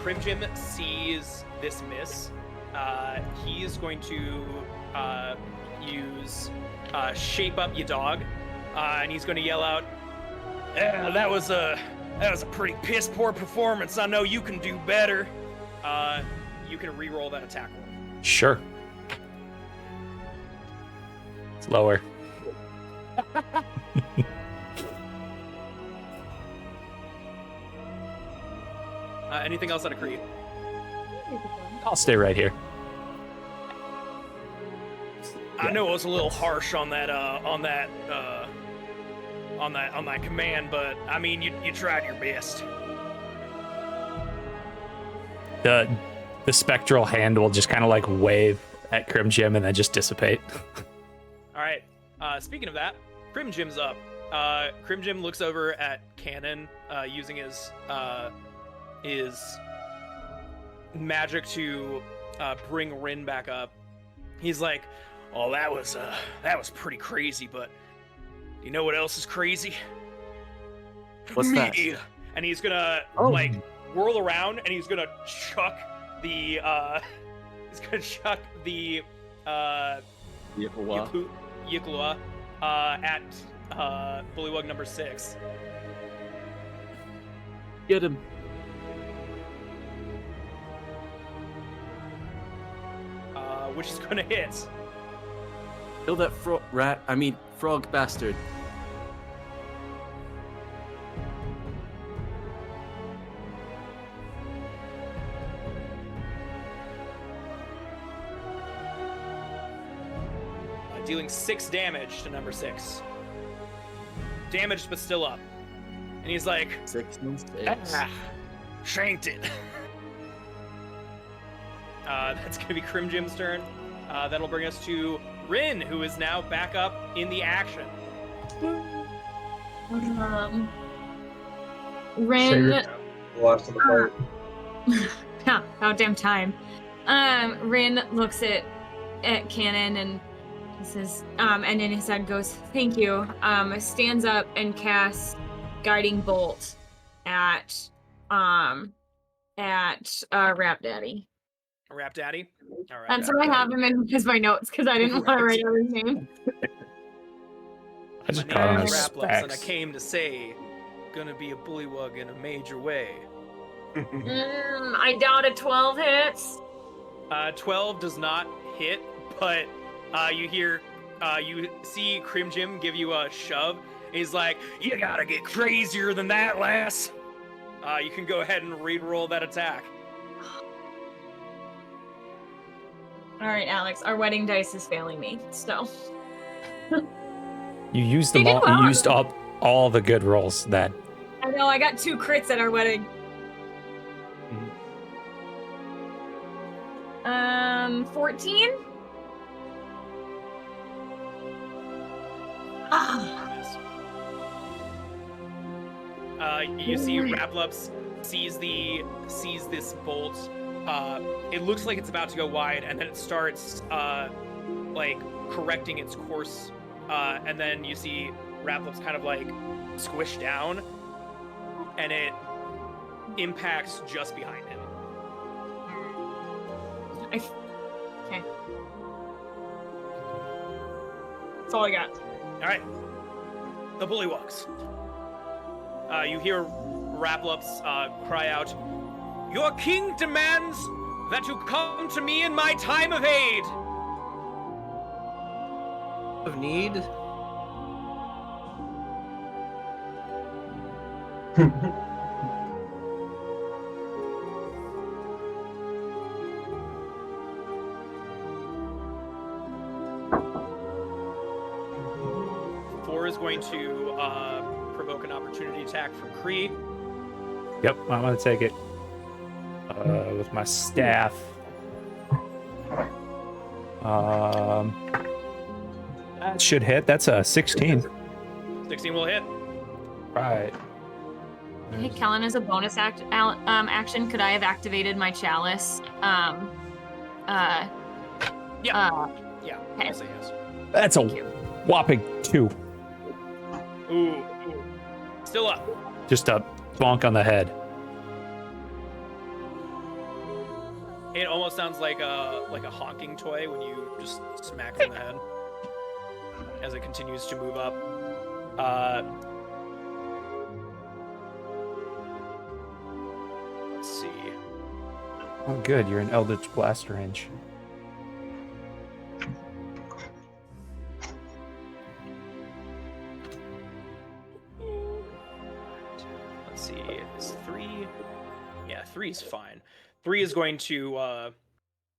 Crimjim sees this miss. He is going to use Shape Up Ya Dog and he's gonna yell out, "Yeah, that was a pretty piss poor performance. I know you can do better." You can re-roll that attack roll. Sure. It's lower. Anything else out of Creed? I'll stay right here. I know it was a little harsh on that command, but I mean, you tried your best. The spectral hand will just kind of like wave at Crim Jim and then just dissipate. All right. Speaking of that, Crim Jim's up. Crim Jim looks over at Cannon, using his magic to bring Rin back up. He's like, "Oh, that was pretty crazy, but you know what else is crazy? What's that? Me." And he's gonna whirl around, and he's gonna chuck the Yiklua at Bullywug number 6. Get him. Which is gonna hit. Kill that frog bastard. Dealing 6 damage to number 6. Damaged, but still up. And he's like, 6 and 6. Shanked it. That's gonna be Crim Jim's turn. That'll bring us to Rin, who is now back up in the action. Rin. Last of the part. Yeah, about damn time. Rin looks at Cannon and he says, and in his head goes, "Thank you." Stands up and casts Guiding Bolt at Rap Daddy. Rap Daddy? All right. That's what I have him in as my notes because I didn't want to write every name. I just My call him name a is Raplupspax, and I Spax. came to say, gonna be a bullywug in a major way. I doubt a 12 hits. 12 does not hit, but you see Crim Jim give you a shove. He's like, "You gotta get crazier than that, lass." You can go ahead and re-roll that attack. All right, Alex, our wedding dice is failing me, so. You used They them did all. well. You used up all the good rolls then. I know, I got 2 crits at our wedding. 14? You see Raplups sees this bolt. It looks like it's about to go wide, and then it starts like correcting its course, and then you see Raplups kind of like squish down, and it impacts just behind him. Okay. That's all I got. All right, the Bullywugs. You hear Raplups cry out, "Your king demands that you come to me in my time of aid." Of need? Four is going to provoke an opportunity attack from Kree. Yep, I'm gonna take it with my staff. That should hit. That's a 16. 16 will hit. Right. Hey, Kellen, as a bonus action, could I have activated my chalice? Yeah. Okay. I'll say yes. That's a Thank you. whopping 2. Ooh. Still up. Just a bonk on the head. It almost sounds like a honking toy when you just smack it in the head as it continues to move up. Let's see. Oh, good. You're an Eldritch Blast range. Let's see. Is 3? Yeah, 3's fine. 3 is going to.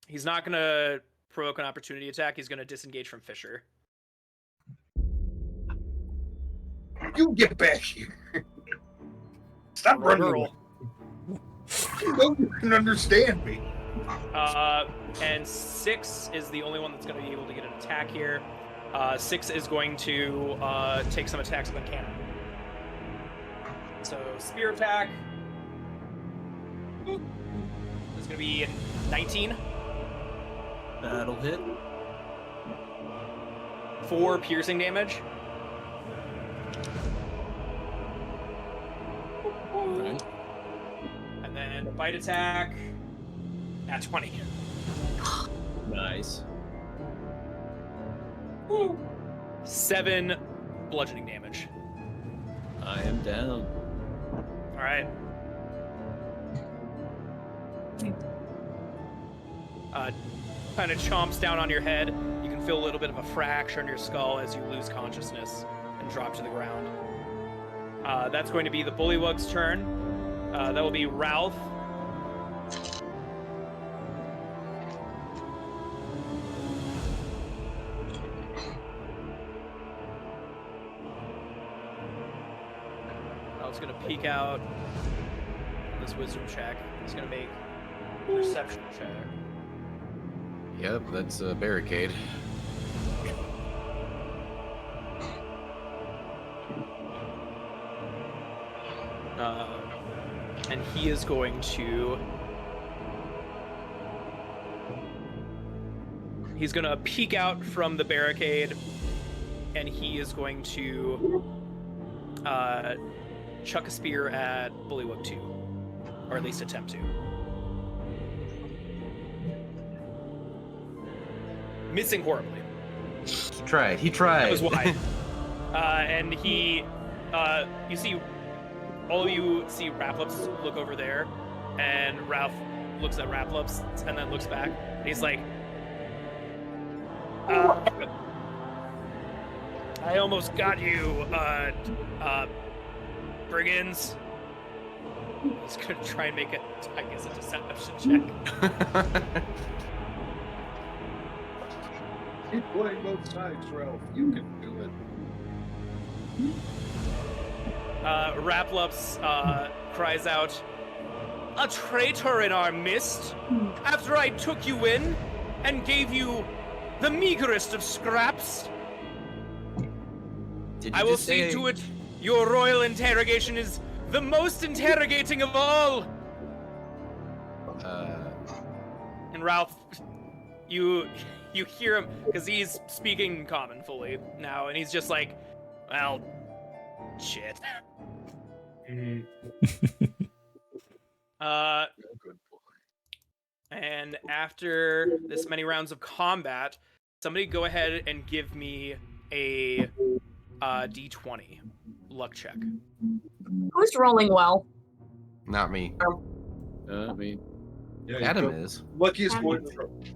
He's not going to provoke an opportunity attack. He's going to disengage from Fisher. You get back here. Stop running. Roll. You don't understand me. And 6 is the only one that's going to be able to get an attack here. 6 is going to take some attacks with a cannon. So spear attack. This is going to be 19. That'll hit. 4 piercing damage. Alright. And then bite attack. At 20. Nice. 7 bludgeoning damage. I am down. All right. Kind of chomps down on your head. You can feel a little bit of a fracture in your skull as you lose consciousness and drop to the ground. That's going to be the Bullywug's turn. That will be Ralph. Ralph's going to peek out this wisdom check. He's going to make a perception check. Yep, that's a barricade. And he is going to... He's going to peek out from the barricade, and he is going to chuck a spear at Bullywug 2. Or at least attempt to. Missing horribly. He tried. He tried. That was wide. And he... you see... All of you see Raplups look over there, and Ralph looks at Raplups and then looks back. And he's like, I almost got you, brigands. He's gonna try and make it, I guess, a deception check. Keep playing both sides, Ralph. You can do it. Raplups cries out, "A traitor in our midst! After I took you in and gave you the meagerest of scraps, I will see to it your royal interrogation is the most interrogating of all!" And Ralph, you hear him, because he's speaking common fully now, and he's just like, well, shit. And after this many rounds of combat, somebody go ahead and give me a D20 luck check. Who's rolling well? Not me. I mean, Yeah, Adam is. Luckiest one.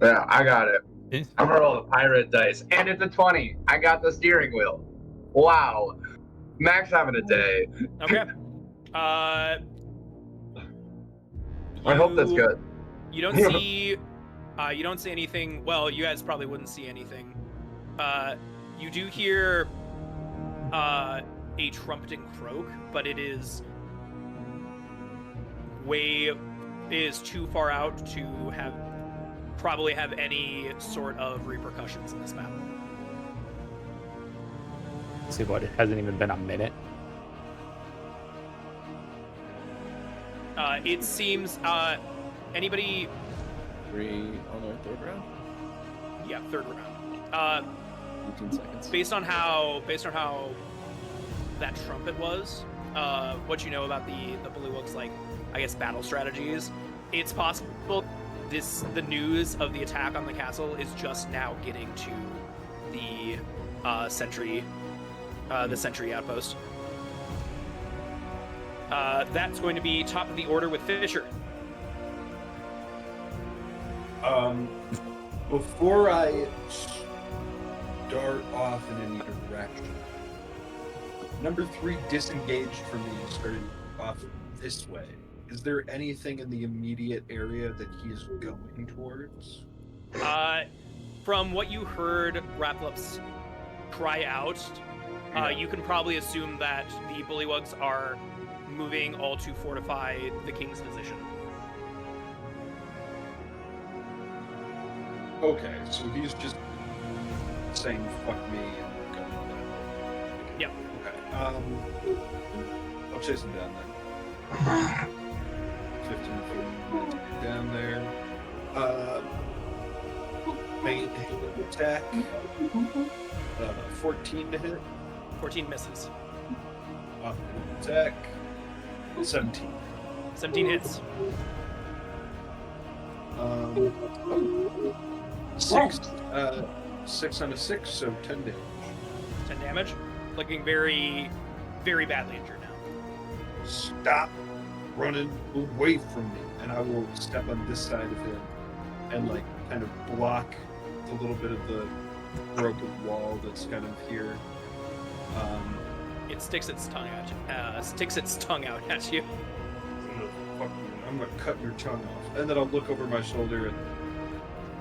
Yeah, I got it. I'm gonna roll the pirate dice, and it's a 20. I got the steering wheel. Wow, Max having a day. Okay. I hope that's good. You don't see anything. Well, you guys probably wouldn't see anything. You do hear a trumpeting croak, but it is too far out to probably have any sort of repercussions in this battle. See what? It hasn't even been a minute. It seems anybody. 3 on our third round. Yeah, third round. 15 seconds. Based on how that trumpet was, what you know about the Bullywug's, like, I guess, battle strategies, it's possible the news of the attack on the castle is just now getting to the sentry the sentry outpost. That's going to be top of the order with Fisher. Before I start off in any direction, number 3 disengaged from me and started off this way. Is there anything in the immediate area that he is going towards? From what you heard Raplups cry out, you can probably assume that the Bullywugs are moving all to fortify the king's position. Okay, so he's just saying "fuck me" and going down. Yep. Okay. I'll chase him down then. 15 feet down there. Main attack. 14 to hit. 14 misses. Attack. 17. 17 hits. 6 on a 6, so 10 damage. 10 damage. Looking very, very badly injured now. Stop running away from me, and I will step on this side of him and like kind of block a little bit of the broken wall that's kind of here. It sticks its tongue at you. Sticks its tongue out at you. I'm gonna cut your tongue off, and then I'll look over my shoulder and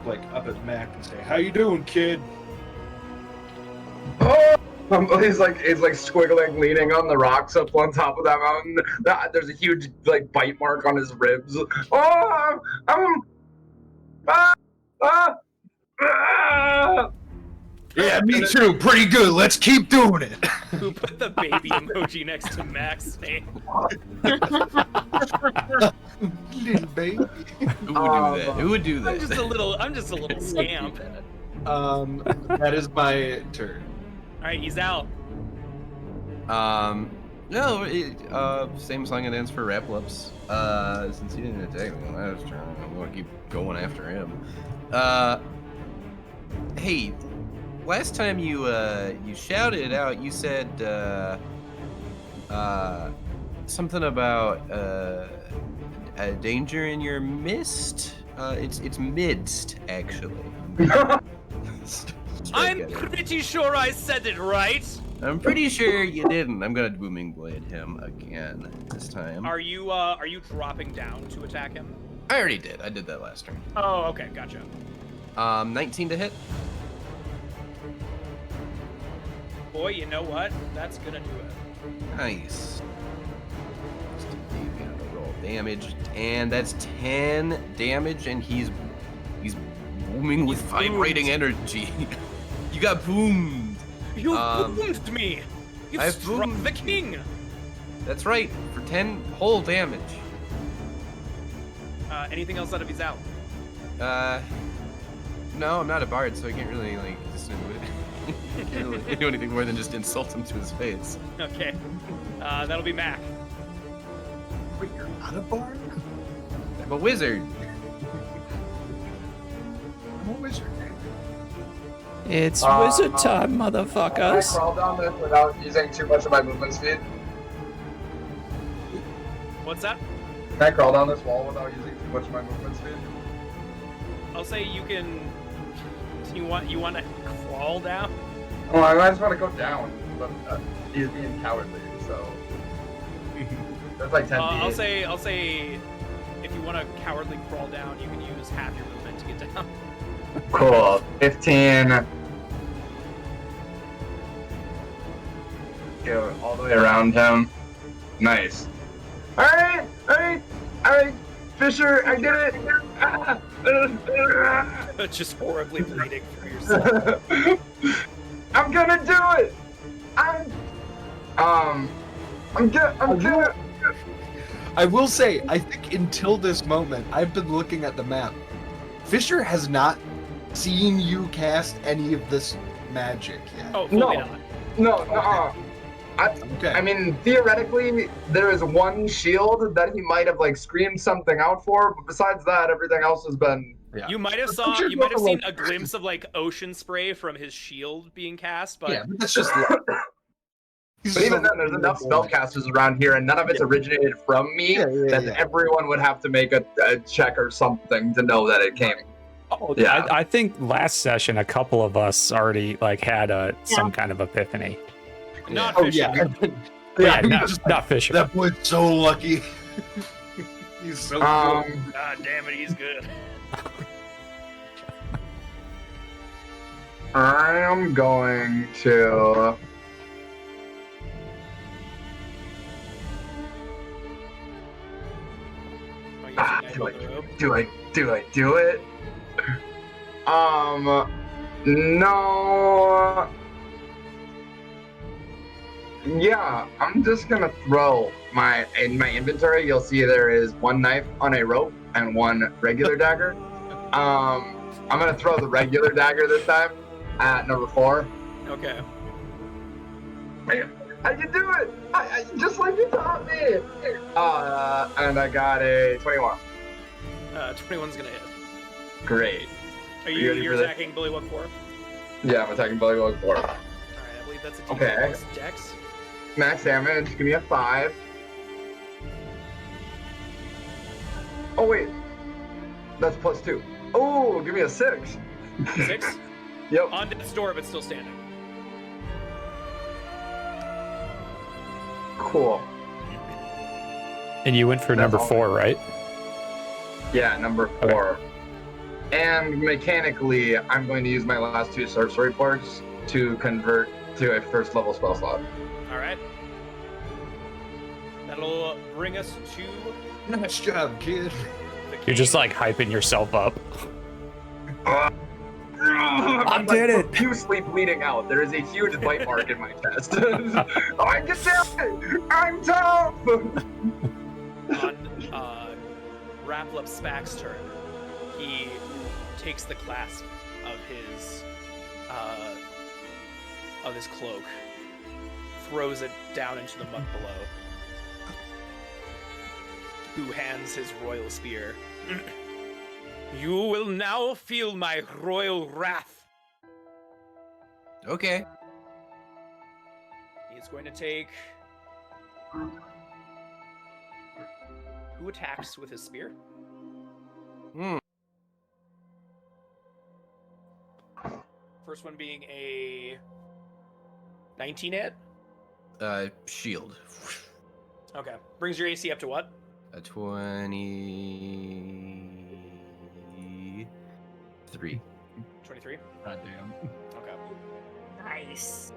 like up at Mac and say, "How you doing, kid?" Oh! He's like squiggling, leaning on the rocks up on top of that mountain. There's a huge like bite mark on his ribs. Oh, Yeah, me too. Pretty good. Let's keep doing it. Who put the baby emoji next to Mac's name? Little baby. Who would do that? Who would do that? I'm just a little scamp. That is my turn. All right, he's out. No, same song and dance for Raplups. Since he didn't attack me last turn, I'm gonna keep going after him. Hey, last time you shouted out, you said something about a danger in your midst. It's midst, actually. I'm pretty sure I said it right. I'm pretty sure you didn't. I'm gonna booming blade him again this time. Are you dropping down to attack him? I already did. I did that last turn. Oh, okay, gotcha. 19 to hit. Boy, you know what? That's gonna do it. Nice. He's gonna roll damage, and that's 10 damage, and he's booming with vibrating energy. You got boomed. You boomed me. You struck the king. That's right, for 10 whole damage. Anything else out of his out? No, I'm not a bard, so I can't really can't really do anything more than just insult him to his face. Okay. That'll be Mac. Wait, you're not a bard? I'm a wizard. I'm a wizard. It's wizard time, Can I motherfuckers. crawl down this without using too much of my movement speed? What's that? Can I crawl down this wall without using too much of my movement speed? I'll say you can. You want to crawl down? Oh, I just want to go down, but he's being cowardly, so that's like 10 feet. I'll say, if you want to cowardly crawl down, you can use half your movement to get down. Cool. 15. Go all the way around him. Nice. All right. Fisher, I did it. Just horribly bleeding from yourself. I'm gonna do it. I'm gonna. I will say, I think until this moment, I've been looking at the map. Fisher has not seen you cast any of this magic yet. Oh, fully not. No. Okay. I mean, theoretically, there is one shield that he might have like screamed something out for, but besides that, everything else has been. Yeah. You might have seen a glimpse of like ocean spray from his shield being cast, but Yeah, but that's just But even then, there's enough spellcasters around here, and none of it's originated from me, that everyone would have to make a check or something to know that it came. Oh, Yeah. I think last session a couple of us already like had some kind of epiphany. Not Oh fishing. yeah. Yeah, not fishing. That boy's so lucky. He's so good. God damn it, he's good. I am going to. Oh, you have to Do guide the rope. I do it? No. Yeah, I'm just gonna throw in my inventory. You'll see there is one knife on a rope and one regular dagger. I'm gonna throw the regular dagger this time at number 4. Okay. I can do it! I just like you taught me! And I got a 21. 21's gonna hit. Great. Are you ready you're for this? attacking Bullywug 4? Yeah, I'm attacking Bullywug 4. Alright, I believe that's a D4 Okay. plus Dex. Max damage, give me a 5. Oh wait, that's plus 2. Oh, give me a 6. 6? Yep. On death's door, but still standing. Cool. And you went for number all. 4, right? Yeah, number 4. And mechanically, I'm going to use my last 2 sorcery points to convert to a first level spell slot. Alright. That'll bring us to Nice job, kid. the You're just like hyping yourself up. I did it. Profusely bleeding out. There is a huge bite mark in my chest. I can do it! I'm tough! on Raplupspax's turn. He takes the clasp of his cloak, throws it down into the muck below. Who hands his royal spear. You will now feel my royal wrath. Okay. He's going to take. Who attacks with his spear? Hmm. First one being a 19 hit. Shield. Okay. Brings your AC up to what? A 23. 23? Goddamn. Okay. Nice.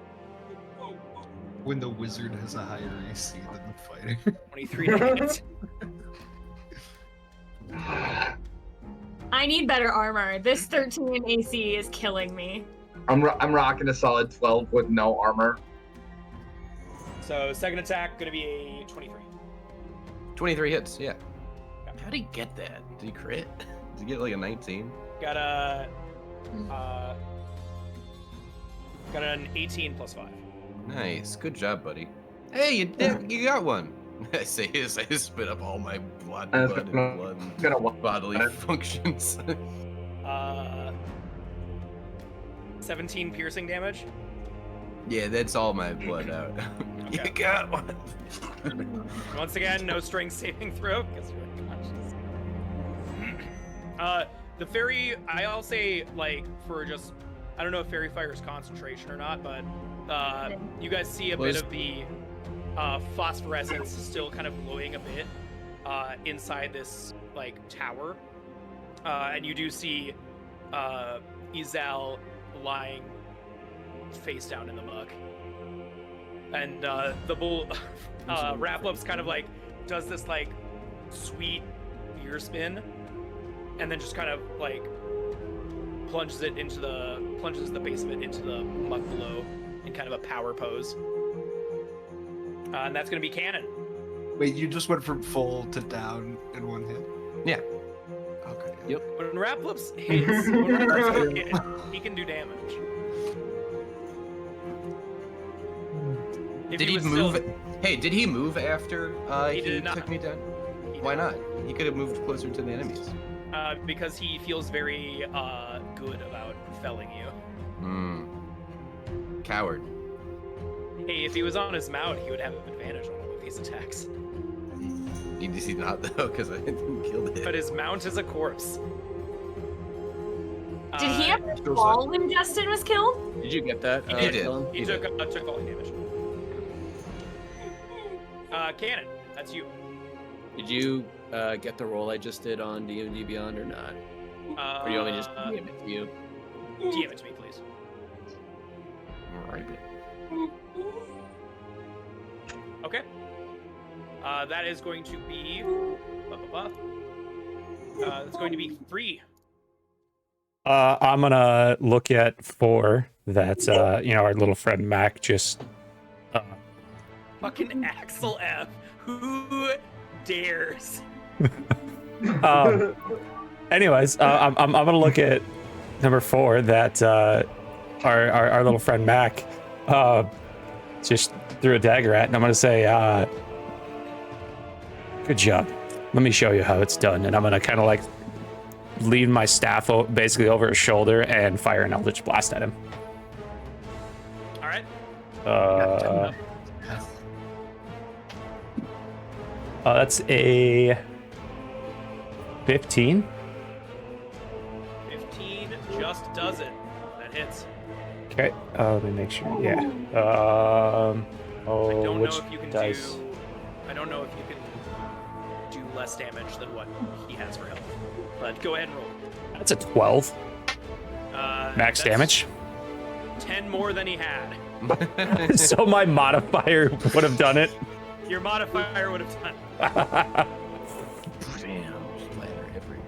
When the wizard has a higher AC than the fighter. 23 to hit. I need better armor. This 13 AC is killing me. I'm rocking a solid 12 with no armor. So second attack gonna be a 23. 23 hits, yeah. How'd he get that? Did he crit? Did he get like a 19? Got an 18 plus 5. Nice. Good job, buddy. Hey, you got one. I say as I spit up all my blood and bodily functions. 17 piercing damage. Yeah, that's all my blood out. Okay. You got one. Once again, no strength saving throw because you're unconscious. The fairy, I'll say, like, for just, I don't know if fairy fire is concentration or not, but you guys see a bit of the phosphorescence still kind of glowing a bit inside this, like, tower. And you do see Izal lying face down in the muck. And the bull, Raplups kind of like does this like sweet ear spin, and then just kind of like plunges the base of it into the muck below in kind of a power pose. And that's gonna be cannon. Wait, you just went from full to down in one hit? Yeah. Okay. Yep. When Raplups hits, when Raplups hit, he can do damage. If Did he was move? still- Hey, did he move after He he did not. took me down? he Why did not? He could have moved closer to the enemies. Because he feels very good about felling you. Coward. Hey, if he was on his mount, he would have advantage on all of these attacks. He's not though, because I didn't kill it. But his mount is a corpse. Did he Uh, ever fall when Justin was killed? Did you get that? He did. Dylan? He took falling damage. Cannon, that's you. Did you get the roll I just did on D&D Beyond or not? Or you want me to just DM it to you? DM it to me, please. Alright. Okay. That is going to be. It's going to be 3. I'm gonna look at 4 that our little friend Mac just Fucking Axel F. Who dares? Anyways, I'm gonna look at number 4 that our little friend Mac just threw a dagger at, and I'm gonna say, good job. Let me show you how it's done. And I'm gonna kind of like lean my staff basically over his shoulder and fire an Eldritch Blast at him. All right. That's a 15. 15 just does it. That hits. Okay, let me make sure. Yeah. I don't which know if you can dice? do. I don't know if you can do less damage than what he has for health. But go ahead and roll. That's a 12. Max That's damage. 10 more than he had. So my modifier would have done it. Your modifier would have done. Damn, splatter everywhere.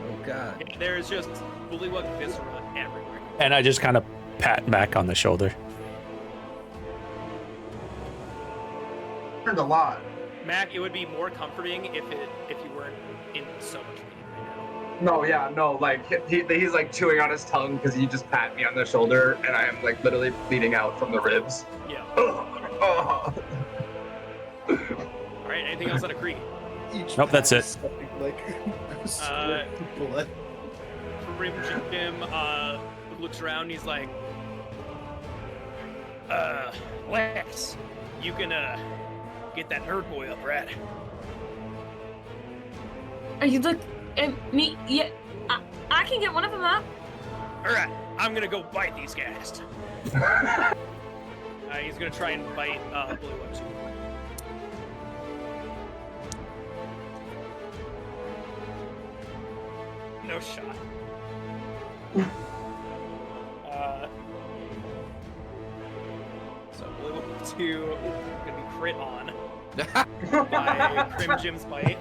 Oh god. There's just Bullywug viscera everywhere. And I just kind of pat Mac on the shoulder. Learned a lot. Mac, it would be more comforting if you weren't in so much pain right No, yeah, no, like he's like chewing on his tongue because he just pat me on the shoulder, and I am like literally bleeding out from the ribs. now. Yeah. Oh. All right. Anything else on a Cree? Nope, that's it. Like, blood. Grim Jim looks around. And he's like, Lex, you can get that nerd boy up, right? Are you look at me? Yeah, I can get one of them up. All right. I'm gonna go bite these guys. He's gonna try and bite Bullywug too. No shot. So Bullywug 2 gonna be crit on by Crim Jim's bite.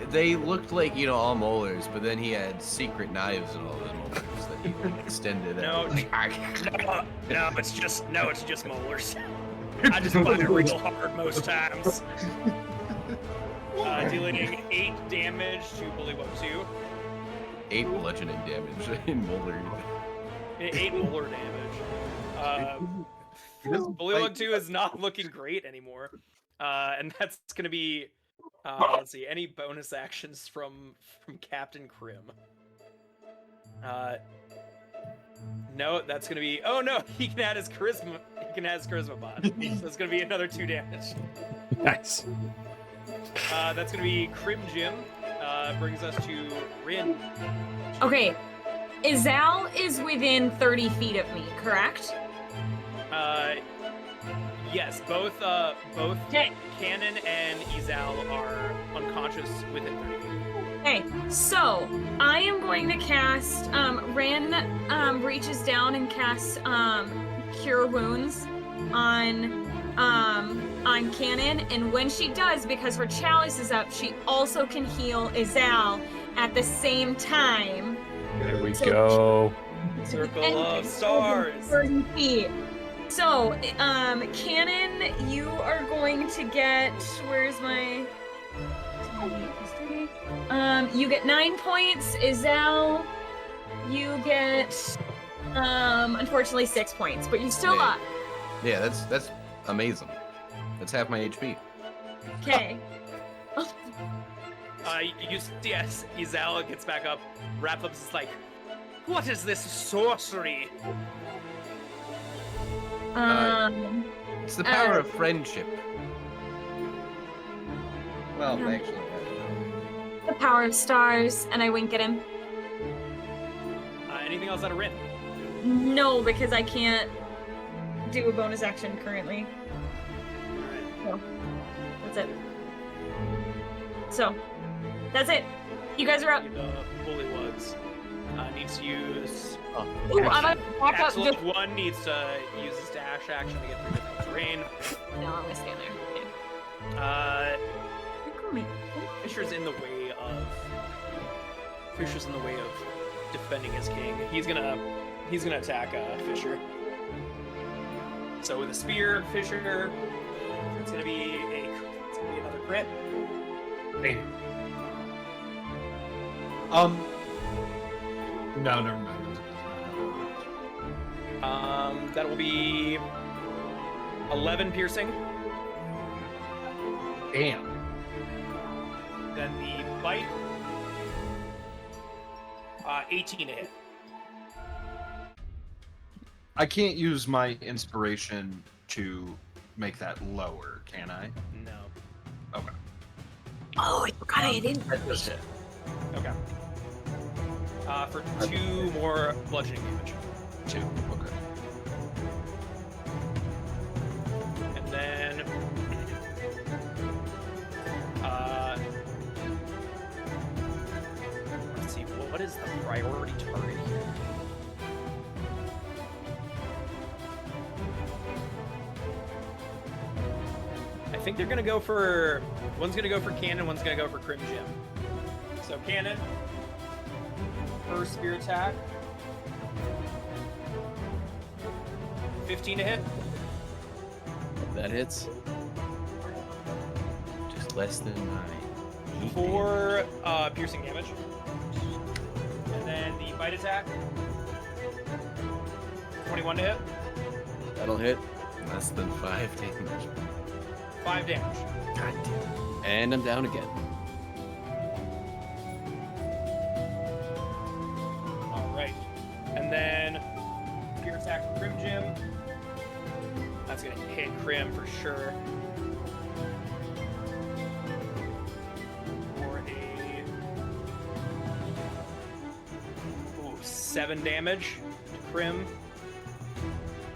They looked like, all molars, but then he had secret knives in all those molars that he extended No, out. no, it's just molars. I just bite it real hard most times. Dealing 8 damage to Bullywug 2. 8 bludgeoning damage in molar. 8 molar damage. Bullywug 2 is not looking great anymore. And that's gonna be let's see, any bonus actions from Captain Krim. No, that's gonna be. Oh no, he can add his charisma. He can add his charisma bot. So it's gonna be another 2 damage. Nice. That's gonna be Crim Jim. Brings us to Rin. Okay, Izal is within 30 feet of me, correct? Yes, both Okay. Cannon and Izal are unconscious within 30 feet. Okay, so I am going to cast. Rin reaches down and casts Cure Wounds on Cannon, and when she does, because her chalice is up, she also can heal Izal at the same time. There we go. Circle of stars. 30 feet. So, Cannon, you are going to get. Where's my? You get 9 points. Izal, you get unfortunately 6 points, but you still up. Yeah, that's amazing. That's half my HP. Okay. You see, yes, Izal gets back up. Raplupspax is like, What is this sorcery? It's the power of friendship. Well, Yeah. actually, The power of stars, and I wink at him. Anything else out of Rin? No, because I can't do a bonus action currently. So, that's it. So, that's it. You guys are up. The Bullywugs needs to use. Ooh, I'm gonna back up. Absolute one needs to use his dash action to get through difficult terrain. No, I'm gonna stand there. Uh, Call me. Fisher's in the way of defending his king. He's gonna attack Fisher. So with a spear, Fisher, it's gonna be another crit. No, never mind. That will be 11 piercing. Damn. Then the bite, 18 to hit. I can't use my inspiration to make that lower, can I? No. Okay. Oh, I forgot I didn't. That does hit. Okay. For 2 more bludgeoning damage. 2. Okay. And then let's see, what is the priority target here? I think they're gonna go for one's gonna go for Cannon, one's gonna go for Crim Jim. So Cannon, first spear attack. 15 to hit. That hits. Just less than 9. 4 piercing damage. And then the bite attack. 21 to hit. That'll hit. less than 5 damage. 5 damage. God damn. And I'm down again. Alright. And then spear attack from Crim Jim. That's gonna hit Crim for sure. For a 7 damage to Crim.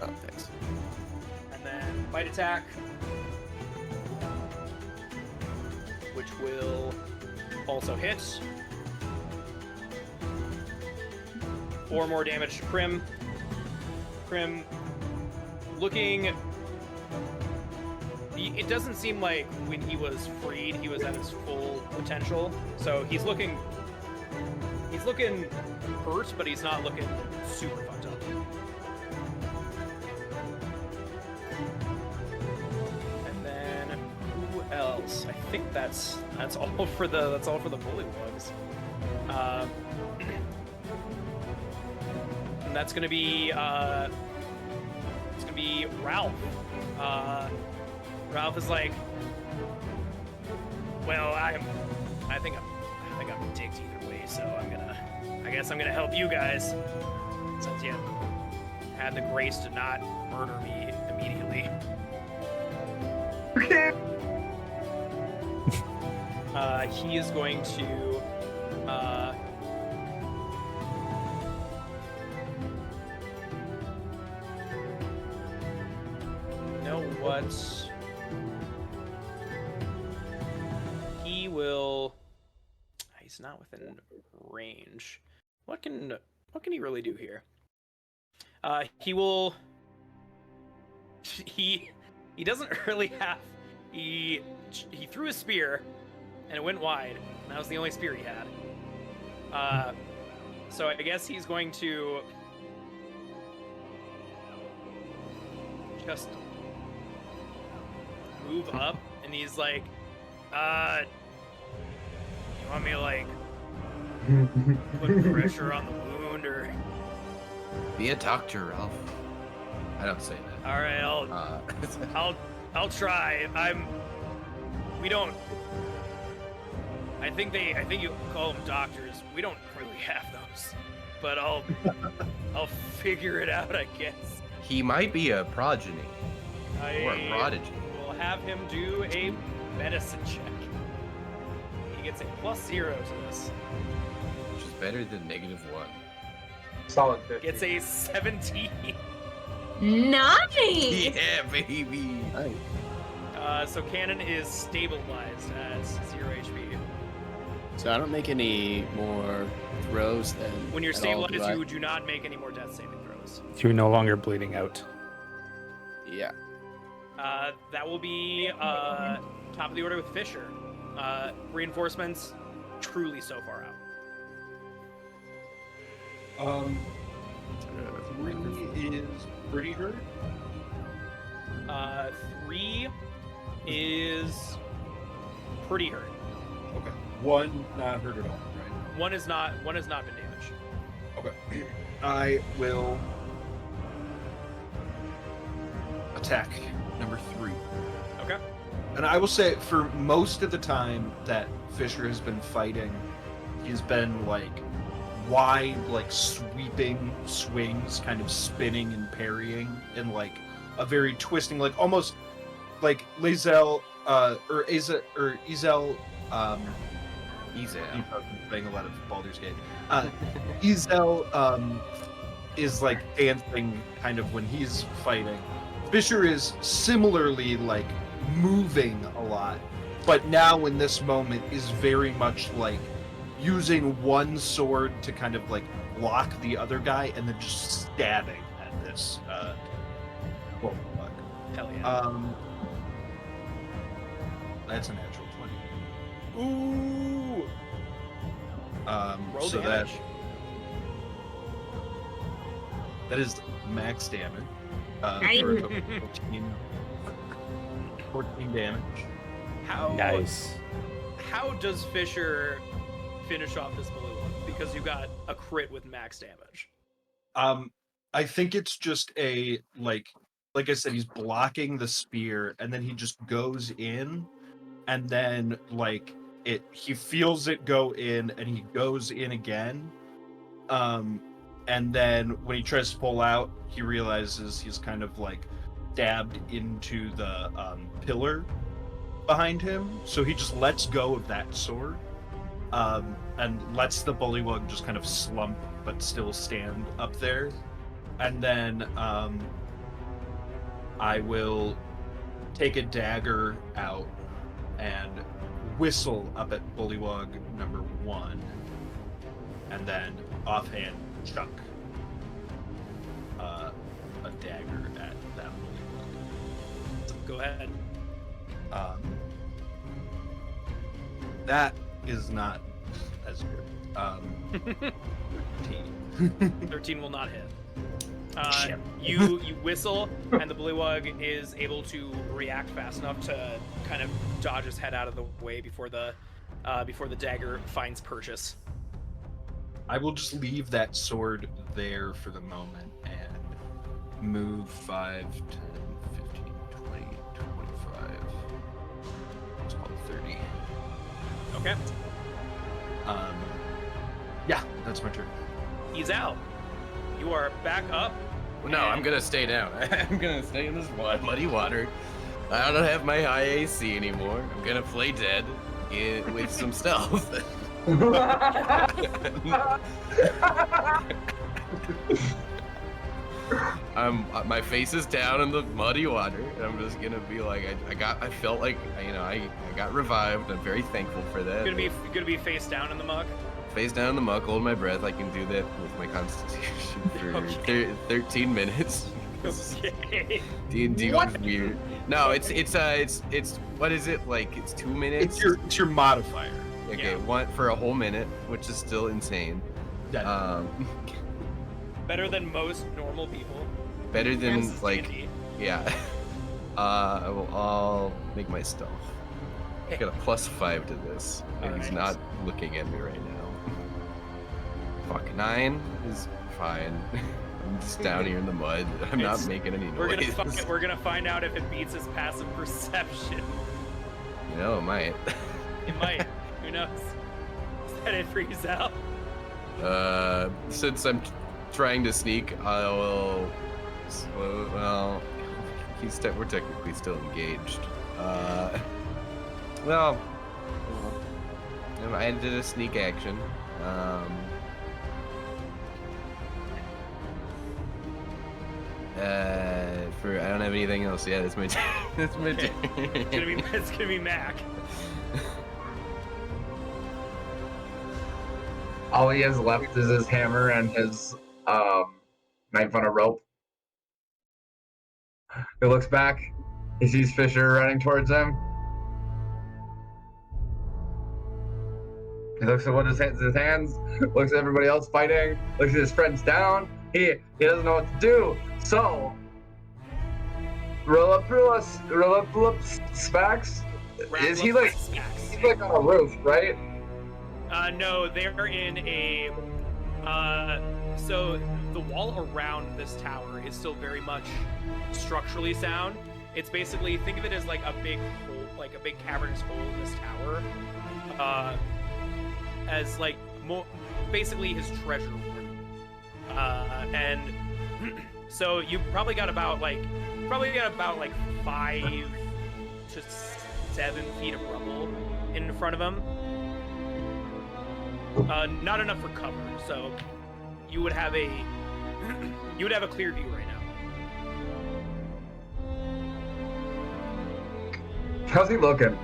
Oh, thanks. And then bite attack, which will also hit. 4 more damage to Crim. Crim looking. It doesn't seem like when he was freed, he was at his full potential. So he's looking hurt, but he's not looking super fucked up. And then who else? I think that's all for the Bullywugs. And that's gonna be Ralph. Ralph is like, well, I think I'm dicked either way, so I guess I'm gonna help you guys, since you had the grace to not murder me immediately. He is going to know what he will. He's not within range. What can he really do here? He will. He doesn't really have. He threw a spear, and it went wide. And that was the only spear he had. So I guess he's going to just move up, and he's like, you want me to like put pressure on the wound, or? Be a doctor, Ralph. I don't say that. All right, I'll try. We don't. I think you call them doctors. We don't really have those. but I'll figure it out, I guess. He might be a progeny or a prodigy. We'll have him do a medicine check. He gets a +0 to this. Which is better than -1. Solid 50. Gets a 17. Nice. Yeah, baby. So Cannon is stabilized at 0 HP. So I don't make any more throws then. When you're at all, stabilized, do I? you do not make any more death saving throws. You're no longer bleeding out. Yeah. That will be top of the order with Fisher. Reinforcements truly so far out. 3 is pretty hurt. 3 is pretty hurt. Okay. 1 not hurt at all, right? One has not been damaged. Okay. I will attack number 3. Okay. And I will say, for most of the time that Fisher has been fighting, he's been like wide, like sweeping swings, kind of spinning and parrying, and like a very twisting, like almost like Lae'zel, or Ezel, Easy. You've been playing a lot of Baldur's Gate. Ezel is like dancing kind of when he's fighting. Fisher is similarly like moving a lot, but now in this moment is very much like using one sword to kind of like block the other guy and then just stabbing at this Bullywug. Hell yeah. That's a natural 20. Ooh. Roll So damage. That is max damage. For a total of 14 damage. How does Fisher finish off this Bullywug? Because you got a crit with max damage. I think it's just a like I said, he's blocking the spear, and then he just goes in, and then like he feels it go in, and he goes in again. And then when he tries to pull out, he realizes he's kind of like stabbed into the pillar behind him. So he just lets go of that sword, and lets the Bullywug just kind of slump but still stand up there. And then I will take a dagger out and whistle up at Bullywug number 1, and then offhand chuck a dagger at that Bullywug. Go ahead. That is not as good. 13. 13 will not hit. Shit. You whistle, and the Bullywug is able to react fast enough to kind of dodge his head out of the way before the dagger finds purchase. I will just leave that sword there for the moment and move 5, 10, 15, 20, 25. Let's call it 30. Okay. Yeah, that's my turn. He's out. You are back up. No, I'm gonna stay down. I'm gonna stay in this muddy water. I don't have my high AC anymore. I'm gonna play dead with some stealth. My face is down in the muddy water, and I'm just gonna be like, I felt like, I got revived. I'm very thankful for that. Gonna be face down in the muck. Face down in the muck, hold my breath. I can do that with my constitution for 13 minutes. Okay. D&D was weird. No, it's what is it, like, it's 2 minutes? It's your modifier. Okay, Yeah. one for a whole minute, which is still insane. Better than most normal people. Better than, Versus like, D&D. yeah. I'll make my stealth. I got a +5 to this, and he's Alright. not looking at me right now. Fuck, 9 is fine. I'm just down here in the mud. I'm not making any We're noise. we're gonna find out if it beats his passive perception. You know, it might. It might. Who knows? Is that it for you, Zal? Since I'm trying to sneak, I will. Well, we're technically still engaged. Well, I did a sneak action. I don't have anything else. Yeah, that's my turn. That's my turn. It's gonna be Mac. All he has left is his hammer and his knife on a rope. He looks back. He sees Fisher running towards him. He looks at what his hands, looks at everybody else fighting, looks at his friends down. He doesn't know what to do. So, Raplupspax, is he like, he's like on a roof, right? No, they're in a. So the wall around this tower is still very much structurally sound. It's basically, think of it as like a big hole, like a big cavernous hole in this tower, as like basically his treasure room. And so you probably got about like 5 to 7 feet of rubble in front of him. Not enough for cover, so you would have a clear view right now. How's he looking?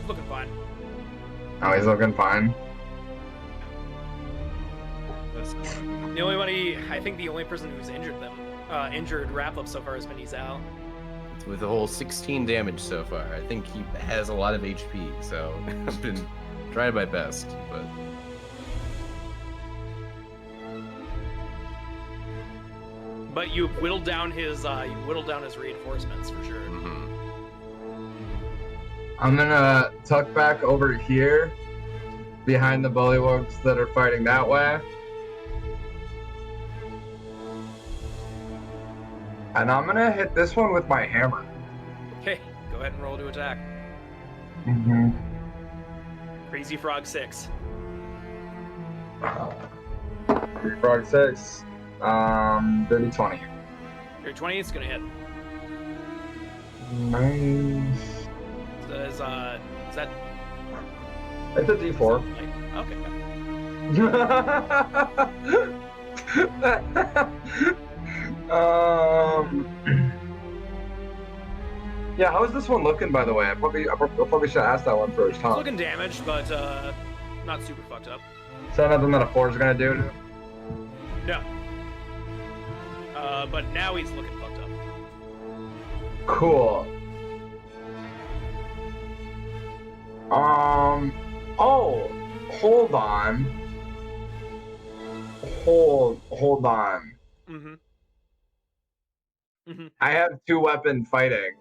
Looking fine. Oh, he's looking fine. The only person who's injured Raplup so far has been Izal. With a whole 16 damage so far. I think he has a lot of HP, so I've been trying my best, but... But you whittled down his reinforcements for sure. Mm-hmm. I'm gonna tuck back over here behind the bullywugs that are fighting that way. And I'm gonna hit this one with my hammer. Okay, go ahead and roll to attack. Mm-hmm. Crazy Frog 6. Frog 6. Dirty 20. Your 20 is gonna hit. Nice. So is that? It's a D4. Okay. Yeah, how is this one looking, by the way? I probably should ask that one first, huh? It's looking damaged, but not super fucked up. Is that nothing that a 4 is gonna do? No. But now he's looking fucked up. Cool. Oh, hold on. Hold on. Mm-hmm. Mm-hmm. I have 2-weapon fighting.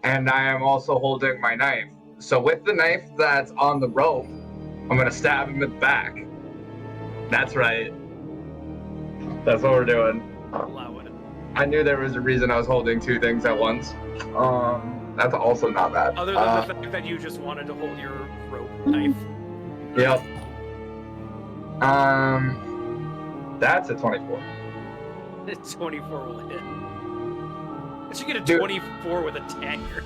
And I am also holding my knife. So with the knife that's on the rope, I'm gonna stab him in the back. That's right. That's what we're doing. Allow it. I knew there was a reason I was holding 2 things at once. That's also not bad. Other than the fact that you just wanted to hold your rope knife. Yep. That's a 24. 24 will hit. I should get a Dude. 24 with a dagger.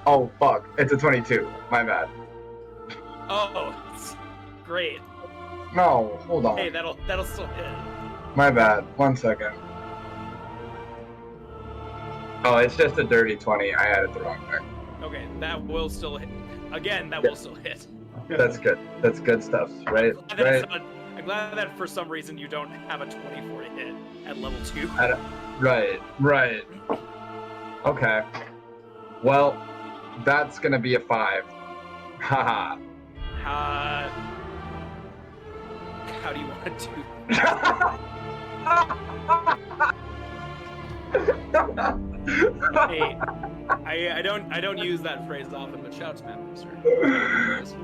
Oh fuck! It's a 22. My bad. Oh, great. No, hold on. Hey, that'll still hit. My bad. 1 second. Oh, it's just a dirty 20. I added the wrong thing. Okay, that will still hit. Again, that will still hit. That's good. That's good stuff, right? I'm glad that for some reason you don't have a 24 to hit at level 2. Right. Okay. Well, that's gonna be a 5. Haha. How do you want to do Hey, I don't use that phrase often, but shout out to Matt Mercer. It's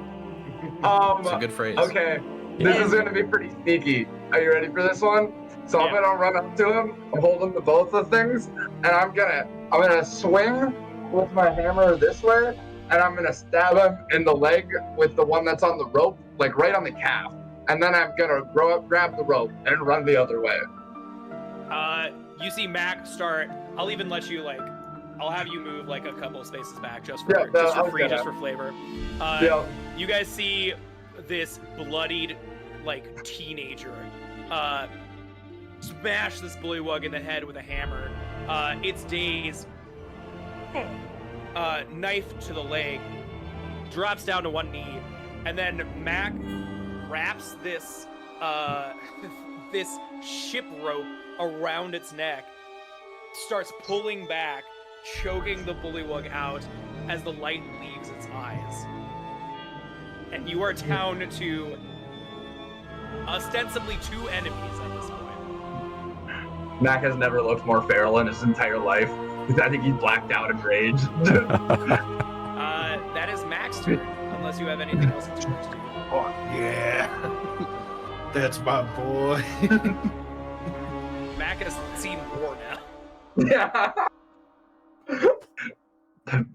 a good phrase. Okay. This is gonna be pretty sneaky. Are you ready for this one? So I'm gonna run up to him. I'm holding the both of things, and I'm gonna swing with my hammer this way, and I'm gonna stab him in the leg with the one that's on the rope, like right on the calf. And then I'm gonna grab the rope and run the other way. You see Mac start. I'll even let you I'll have you move like a couple of spaces back just for just for flavor. You guys see this bloodied teenager smash this bullywug in the head with a hammer. It's dazed. Knife to the leg, drops down to one knee, and then Mac wraps this this ship rope around its neck, starts pulling back, choking the bullywug out as the light leaves its eyes. And you are down to ostensibly 2 enemies at this point. Mac has never looked more feral in his entire life. I think he's blacked out in rage. That is Mac's turn, unless you have anything else to do. Oh, yeah. That's my boy. Mac has seen war now. Yeah.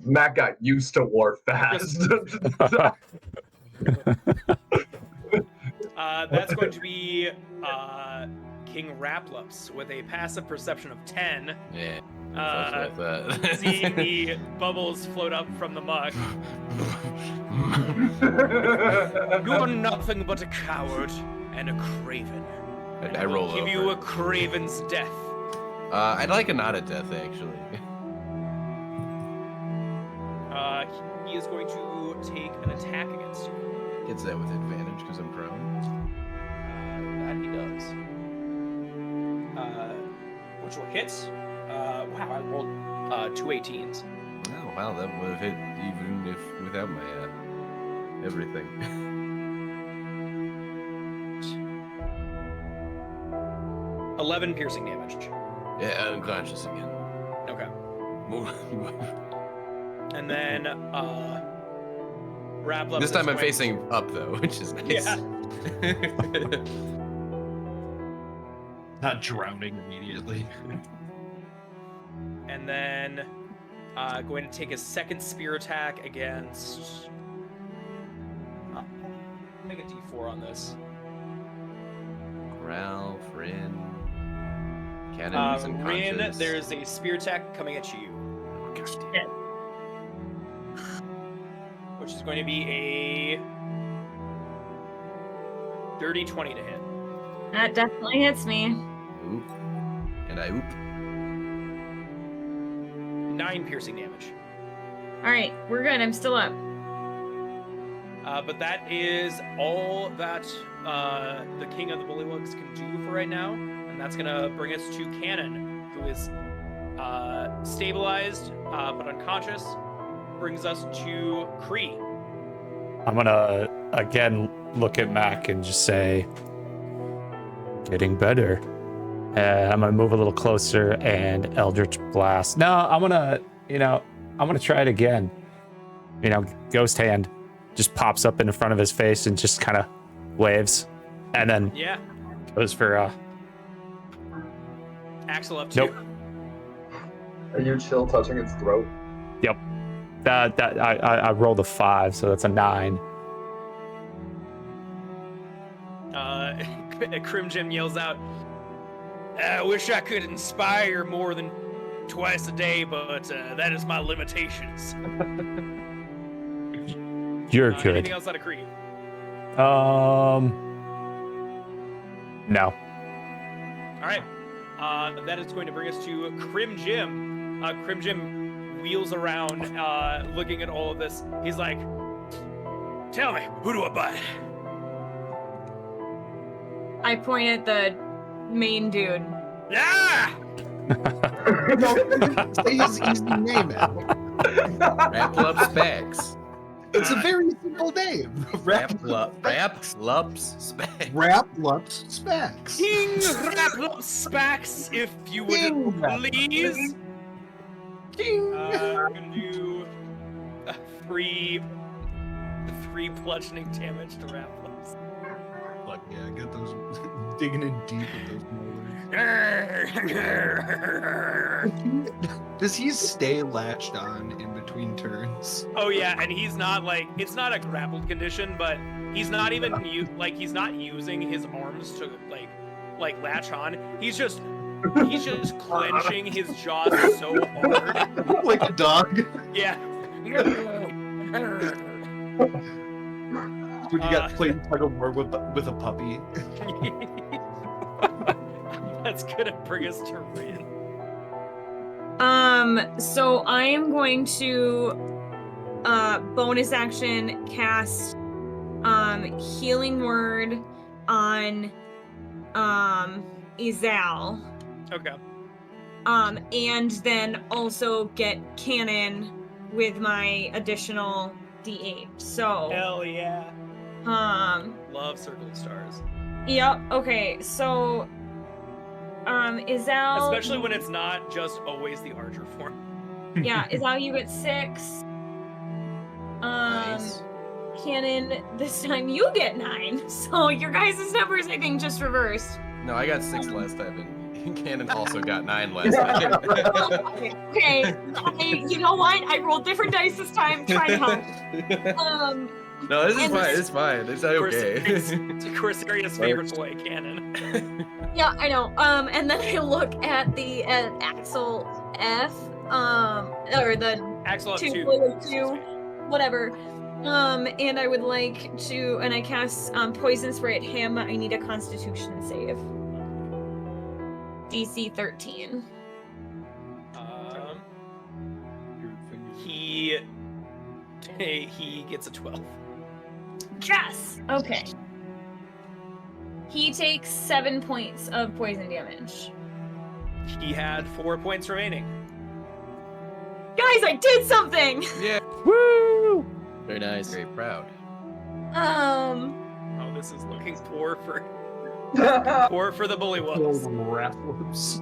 Mac got used to war fast. That's going to be King Raplups with a passive perception of 10. Yeah. Seeing the bubbles float up from the muck. You are nothing but a coward and a craven. I roll give over. you a craven's death. I'd like a not a death, actually. He is going to take an attack against you. Gets that with advantage because I'm prone. That he does. Which will hit. Wow, I rolled 2 18s. Oh, wow, that would have hit even if without my everything. 11 piercing damage. Yeah, unconscious again. Okay. And then, Raplups. This time I'm facing up, though, which is nice. Yeah. Not drowning immediately. And then, going to take a second spear attack against. Make a d4 on this. Ralph, Rin, Cannon's unconscious. Rin, there's a spear attack coming at you. Oh, gosh damn. Which is going to be a dirty 20 to hit. That definitely hits me. Oop. And I oop. 9 piercing damage. All right, we're good. I'm still up. But that is all that the King of the Bullywugs can do for right now. And that's going to bring us to Cannon, who is stabilized but unconscious. Brings us to Kree. I'm gonna again look at Mac and just say, getting better. And I'm gonna move a little closer and Eldritch Blast. No, I'm gonna try it again. Ghost Hand just pops up in front of his face and just kind of waves, and then goes for Axel up too. Nope. Are you chill touching its throat? Yep. I rolled a 5, so that's a 9. Crim Jim yells out, I wish I could inspire more than twice a day, but that is my limitations. You're good. Anything else out of Kree? No. All right. That is going to bring us to Crim Jim. Crim Jim wheels around, looking at all of this. He's like, tell me, who do I bite? I point at the main dude. Ah! Say his easy name, Al. Raplupspax. It's a very simple name. Raplupspax. Raplupspax. King Raplupspax, if you would please. King. I'm gonna do 3 bludgeoning damage to Raplups. Fuck yeah, get those digging in deep with those molars. Does he stay latched on in between turns? Oh yeah, and he's not like, it's not a grappled condition, but he's not even he's not using his arms to like latch on. He's just clenching his jaws so hard. Like a dog. Yeah. When you got playing tug of war with a puppy. That's gonna bring us to Rin. So I am going to bonus action cast healing word on Izal. Okay. And then also get cannon with my additional D8. So Hell yeah. Love Circle of Stars. Yep, okay, so Izal, Especially when it's not just always the archer form. yeah, Izal, you get 6. Nice. Cannon, this time you get 9. So your guys' numbers, I think, just reversed. No, I got 6 last time, and Cannon also got 9 last time. Okay, you know what? I rolled different dice this time. Try to help. No, this is And fine. this- It's fine. It's okay. Corsaria's favorite boy, Cannon. Yeah, I know. And then I look at the Axel F, or the Axel up 2, 2. whatever. And I would like to, and I cast poison spray at him. I need a Constitution save. DC 13. He gets a 12. Yes. Okay. He takes 7 points of poison damage. He had 4 points remaining. Guys, I did something. Yeah. Woo! Very nice. Very proud. Oh, this is looking poor for the Bullywugs. Raplupspax.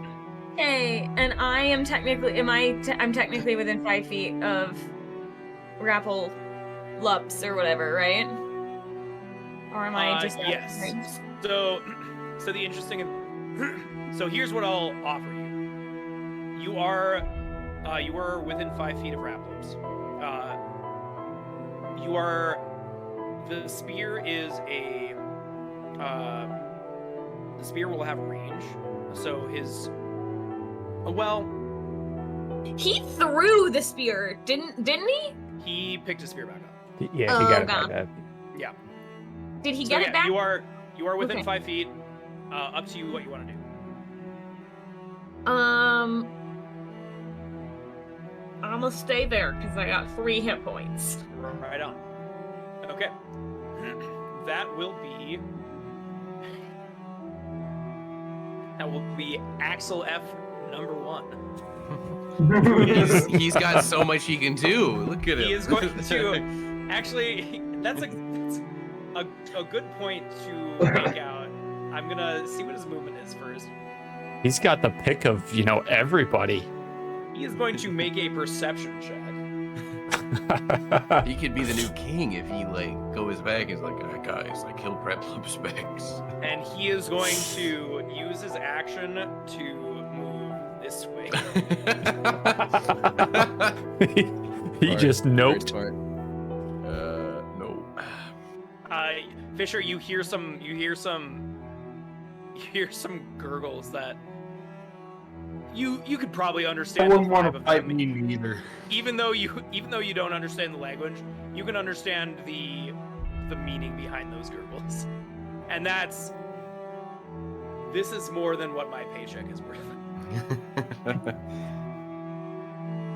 Okay, and I am technically, I'm technically within 5 feet of Raplupspax or whatever, right? Or am I just yes. So the interesting, so here's what I'll offer you. You are within 5 feet of Raplupspax. The spear is the spear will have range, so He threw the spear, didn't he? he picked his spear back up. Yeah, he got it God. back. Yeah. Did he So get yeah, it back? you are within Okay. 5 feet. Up to you what you want to do. I'm gonna stay there because I got 3 hit points. Right on. Okay. That will be Axel F number 1. He's got so much he can do. Look at him. He is going to actually. That's a good point to make out. I'm gonna see what his movement is first. He's got the pick of, everybody. He is going to make a perception check. He could be the new king if he goes back and is like, guys, I killed Raplupspax. And he is going to use his action to move this way. he just noped. No. Fisher, you hear some gurgles that you could probably I understand. wouldn't the want vibe to of fight them. me neither. Even though you don't understand the language, you can understand the meaning behind those gurgles. And this is more than what my paycheck is worth.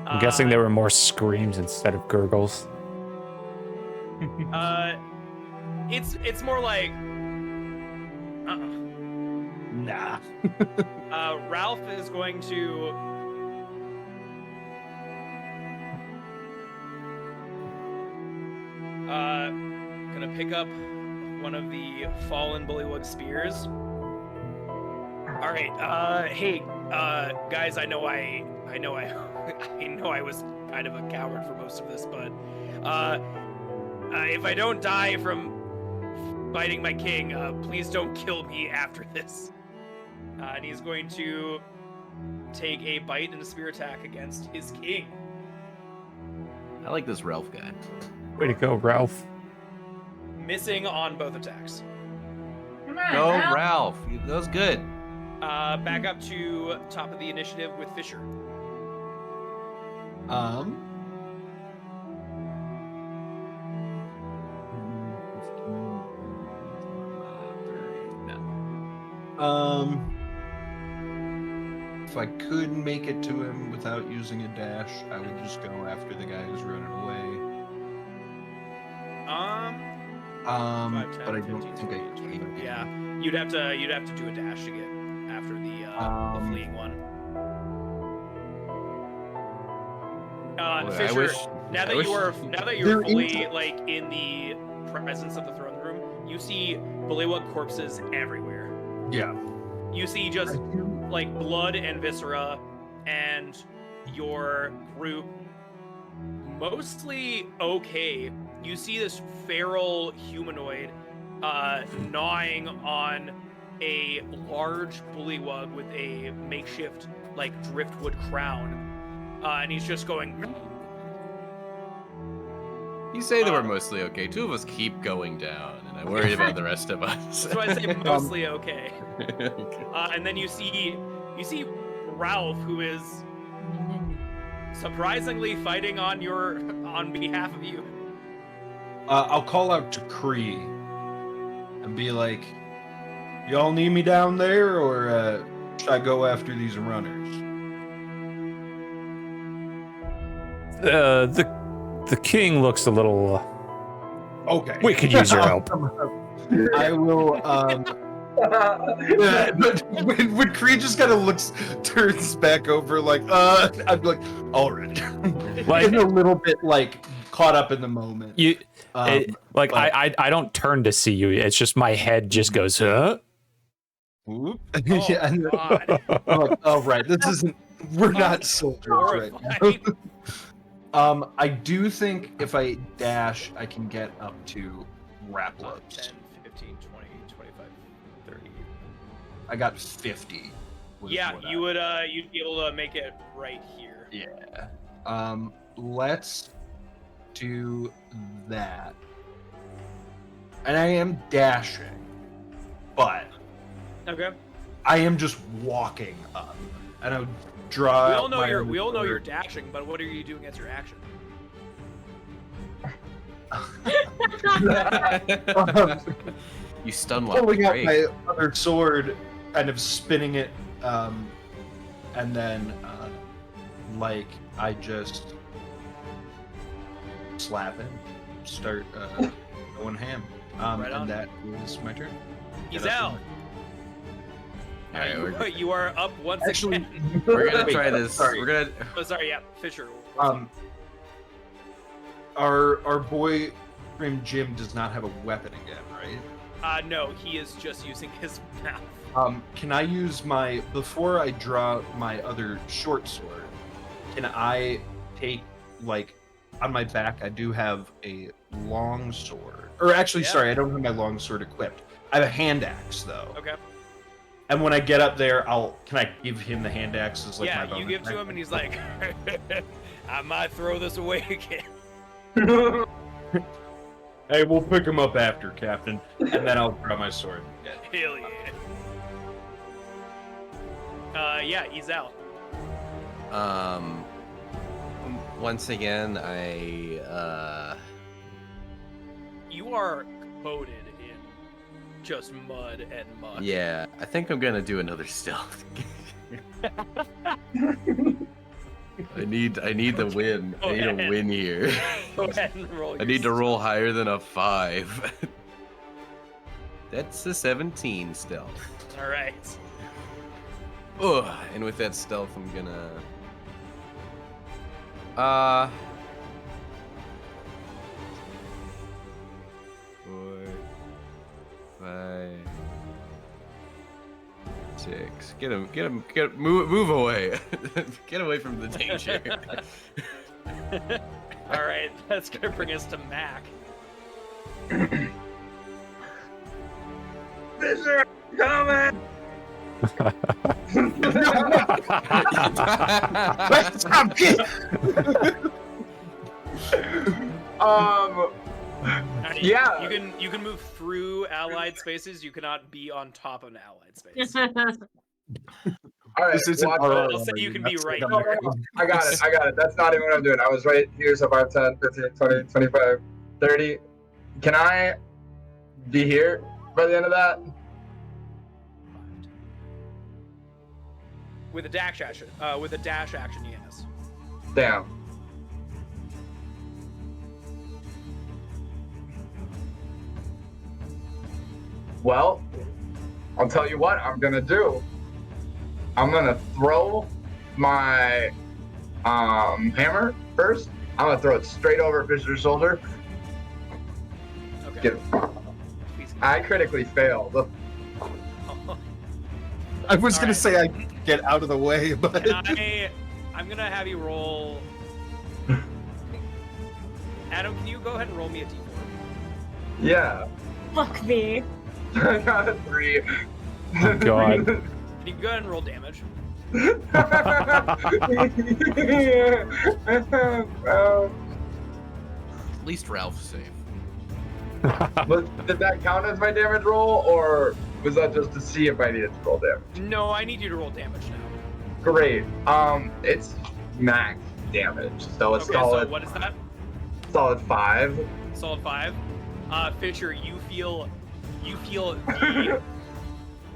I'm guessing there were more screams instead of gurgles. It's more like Nah. Ralph is going to gonna pick up one of the fallen Bullywug spears. All right, hey, guys, I know I was kind of a coward for most of this, but if I don't die from fighting my king, please don't kill me after this. And he's going to take a bite and a spear attack against his king. I like this Ralph guy. Way to go, Ralph. Missing on both attacks. Come on, Go, Ralph. Ralph. That was good. Back up to top of the initiative with Fisher. If I could make it to him without using a dash, I would just go after the guy who's running away. 5, 10, But I 15, don't think I 20, can. Yeah, you'd have to do a dash to get after the fleeing one. Boy, Fisher, now that you're There fully like in the presence of the throne room, you see Bullywug corpses everywhere. Yeah. You see just like blood and viscera, and your group mostly okay. You see this feral humanoid gnawing on a large bullywug with a makeshift like driftwood crown, and he's just going. You say that we're mostly okay. Two of us keep going down, and I worry about the rest of us. That's why I say mostly okay. Okay. And then you see Ralph, who is surprisingly fighting on behalf of you. I'll call out to Kree and be like, y'all need me down there, or should I go after these runners? The king looks a little. Okay. We could use your help. I will. Yeah, but when Kree just kind of turns back over, like, I'm like, all right. Like- In a little bit, like, caught up in the moment. Like but- I don't turn to see you. It's just my head just goes, huh? Whoop. Oh, Yeah, and God. I'm like, oh, right. This isn't. We're not soldiers right Horrifying. now. I do think if I dash, I can get up to Raplupspax. 10, 15, 20, 25, 30. I got 50. was Yeah, what you would you'd be able to make it right here. Yeah. Let's do that. And I am dashing, but Okay. I am just walking up, and I would draw. We out all know my you're other sword. dashing, but what are you doing as your action? You stun lock. Pulling out Great. my other sword, kind of spinning it, and then like I just slap him, start going ham. Right on. And that is my turn. He's that's out. All right, You are up once Actually, again. we're gonna Wait, try this. sorry. We're gonna. Oh, sorry, yeah, Fisher. Our boy Grim Jim does not have a weapon again, right? No, he is just using his mouth. Can I use my before I draw my other short sword? Can I take like on my back? I do have a long sword, or actually, Yeah. sorry, I don't have my long sword equipped. I have a hand axe though. Okay. And when I get up there, can I give him the hand axe as like my Yeah, bonus you give to action? him, and he's like, I might throw this away again. Hey, we'll pick him up after, Captain, and then I'll draw my sword. Hell yeah. Yeah, he's out. Once again, I You are coated in just mud and mud. yeah, I think I'm gonna do another stealth. I need the win. I need a win here. Go ahead and roll. I need to roll higher than a 5. That's a 17 stealth. All right. Ugh, and with that stealth, I'm gonna. 4, 5, 6. Get him, move away. Get away from the danger. All right, that's gonna bring us to Mac. Fisher, coming! Yeah. You can move through allied spaces. You cannot be on top of an allied space. All right. This isn't watch our it. I'll say you can be right No, here. I got it. That's not even what I'm doing. I was right here, so 5, 10, 15, 20, 25, 30. Can I be here by the end of that? With a dash action. Yes. Damn. Well, I'll tell you what I'm gonna do. I'm gonna throw my hammer first. I'm gonna throw it straight over Fisher's shoulder. Okay. Get it. I critically failed. I was All gonna right. say I get out of the way, but I'm gonna have you roll. Adam, can you go ahead and roll me a d4? Yeah. Fuck me. I got a 3. Oh, God. Can you go ahead and roll damage? At least Ralph's safe. Did that count as my damage roll, or was that just to see if I needed to roll damage? No, I need you to roll damage now. Great. It's max damage, so it's Okay, solid. so what is that? Solid 5. Solid 5. Fisher, you feel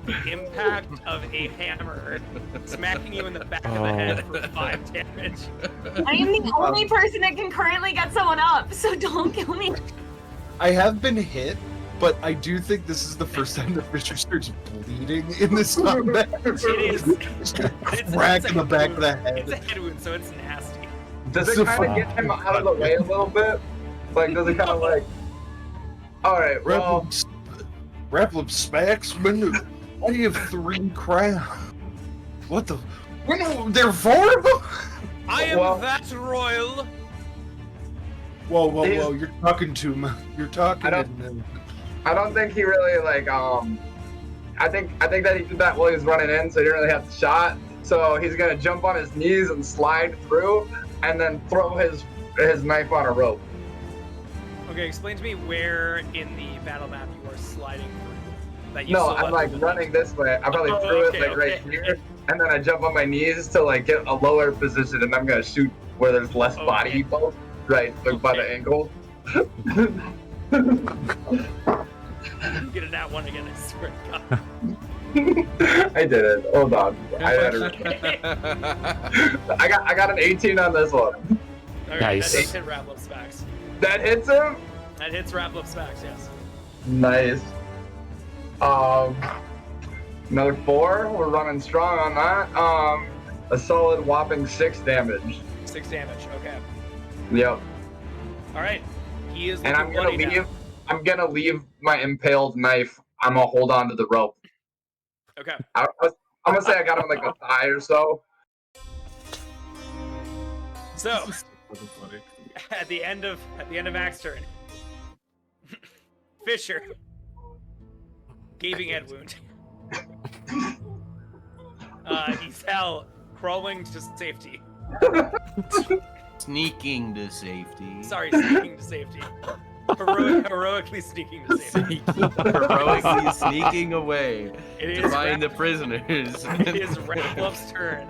the impact of a hammer smacking you in the back of the head for 5 damage. I am the only person that can currently get someone up, so don't kill me. I have been hit. But I do think this is the first time that Fisher starts bleeding in this combat. It is. Crack in the back of the head. It's a head wound, so it's nasty. Does This it is kind of fun. get him out of the way a little bit? Like, does it kind of like? All right. Well, Raplupspax, why do you have 3 crowns? What the? No, there are 4 of them? I am Well- that royal. Whoa! He's- You're talking to me. You're talking. I don't- and- I don't think he really like. I think that he did that while he was running in, so he didn't really have the shot. So he's gonna jump on his knees and slide through, and then throw his knife on a rope. Okay, explain to me where in the battle map you are sliding through. That you No, still I'm have like the- running this way. I probably Oh, threw okay, it like right okay. here, and then I jump on my knees to like get a lower position, and I'm gonna shoot where there's less body Okay. bulk, right, like by the Okay. ankle. You get a nat 1 again, I swear to God. I did it. Hold on. I had a, Okay. I got an 18 on this one. Okay, Nice. that does hit Raplupspax. That hits him. That hits Raplupspax, yes. Nice. Another 4. We're running strong on that. A solid whopping 6 damage. 6 damage, okay. Yep. Alright. He is And looking bloody now. I'm gonna leave my impaled knife. I'm gonna hold on to the rope. Okay. I'm gonna say I got him like a thigh or so. So, at the end of Axe turn, Fisher, gaping head wound. Isel crawling to safety. Sneaking to safety. Sorry, sneaking to safety. Heroically sneaking to safety. Heroically sneaking away It to is find the prisoners. It is Raplup's turn.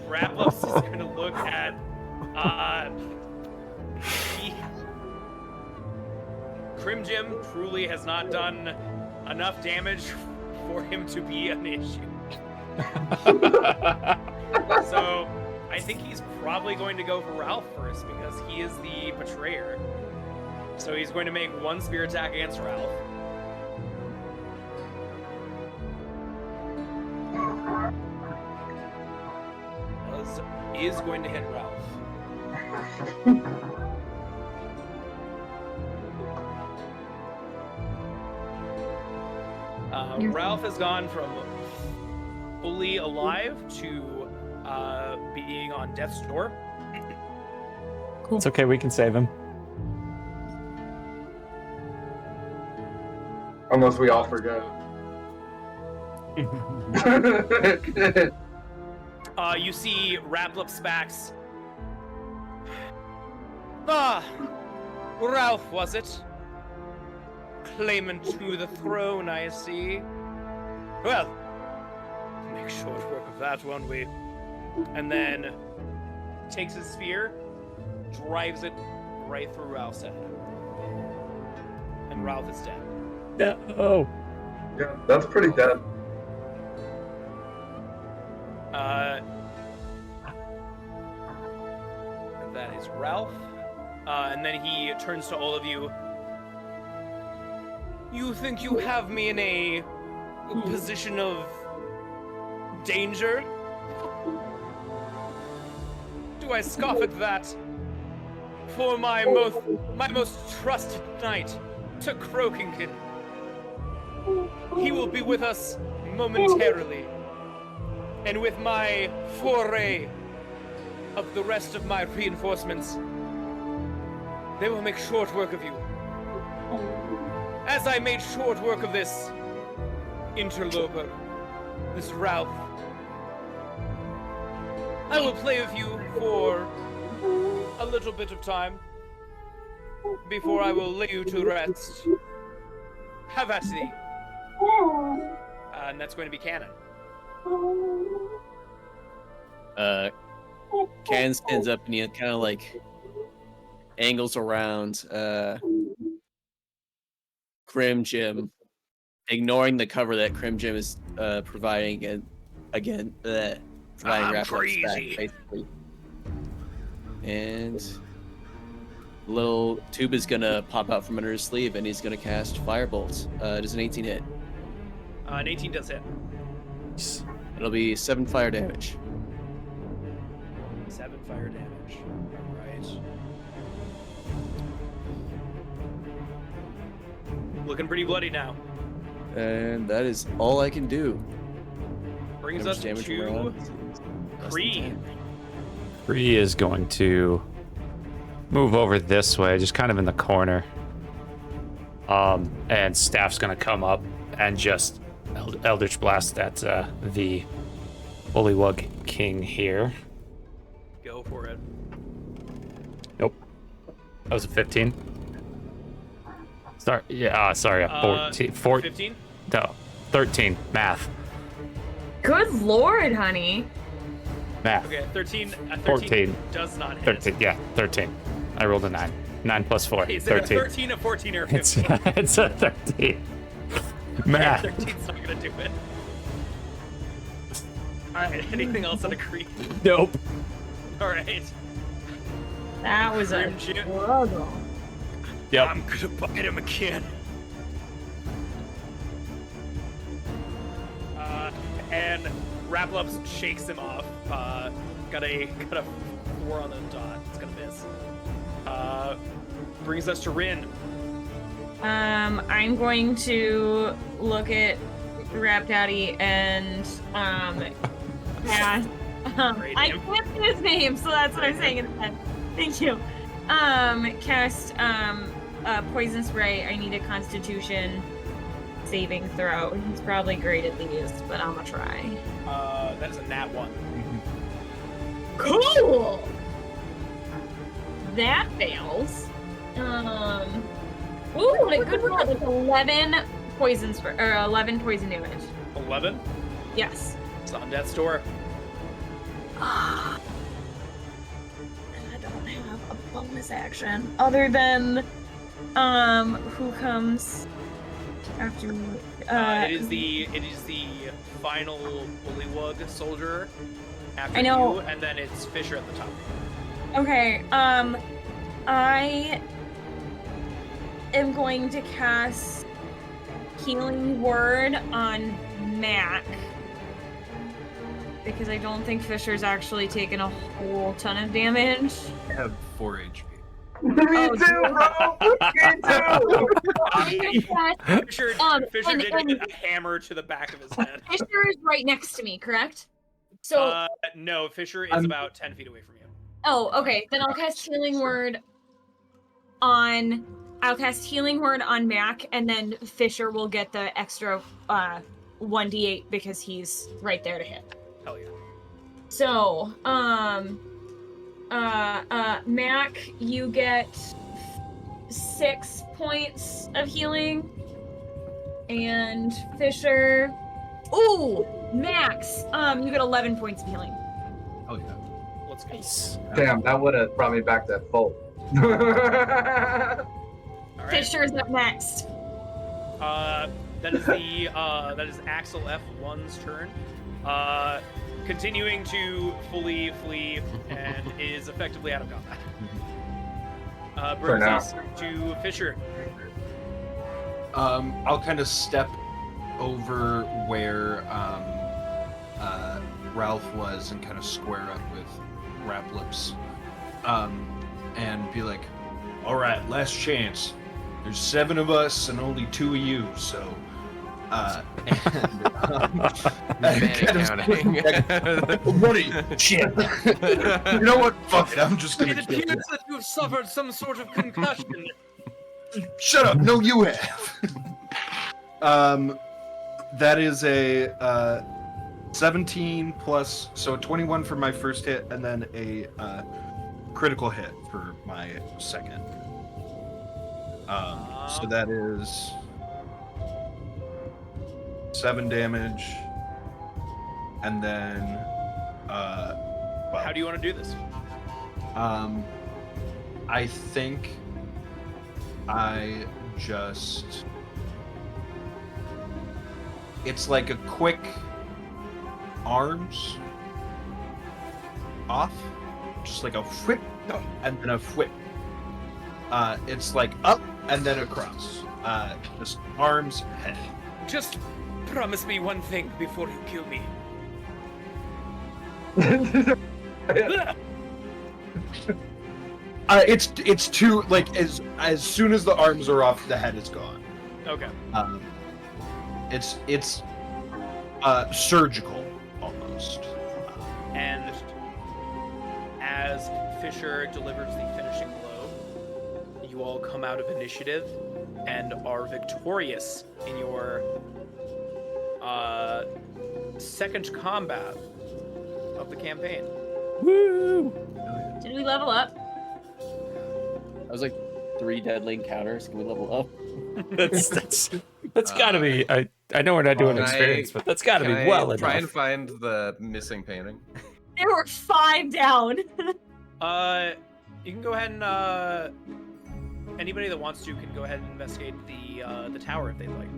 Raplups is going to look at Crim Jim truly has not done enough damage for him to be an issue. So I think he's probably going to go for Ralph first because he is the betrayer. So he's going to make 1 spear attack against Ralph. Is going to hit Ralph. Ralph has gone from fully alive to being on death's door. It's okay, we can save him. Unless we all forget. You see Raplupspax. Ah, Ralph, was it? Claimant to the throne, I see. Well, make short work of that, won't we? And then takes his spear, drives it right through Ralph's head. And Ralph is dead. No. Yeah, that's pretty dead. That is Ralph. And then he turns to all of you. You think you have me in a position of danger? Do I scoff at that? For my most trusted knight, to Croakington. He will be with us momentarily. And with my foray of the rest of my reinforcements, they will make short work of you. As I made short work of this interloper, this Ralph. I will play with you for a little bit of time before I will lay you to rest. Have at thee. And that's going to be canon. Can stands up and he kind of like angles around Crim Jim, ignoring the cover that Crim Jim is providing, and again providing Raplupspax back, basically. And little tube is gonna pop out from under his sleeve, and he's gonna cast Firebolt. Does an 18 hit? An 18 does hit. It'll be 7 fire damage. 7 fire damage. Right. Looking pretty bloody now. And that is all I can do. Brings How us much damage to around? Less than Kree. 10. Kree is going to move over this way, just kind of in the corner. And Staff's gonna come up and just Eldritch Blast at the Bullywug King here. Go for it. Nope. That was a 15. Sorry, yeah, sorry, a 14. 15? No, 13. Math. Good lord, honey. Math. Okay, 13. 14. Does not hit. 13, yeah, 13. I rolled a 9. 9 plus 4. Is it 13. a 13, a 14, or a 15? It's a 13. Math. 13's not gonna do it. Alright, anything else on a Kree? Nope. Alright. That was a Grim Jim. struggle. Yep. I'm gonna bite him again. And Raplups shakes him off. Got a 4 on the dot. It's gonna miss. Brings us to Rin. I'm going to look at Rap Daddy and cast. Great I name. can't see his name, so that's what I'm saying instead. Thank you. Cast poison spray. I need a Constitution saving throw. He's probably great at these, but I'm gonna try. That is a nat 1. Cool. That fails. Ooh, what a good roll. It's 11 poison spray, or 11 poison damage. 11? Yes. It's on death's door. And I don't have a bonus action other than who comes after me. It is the final Bullywug soldier after I know. you, and then it's Fisher at the top. Okay, I am going to cast Healing Word on Mac because I don't think Fisher's actually taken a whole ton of damage. I have 4 HP. Me too, bro. Me too. Fisher and- did get a hammer to the back of his head. Fisher is right next to me, correct? So, No, Fisher is about 10 feet away from you. oh, okay. Then I'll cast Healing Word on Mac, and then Fisher will get the extra 1d8 because he's right there to hit. Hell yeah. So, Mac, you get 6 points of healing, and Fisher, ooh, Max, you get 11 points of healing. Oh yeah. Let's go. Nice. Damn, that would have brought me back to full. All right. Fisher's up next. That is Axel F1's turn. Continuing to fully flee and is effectively out of combat. Brings now. us to Fisher. I'll kind of step over where Ralph was and kind of square up with Raplupspax, and be like, "All right, last chance. There's 7 of us and only 2 of you, so." Money, shit. You know what? Fuck it. I'm just gonna. It appears that you've suffered some sort of concussion. Shut up. No, you have. That is a 17 plus, so 21 for my first hit, and then a critical hit for my second. So that is 7 damage, and then How do you want to do this? I think I just, it's like a quick arms off, just like a whip and then a whip. It's like up and then across. Just arms, head. Just promise me one thing before you kill me. It's too, like, as soon as the arms are off, the head is gone. Okay. It's surgical almost. And as Fisher delivers the finishing blow, you all come out of initiative and are victorious in your second combat of the campaign. Woo! Did we level up? That was like 3 deadly encounters. Can we level up? That's gotta be. I know we're not doing Can experience, but that's gotta Can be I well try enough. and find the missing painting? There were 5 down. You can go ahead and anybody that wants to can go ahead and investigate the tower if they'd like.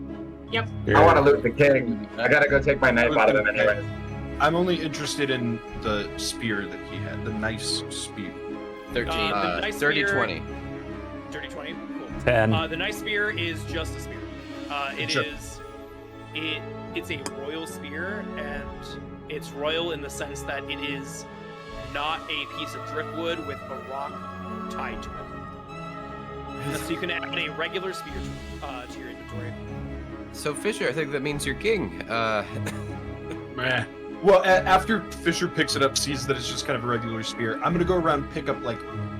Yep. I want to loot the king. I gotta go take my knife out of him anyway. I'm only interested in the spear that he had, the nice spear. 13. The nice Dirty spear- 20. Dirty 20? Cool. 10. The nice spear is just a spear. Sure. It's a royal spear, and it's royal in the sense that it is not a piece of driftwood with a rock tied to it. So you can add a regular spear to your inventory. So Fisher, I think that means you're king. Meh. Well, after Fisher picks it up, sees that it's just kind of a regular spear, I'm gonna go around and pick up like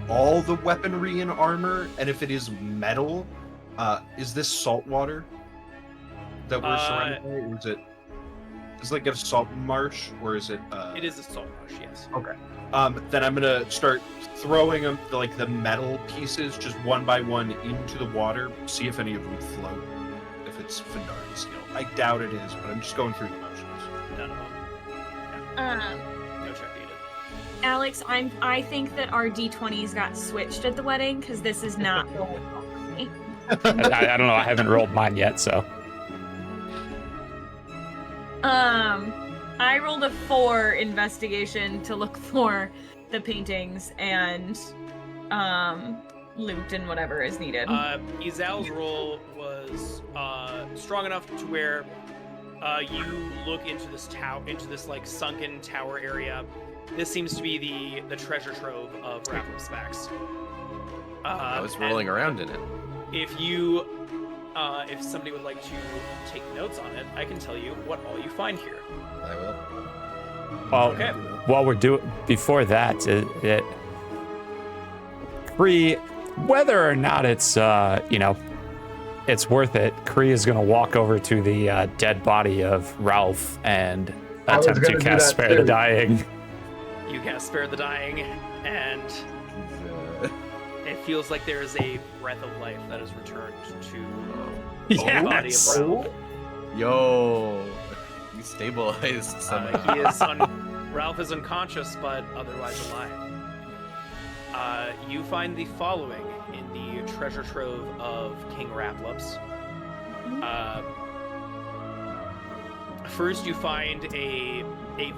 all the weaponry and armor, and if it is metal, is this salt water that we're surrounded by, or is it like a salt marsh, or is it? It is a salt marsh, yes. Okay. Then I'm gonna start throwing them, like the metal pieces, just one by one into the water. See if any of them float. If it's Fendari skill, I doubt it is, but I'm just going through the motions. None of them. No check needed. Alex, I think that our D20s got switched at the wedding because this is not going well for me. I don't know. I haven't rolled mine yet, so. I rolled a 4 investigation to look for the paintings and loot and whatever is needed. Izal's roll was strong enough to where you look into this like sunken tower area. This seems to be the treasure trove of Raplupspax. I was rolling around in it. If somebody would like to take notes on it, I can tell you what all you find here. I will. Well, Okay. while we're before that, whether or not it's it's worth it. Kree is going to walk over to the dead body of Ralph and I was attempt to gonna do cast that Spare the too. Dying. You cast Spare the Dying, and it feels like there is a breath of life that is returned to the body of Yes. Ralph. Yo, you stabilized somehow. Ralph is unconscious, but otherwise alive. You find the following in the treasure trove of King Raplups. First, you find a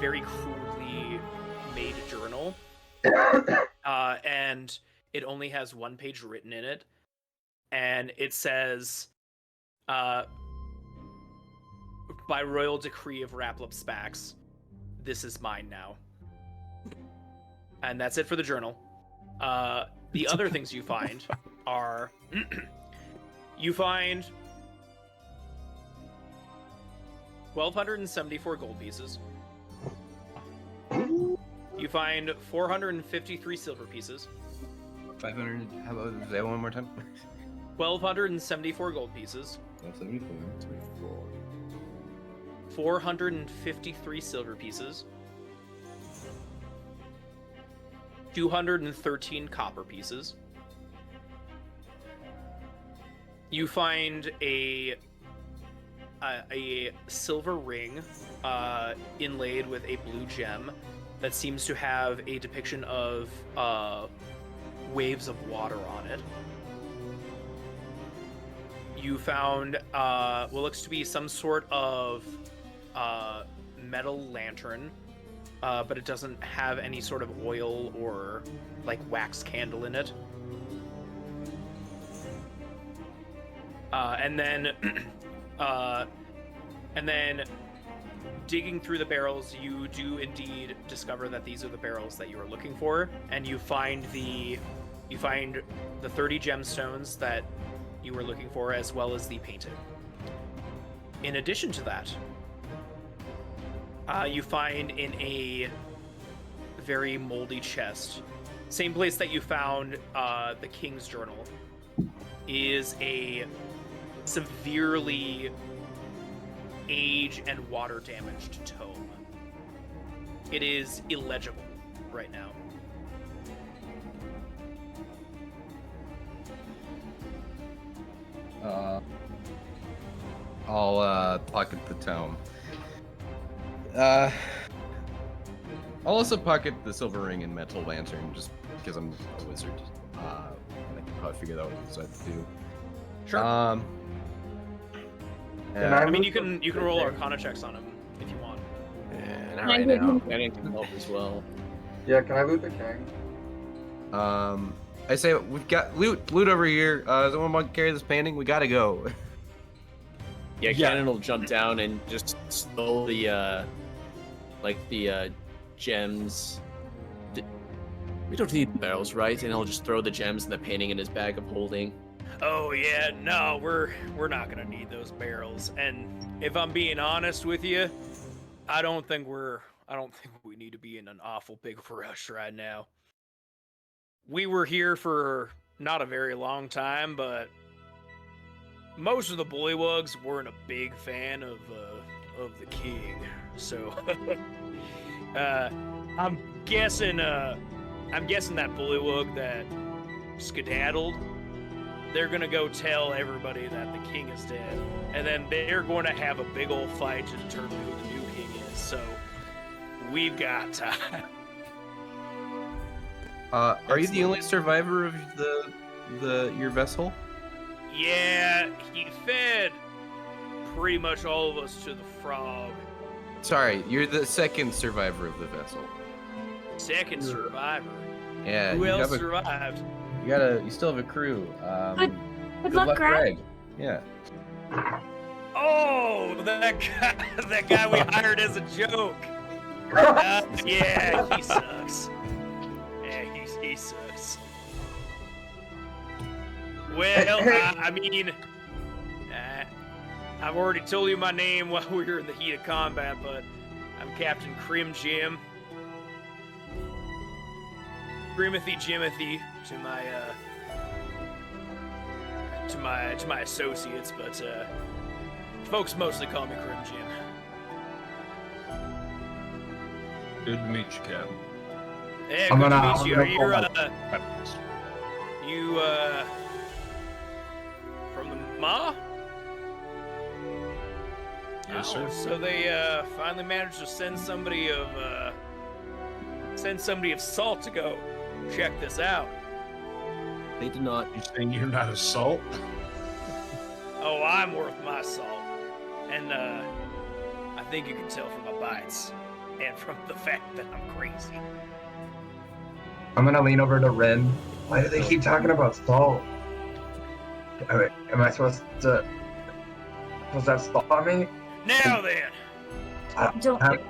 very crudely made journal, and it only has one page written in it, and it says, "By royal decree of Raplupspax, this is mine now." And that's it for the journal. The other things you find are you find 1,274 gold pieces. You find 453 silver pieces. 500. How about that one more time? 1,274 gold pieces. 74. 453 silver pieces. 213 copper pieces. You find a silver ring inlaid with a blue gem that seems to have a depiction of waves of water on it. You found what looks to be some sort of metal lantern, but it doesn't have any sort of oil or like wax candle in it. And then digging through the barrels, you do indeed discover that these are the barrels that you are looking for, and you find the 30 gemstones that you were looking for, as well as the painting. In addition to that, you find in a very moldy chest, same place that you found the King's Journal, is a severely age and water damaged tome. It is illegible right now. I'll pocket the tome. I'll also pocket the silver ring and metal lantern, just because I'm a wizard. And I can probably figure out what I have to do. Sure. I mean, you can roll Arcana checks on him if you want. And Can I give him- that ain't gonna help as well. Yeah, can I loot the king? I say we've got loot over here. Does anyone want to carry this painting? We gotta go. Yeah, Cannon will jump down and just steal the gems. We don't need the barrels, right? And he'll just throw the gems and the painting in his bag of holding. Oh yeah, no, we're not gonna need those barrels. And if I'm being honest with you, I don't think we need to be in an awful big rush right now. We were here for not a very long time, but most of the Bullywugs weren't a big fan of the king. So I'm guessing that Bullywug that skedaddled, they're gonna go tell everybody that the king is dead, and then they're going to have a big old fight to determine who the new king is. So we've got time. Are you the only survivor of your vessel? Yeah, he fed pretty much all of us to the frog. Sorry, you're the second survivor of the vessel. Second survivor. Yeah. Who you else have survived? you still have a crew. Good luck, Greg. Yeah. Oh, that guy we hired as a joke. Yeah, he sucks. Yeah, he sucks. Well, I mean, I've already told you my name while we were in the heat of combat, but I'm Captain Crim Jim. Grimothy Jimothy to to my associates, but folks mostly call me Crim Jim. Good to meet you, Cap. Hey, I'm good gonna- to I'm meet you. gonna Are call you from the Ma? Yes, Oh, sir. so they finally managed to send somebody of salt to go check this out. They did not. You saying you're not a salt? Oh, I'm worth my salt, and I think you can tell from my bites and from the fact that I'm crazy. I'm gonna lean over to Rin. Why do they keep talking about salt? Am I supposed to have salt on me? Now then, Don't, Have-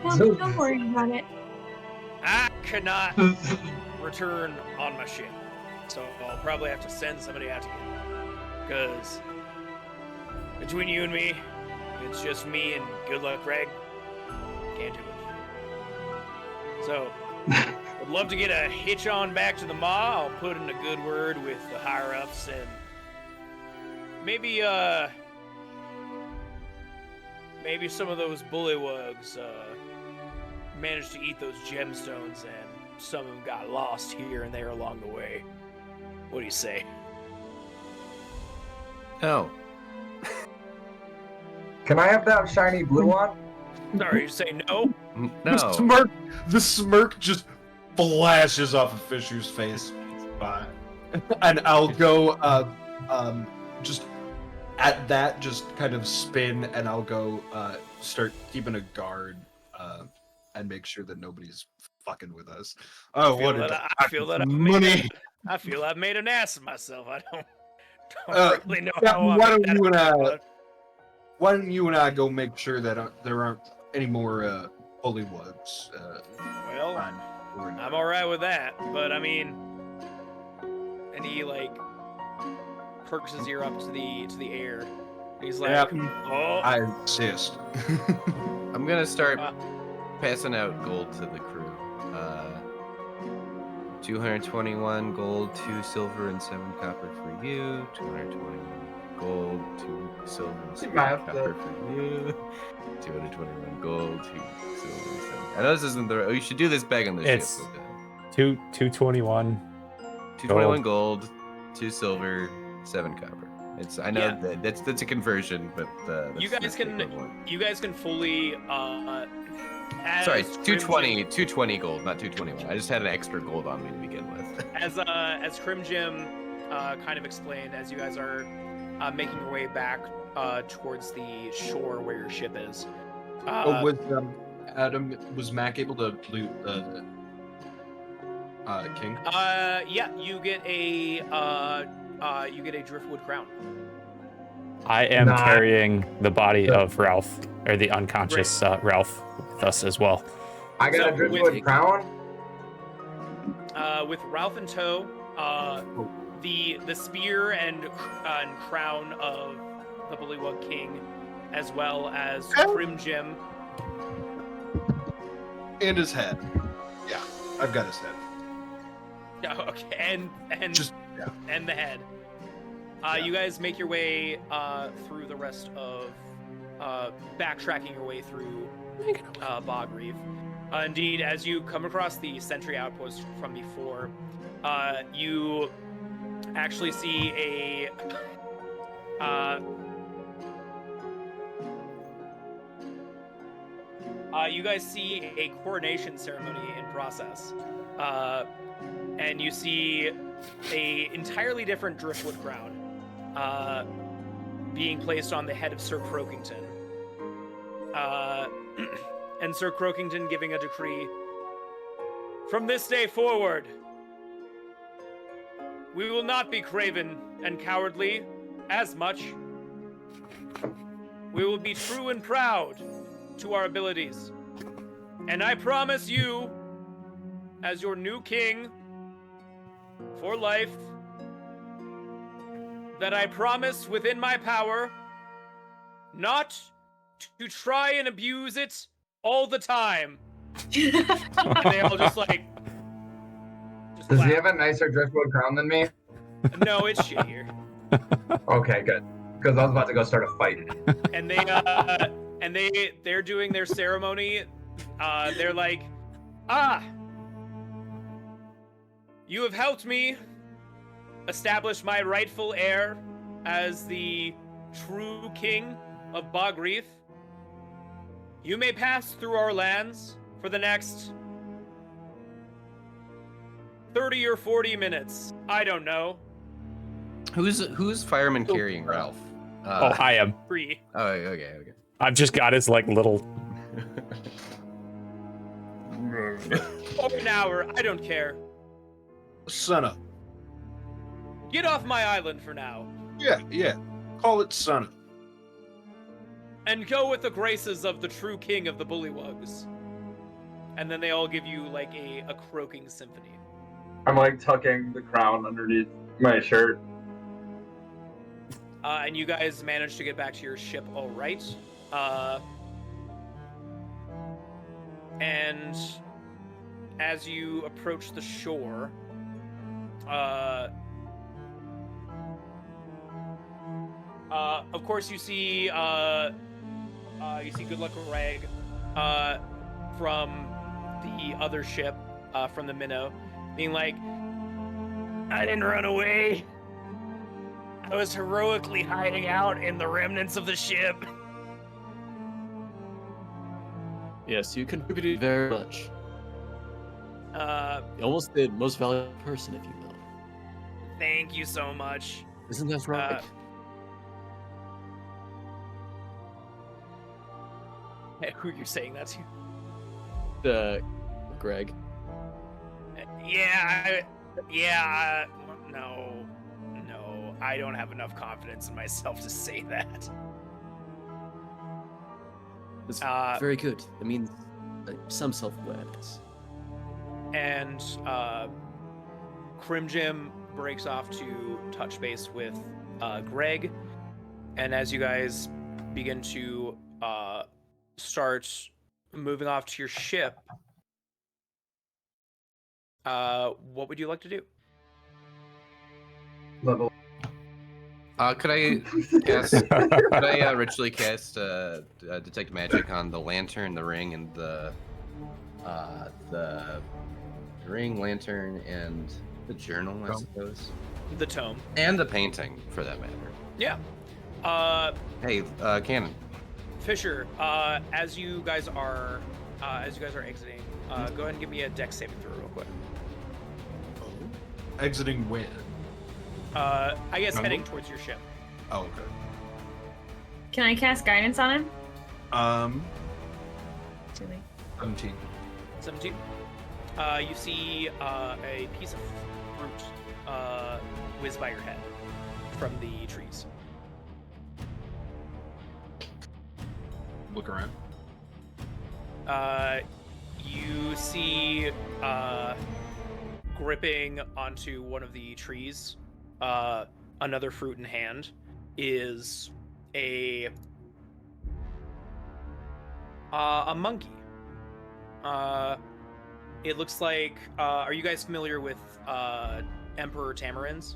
don't worry about it. I cannot return on my ship, so I'll probably have to send somebody out to get it. Because between you and me, it's just me and good luck, Greg. Can't do it. So, would love to get a hitch on back to the Ma. I'll put in a good word with the higher ups and maybe some of those bullywugs managed to eat those gemstones and some of them got lost here and there along the way. What do you say? Oh, Can I have that shiny blue one? Sorry, you say no? no. The smirk just flashes off of Fisher's face. Fine. And I'll go just at that, just kind of spin, and I'll go start keeping a guard and make sure that nobody's fucking with us. Oh, what I feel that money! I feel I've made an ass of myself. I don't really know yeah, how. why don't you and I go make sure that there aren't any more bullywugs? Well, I'm all right with that, but I mean, and he like perks his ear up to the air. He's like, oh, I insist. I'm gonna start passing out gold to the crew. 221 gold, 2 silver, and 7 copper for you. 221 gold, 2 silver, and 7 copper for you. 221 gold, 2 silver, and 7. I know this isn't the. Oh, you should do this back on the It's ship. 221. 221 gold, 2 silver, 7 copper. It's. I know that's a conversion, but that's, you guys can fully. Sorry, as 220 gold, not 221. I just had an extra gold on me to begin with. As Crim Jim kind of explained, as you guys are making your way back towards the shore where your ship is. Was Mac able to loot the king? Yeah, you get a driftwood crown. I am carrying the body of Ralph, or the unconscious Ralph, with us as well. I got a driftwood crown. With Ralph in tow, the spear and crown of the Bullywug King, as well as Crim Jim. And his head. Yeah, I've got his head. Okay, and the head. You guys make your way through the rest of backtracking your way through Bog Reef. Indeed, as you come across the sentry outpost from before, you actually see you guys see a coronation ceremony in process, and you see a entirely different driftwood crown being placed on the head of Sir Croakington. And Sir Croakington giving a decree. From this day forward, we will not be craven and cowardly as much. We will be true and proud to our abilities. And I promise you, as your new king for life, that I promise within my power not to try and abuse it all the time. And they all just like... Does he have a nicer driftwood crown than me? No, it's shittier. Okay, good. Because I was about to go start a fight. And they're doing their ceremony. They're like, you have helped me establish my rightful heir as the true king of Bog Reef. You may pass through our lands for the next 30 or 40 minutes. I don't know. Who's fireman carrying Ralph? I am. Free. Oh, okay. I've just got his like little. Over an hour. I don't care. Sun up. Get off my island for now. Yeah. Call it sun up. And go with the graces of the true king of the Bullywugs. And then they all give you like a croaking symphony. I'm like tucking the crown underneath my shirt. And you guys manage to get back to your ship all right. And as you approach the shore, of course you see Good Luck Rag from the other ship, from the minnow, being like, I didn't run away. I was heroically hiding out in the remnants of the ship. Yes, you contributed very much. Almost the most valuable person, if you will. Thank you so much. Isn't that right? Who are you saying that to? Greg. No, I don't have enough confidence in myself to say that. It's very good. It means some self-awareness. And Crim Jim breaks off to touch base with Greg, and as you guys begin to start moving off to your ship, what would you like to do? Level. Could I cast? Could I ritually cast detect magic on the lantern, the ring, and the ring, lantern, and the journal, I suppose, The tome. and the painting, for that matter. Yeah. Hey, Cannon. Fisher, as you guys are exiting, go ahead and give me a dex saving throw real quick. Exiting when? I guess heading towards your ship. Oh, okay. Can I cast guidance on him? Too late. 17. 17. You see a piece of fruit whiz by your head from the trees. Look around. You see gripping onto one of the trees, another fruit in hand, is a monkey. It looks like, are you guys familiar with Emperor Tamarins?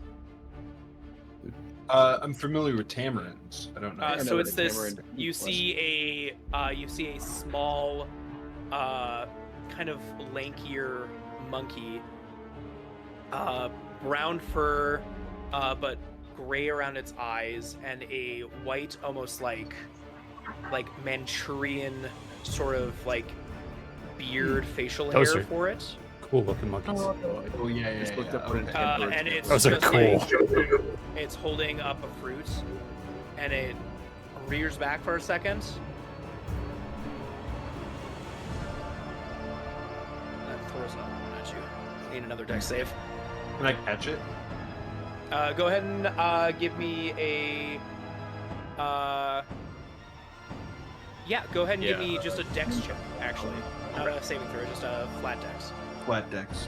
I'm familiar with tamarins. I don't know. I know So what it's a this. tamarind You was. see a small, kind of lankier monkey, brown fur, but gray around its eyes, and a white, almost like Manchurian sort of like beard, facial Those hair are- for it. Cool looking monkeys. Oh yeah. Just looked up what an Okay. emperor And it's Those are just cool. like, it's holding up a fruit, and it rears back for a second. And then throws another one at you. Need another dex save. Can I catch it? Go ahead and give me a. Yeah, go ahead and give me just a dex check, actually. Not a saving throw, just a flat dex. Flat dex.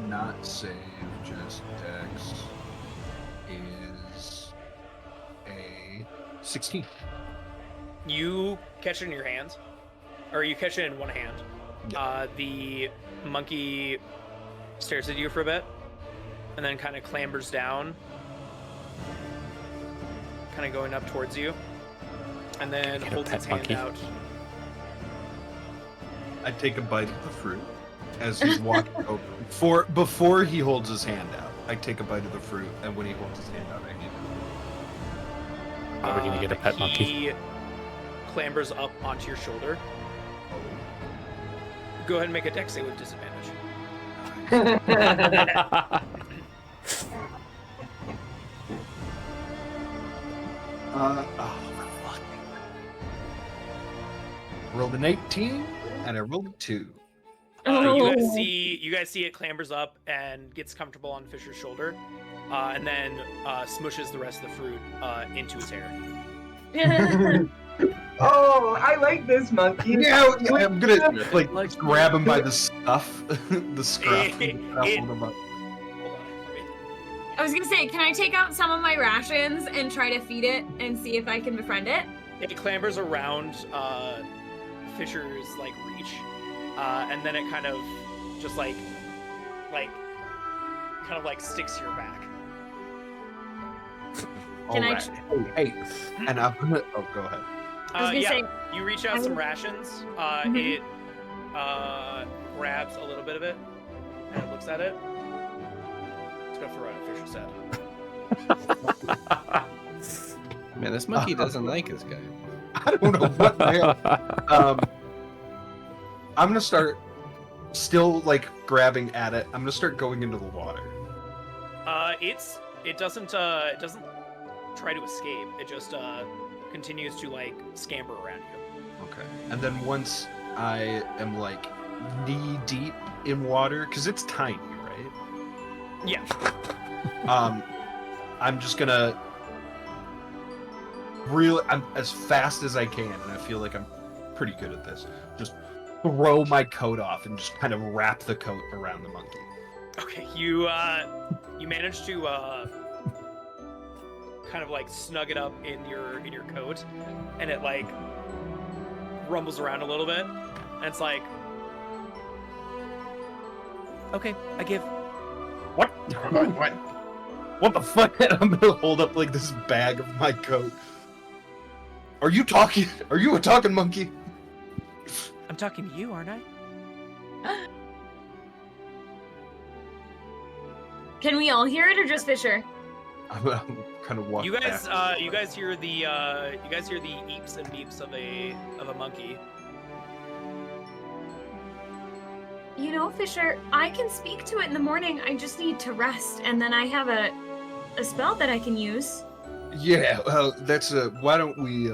Not save, just dex is a 16. You catch it in your hands, or you catch it in one hand. The monkey stares at you for a bit, and then kind of clambers down, kind of going up towards you, and then Get a holds pet its hand monkey. out. I take a bite of the fruit as he's walking over. Before he holds his hand out, I take a bite of the fruit, and when he holds his hand out, I eat it. Are we gonna get a pet monkey? He clambers up onto your shoulder. Go ahead and make a dex save with disadvantage. Fuck. Rolled an 18, and I rolled a 2. You guys see it clambers up and gets comfortable on Fisher's shoulder, and then smushes the rest of the fruit into his hair. Oh, I like this monkey. Yeah, I'm gonna like grab him by the stuff, the scruff, and hold him up. Hold on for me. I was gonna say, can I take out some of my rations and try to feed it and see if I can befriend it? It clambers around Fisher's like reach, and then it kind of just like sticks to your back. Can I Alright. Hey, and I'm gonna. Oh, go ahead. I was gonna Yeah, say, you reach out some rations. It grabs a little bit of it, and it looks at it. Let's go throw it at Fisher's head. Man, this monkey doesn't like this guy. I don't know what the hell. I'm gonna start still like grabbing at it. I'm gonna start going into the water. It doesn't try to escape. It just continues to like scamper around you. Okay. And then once I am like knee deep in water, because it's tiny, right? Yeah. I'm just gonna I'm as fast as I can, and I feel like I'm pretty good at this. Just throw my coat off and just kind of wrap the coat around the monkey. Okay. You manage to kind of like snug it up in your coat, and it like rumbles around a little bit, and it's like, okay, I give. What? What the fuck? I'm gonna hold up like this bag of my coat. Are you talking? Are you a talking monkey? I'm talking to you, aren't I? can we all hear it or just Fisher? I'm kind of walking. You guys hear the eeps and beeps of a monkey. You know, Fisher, I can speak to it in the morning. I just need to rest, and then I have a spell that I can use. Yeah, well, that's why don't we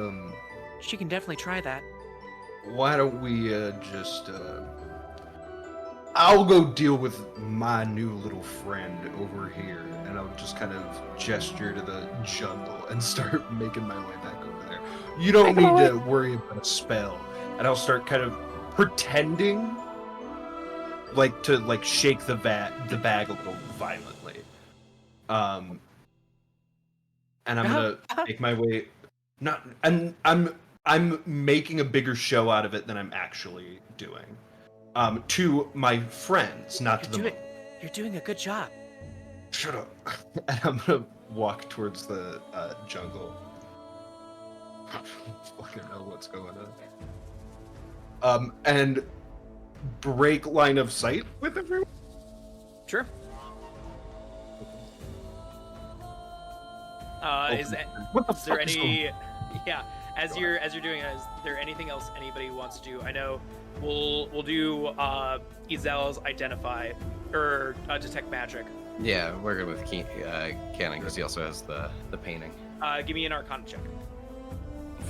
She can definitely try that. why don't we just I'll go deal with my new little friend over here, and I'll just kind of gesture to the jungle and start making my way back over there. You don't need to worry about a spell, and I'll start kind of pretending like to like shake the bag a little violently. And I'm gonna make my way. I'm making a bigger show out of it than I'm actually doing. To my friends, not to the. You're doing a good job. Shut up. And I'm gonna walk towards the jungle. I don't fucking know what's going on. And break line of sight with everyone. Sure. Is there any? Yeah. As you're doing it, is there anything else anybody wants to do? I know we'll do Ezel's identify or detect magic. Yeah, we're good with Cannon because he also has the painting. Give me an Arcana check.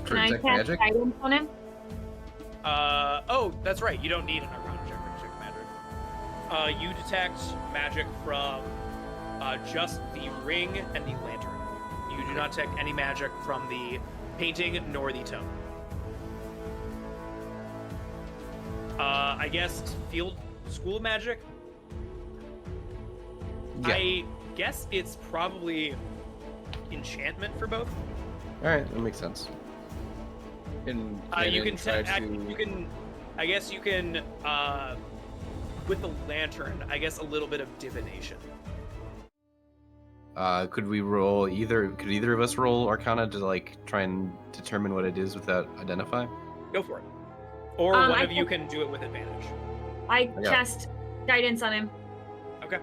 For Can I detect cast magic? guidance on him? Oh, that's right. You don't need an Arcana check for detect magic. You detect magic from just the ring and the lantern. You do not detect any magic from the painting nor the tome. I guess school of magic. Yeah. I guess it's probably enchantment for both. All right, that makes sense. And You Cannon can try I to- guess you can with the lantern, I guess a little bit of divination. Could we roll could either of us roll Arcana to like try and determine what it is without identifying? Go for it. Or one I of you can do it with advantage. I Yeah. cast guidance on him. Okay.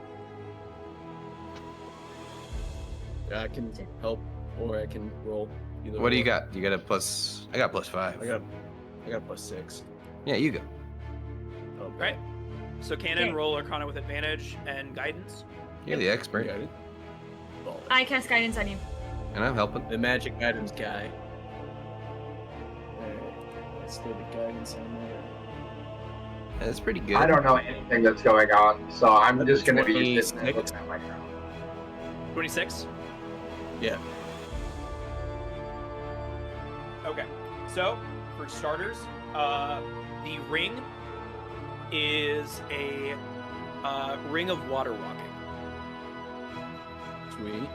I can help, or I can roll. Either What do you or. got? You got a plus. I got +5. I got +6. Yeah, you go. Oh, Right. So Cannon, Okay. roll Arcana with advantage and guidance. You're the expert, Got it. Ball. I cast guidance on you. and I'm helping. The magic items guy. Alright, let's do the guidance on there. That's pretty good. I don't know anything that's going on, so I'm That's just gonna be 26. sitting there looking at my crown. 26. Yeah. Okay. So, for starters, the ring is a ring of water walking. Sweet.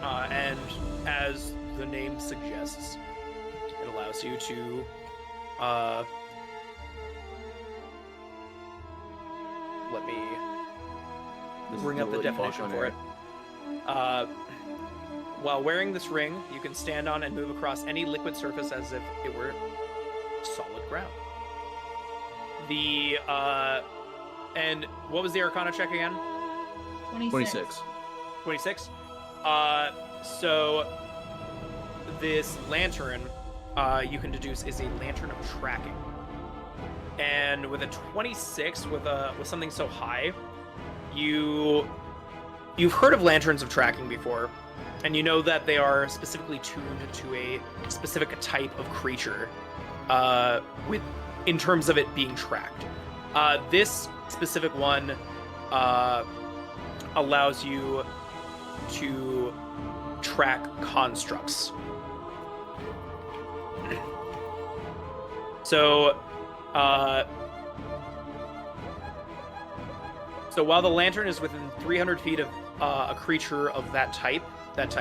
And as the name suggests, it allows you to let me This bring is up the really definition fuck for it. on While wearing this ring, you can stand on and move across any liquid surface as if it were solid ground. And what was the Arcana check again? 26. 26. So this lantern, you can deduce, is a lantern of tracking. And with a 26, with something so high, you've heard of lanterns of tracking before, and you know that they are specifically tuned to a specific type of creature, in terms of it being tracked. This specific one allows you to track constructs. So while the lantern is within 300 feet of a creature of that type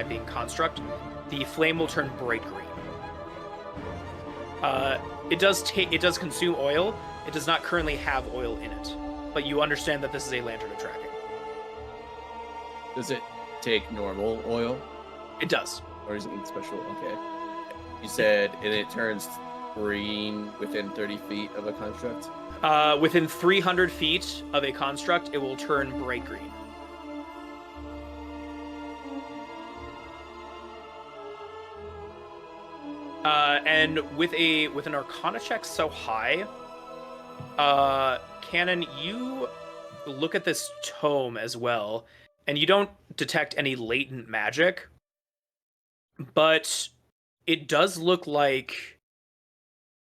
being construct, the flame will turn bright green. It does consume oil. It does not currently have oil in it, but you understand that this is a lantern of tracking. Does it take normal oil, It does. or is it special? Okay. You said, and it turns green within 30 feet of a construct? Within 300 feet of a construct, it will turn bright green. And with an Arcana check so high, Cannon, you look at this tome as well, and you don't detect any latent magic, but it does look like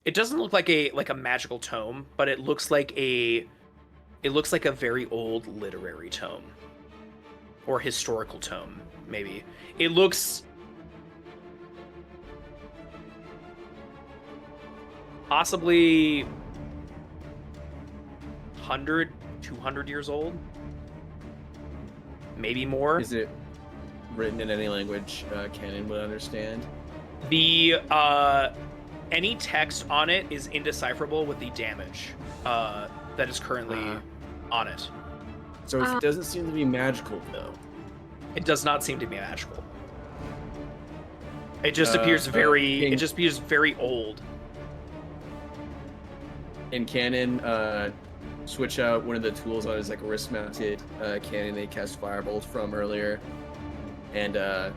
it doesn't look like a magical tome, but it looks like a very old literary tome or historical tome, maybe. It looks possibly 100, 200 years old, maybe more. Is it written in any language Canon would understand? The any text on it is indecipherable with the damage that is currently on it. So it doesn't seem to be magical, though. It does not seem to be magical. It just appears very. King- It just appears very old. In Canon, switch out one of the tools on his like wrist-mounted cannon they cast firebolt from earlier, and a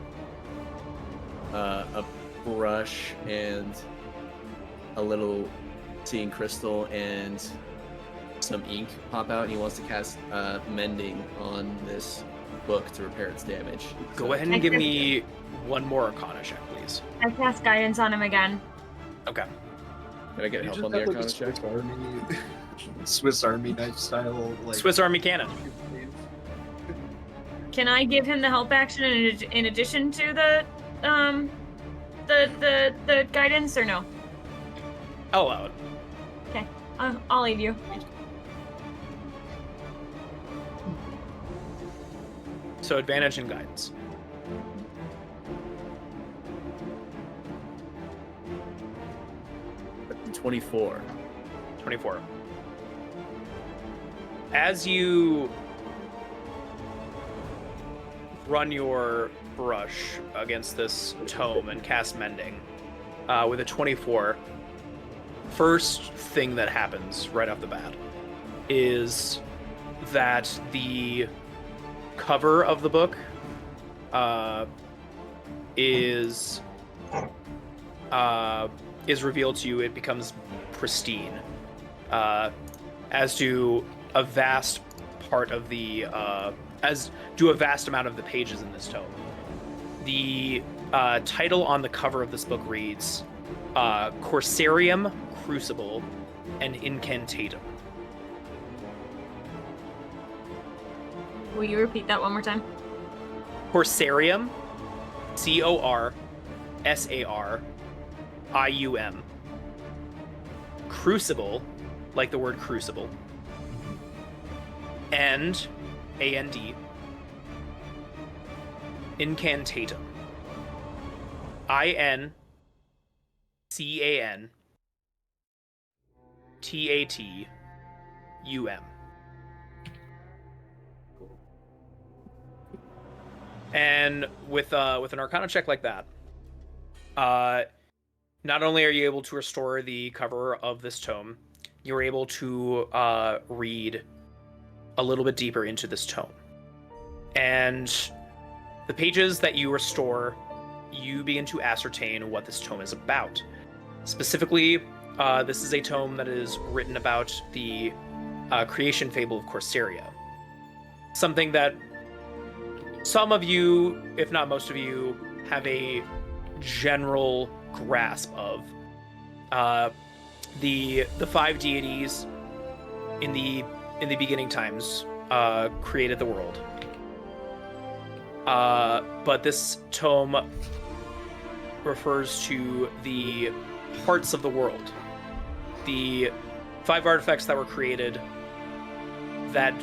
brush and a little seeing crystal and some ink pop out, and he wants to cast mending on this book to repair its damage. Go ahead and give me one more Arcana check, please. I cast guidance on him again. Okay. Can I get You help just on the have, like, a Arcana check? Swiss Army knife style, like Swiss Army Cannon. Can I give him the help action in addition to the guidance, or no? I'll allow it. Okay, I'll leave you. So advantage and guidance. But 24. 24. as you run your brush against this tome and cast Mending with a 24, first thing that happens right off the bat is that the cover of the book is revealed to you. It becomes pristine, as do a vast part of the as do a vast amount of the pages in this tome. The title on the cover of this book reads Corsarium, Crucible, and Incantatum. Will you repeat that one more time? Corsarium, Corsarium, Crucible, like the word crucible, and And, Incantatum, Incantatum. And with an Arcana check like that, not only are you able to restore the cover of this tome, you're able to read a little bit deeper into this tome. And the pages that you restore, you begin to ascertain what this tome is about. Specifically, this is a tome that is written about the creation fable of Corsaria. Something that some of you, if not most of you, have a general grasp of. The five deities in the beginning times created the world. But this tome refers to the hearts of the world. The 5 artifacts that were created that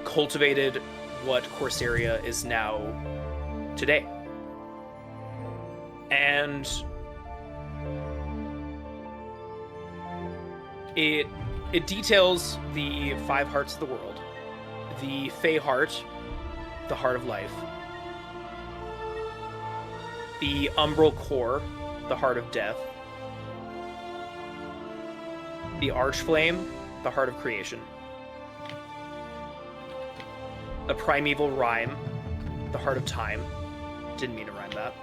cultivated what Corsaria is now today. And it details the 5 hearts of the world. The Fey heart, the heart of life. The Umbral core, the heart of death. The Archflame, the heart of creation. The Primeval Rhyme, the heart of time. Didn't mean to rhyme that.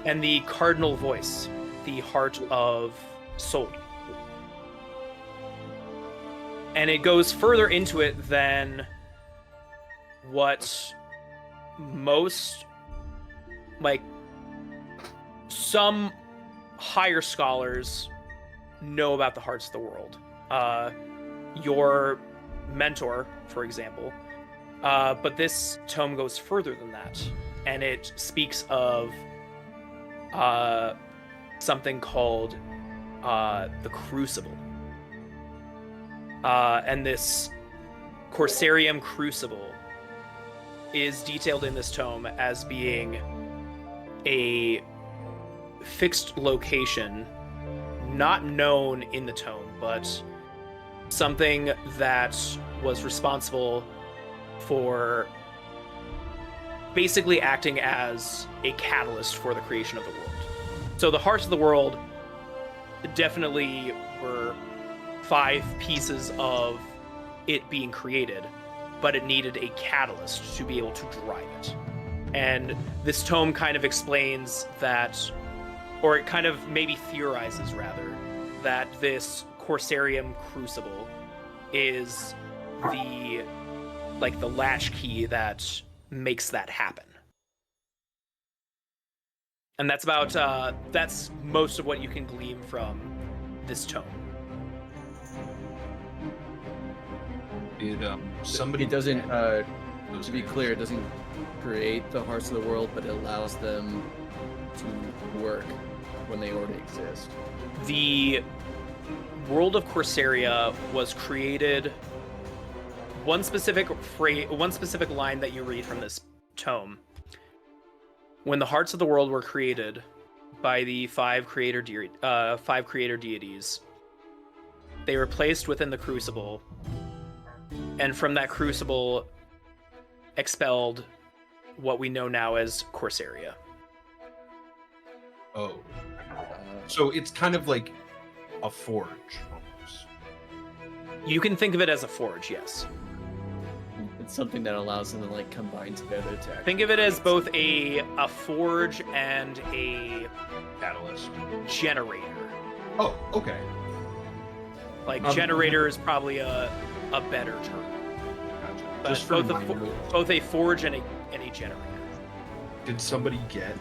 And the Cardinal Voice, the heart of soul. And it goes further into it than what most, like, some higher scholars know about the hearts of the world. Your mentor, for example. But this tome goes further than that, and it speaks of something called the Crucible. And this Corsarium Crucible is detailed in this tome as being a fixed location, not known in the tome, but something that was responsible for basically acting as a catalyst for the creation of the world. So the hearts of the world definitely were 5 pieces of it being created, but it needed a catalyst to be able to drive it. And this tome kind of explains that, or it kind of maybe theorizes rather, that this Corsarium Crucible is the latch key that makes that happen. And that's about that's most of what you can glean from this tome. Somebody it doesn't to be clear, it doesn't create the hearts of the world, but it allows them to work when they already exist. The world of Corsaria was created. One specific line that you read from this tome: when the hearts of the world were created by the 5 creator deities, they were placed within the crucible, and from that crucible expelled what we know now as Corsaria. Oh. So it's kind of like a forge, almost. You can think of it as a forge, yes. It's something that allows them to like combine together to Think of it as both a forge and a Catalyst. generator. Oh, okay. Like Um, generator is probably a better term. Gotcha. But Just for both my a, notes, both a forge and a generator. did somebody get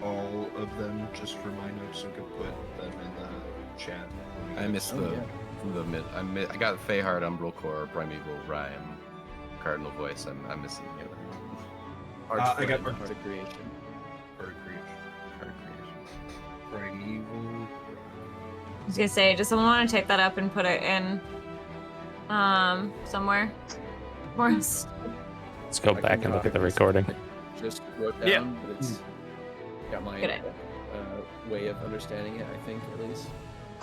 all of them just for my notes and could put them in the chat? I missed the mid. I got Feyhard, Umbral Core, Primeval Rhyme, Cardinal Voice. I'm missing the other one. I got Art of Creation. Art creation. Card creation. Primeval. I was gonna say, does someone want to take that up and put it in somewhere? Let's go I back can and look drop at the it. recording. Just wrote down, Yeah. but it's got my Good idea. way of understanding it, I think, at least.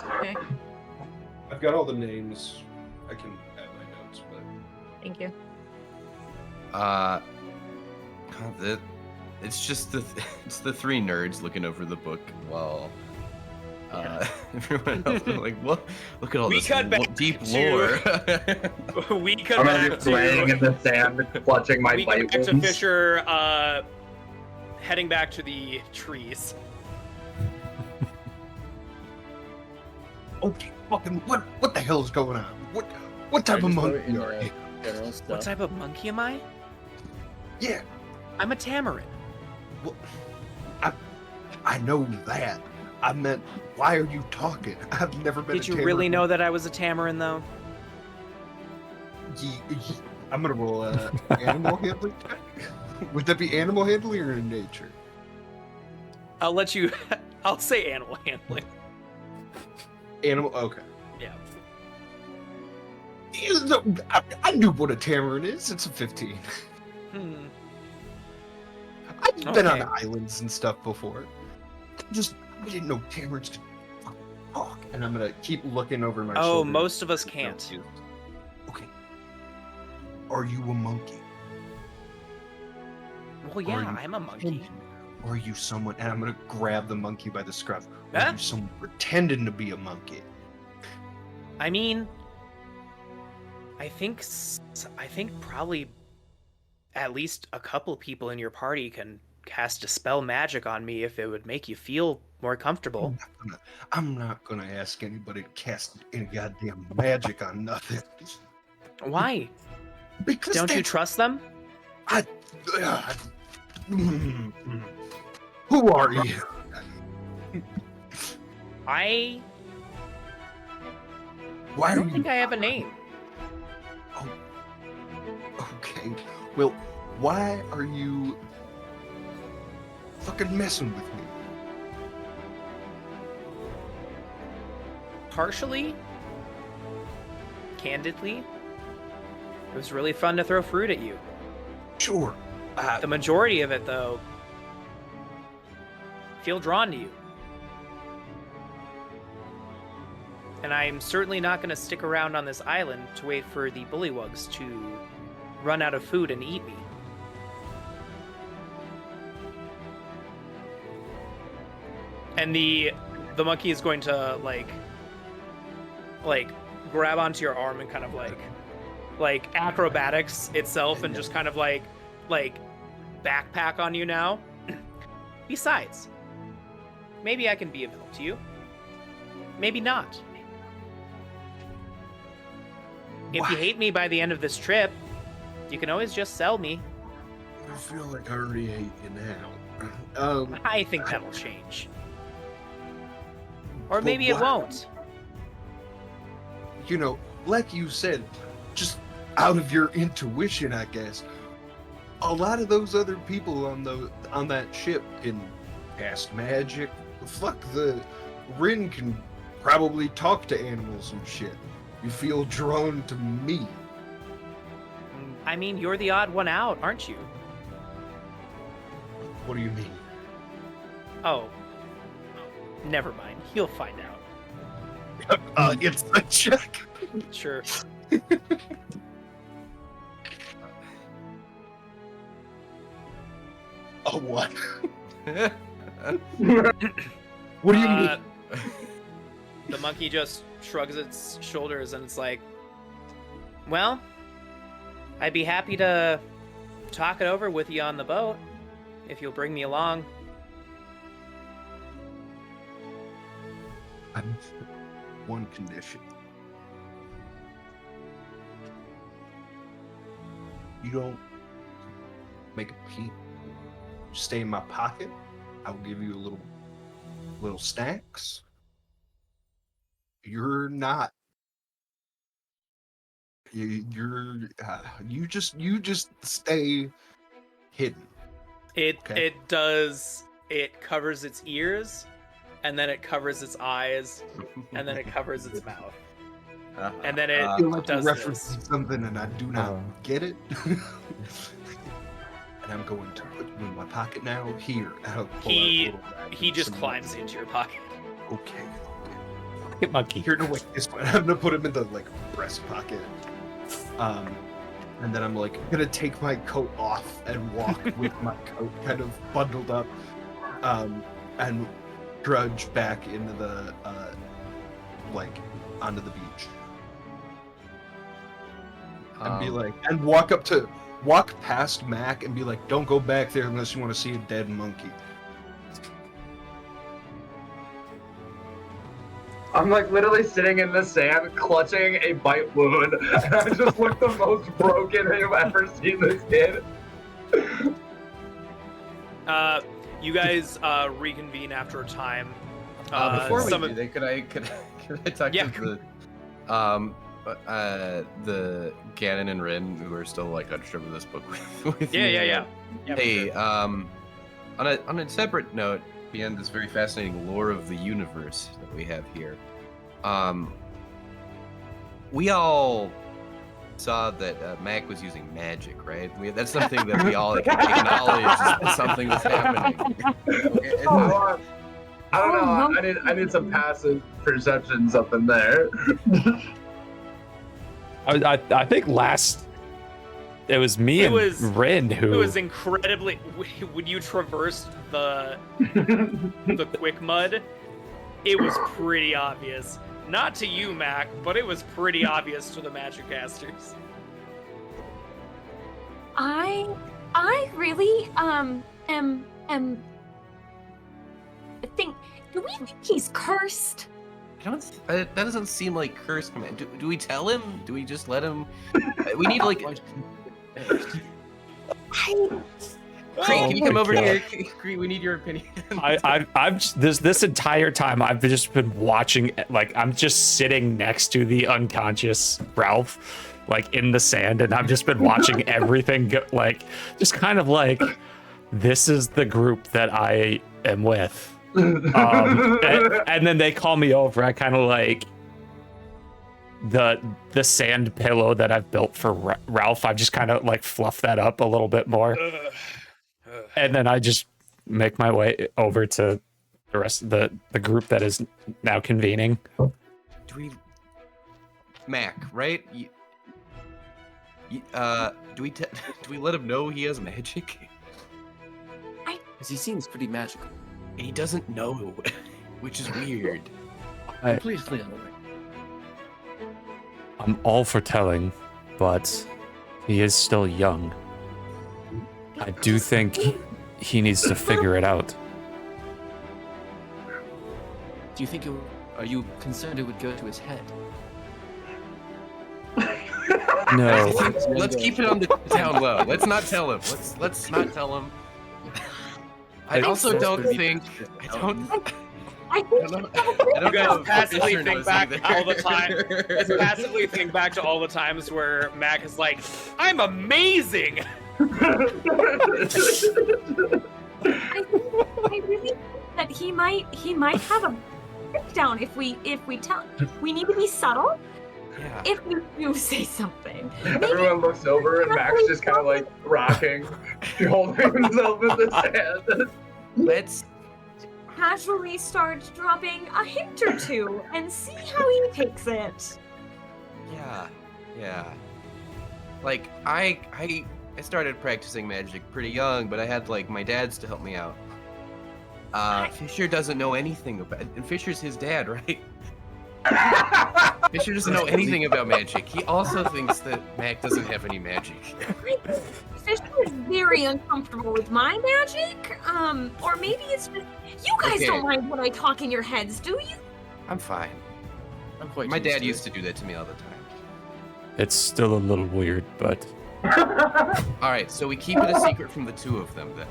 Okay, I've got all the names. I can add my notes, but thank you. It's just it's the three nerds looking over the book while everyone else is like, what? Look at all We this cut back deep to- lore. We come I'm gonna back be laying to in the sand, clutching my we come bite back to wounds. Fisher heading back to the trees. Okay, fucking what the hell is going on? What type of monkey are you? General stuff. What type of monkey am I? Yeah, I'm a tamarin. I know that. I meant, why are you talking? I've never been. Did you really know that I was a tamarin, though? I'm gonna roll animal handling check. Would that be animal handling or in nature? I'll let you. I'll say animal handling. Animal. Okay. Yeah. I knew what a tamarin is. It's a 15. Hmm. I've been on Okay. islands and stuff before. I didn't know tamarins could fucking talk. And I'm gonna keep looking over my Oh, shoulder. most of us can't. Okay. Are you a monkey? Well, Or yeah, you- I'm a monkey. Or are you someone? And I'm gonna grab the monkey by the scruff. Or Huh? are you someone pretending to be a monkey? I mean, I think probably at least a couple people in your party can cast dispel magic on me if it would make you feel more comfortable. I'm not gonna ask anybody to cast any goddamn magic on nothing. Why? Because Don't you they- trust them? Who are you? I Why are don't you? think I have a name. Okay. Well, why are you fucking messing with me? Partially, candidly, it was really fun to throw fruit at you. Sure. The majority of it, though, feel drawn to you. And I'm certainly not going to stick around on this island to wait for the bullywugs to run out of food and eat me. And the monkey is going to like grab onto your arm and kind of like acrobatics itself and just kind of like backpack on you now. Besides, maybe I can be of help to you. Maybe not. If Why? you hate me by the end of this trip, you can always just sell me. I feel like I already hate you now. I think that'll change. Or But maybe it why? won't. You know, like you said, just out of your intuition, I guess. A lot of those other people on that ship can cast magic. Fuck, the Rin can probably talk to animals and shit. You feel drawn to me. I mean, you're the odd one out, aren't you? What do you mean? Oh. Never mind. You'll find out. Insight check. Sure. Oh, what? What do you mean? The monkey just shrugs its shoulders and it's like, well, I'd be happy to talk it over with you on the boat if you'll bring me along. I'm one condition. You don't make a peep. Stay in my pocket. I will give you a little snacks. You're not. You just stay hidden. It Okay. it covers its ears, and then it covers its eyes, and then it covers its mouth. And then it I feel like does you're this. referencing something and I do not get it. And I'm going to put you in my pocket now. Here. And I'll pull out a little bag He with just some climbs money. into your pocket. Okay. Get monkey. Here, no wait. This one. I'm gonna put him in the breast pocket. And then I'm gonna take my coat off and walk with my coat kind of bundled up, and trudge back into the onto the beach. And be and walk past Mac and be like, don't go back there unless you want to see a dead monkey. I'm literally sitting in the sand, clutching a bite wound, and I just look the most broken you've ever seen this kid. You guys reconvene after a time. Before we some do of- that, could I talk Yeah. to the Ganon and Rin who are still unsure of this book with me? Yeah, for Hey, sure. on a separate note, beyond this very fascinating lore of the universe that we have here, we all saw that Mac was using magic, right? That's something that we all acknowledge that something was happening. I don't know. I need some passive perceptions up in there. I think last it was me It and was- Rin who. It was incredibly. When you traversed the quick mud, it was pretty obvious. Not to you, Mac, but it was pretty obvious to the magic casters. I really am think. Do we think he's cursed? That doesn't seem like cursed. Do we tell him? Do we just let him? We need Cree, can you come over here? Cree, we need your opinion. I've this entire time I've just been watching, I'm just sitting next to the unconscious Ralph, in the sand, and I've just been watching everything just kind of this is the group that I am with. And then they call me over. I kind of the sand pillow that I've built for Ralph. I just kind of fluff that up a little bit more. And then I just make my way over to the rest of the group that is now convening. Do we let him know he has magic? Because he seems pretty magical. And he doesn't know, which is weird. Completely unaware. I'm all for telling, but he is still young. I do think he needs to figure it out. Do you think are you concerned it would go to his head? No. Let's keep it on the down low. Let's not tell him. Let's not tell him. I also don't think. I don't You guys know if passively Fisher think knows back either. all the time. You guys passively think back to all the times where Mac is like, "I'm amazing." I really think that he might have a breakdown if we tell. We need to be subtle. Yeah. If you do say something. Everyone looks over and Mac's just kind of rocking, holding himself in the sand. Let's. casually start dropping a hint or two and see how he takes it. Yeah. Like I started practicing magic pretty young, but I had like my dad's to help me out. Fisher doesn't know anything about, and Fisher's his dad, right? Fisher doesn't know anything about magic. He also thinks that Mac doesn't have any magic. Fisher is very uncomfortable with my magic. Or maybe it's just you guys don't mind when I talk in your heads, do you? I'm fine. I'm quite My dad to used it. to do that to me all the time. It's still a little weird, but All right, so we keep it a secret from the two of them then.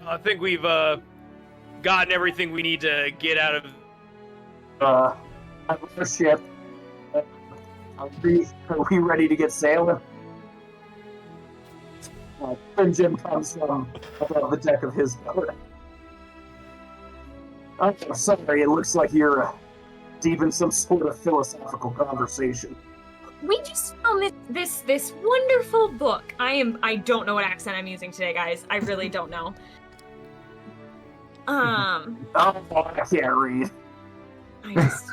I think we've gotten everything we need to get out of. Our ship. Are we ready to get sailing? Jim comes from above the deck of his boat. I'm sorry, it looks like you're deep in some sort of philosophical conversation. We just found this wonderful book. I don't know what accent I'm using today, guys. I really don't know. Oh, I can't read. I just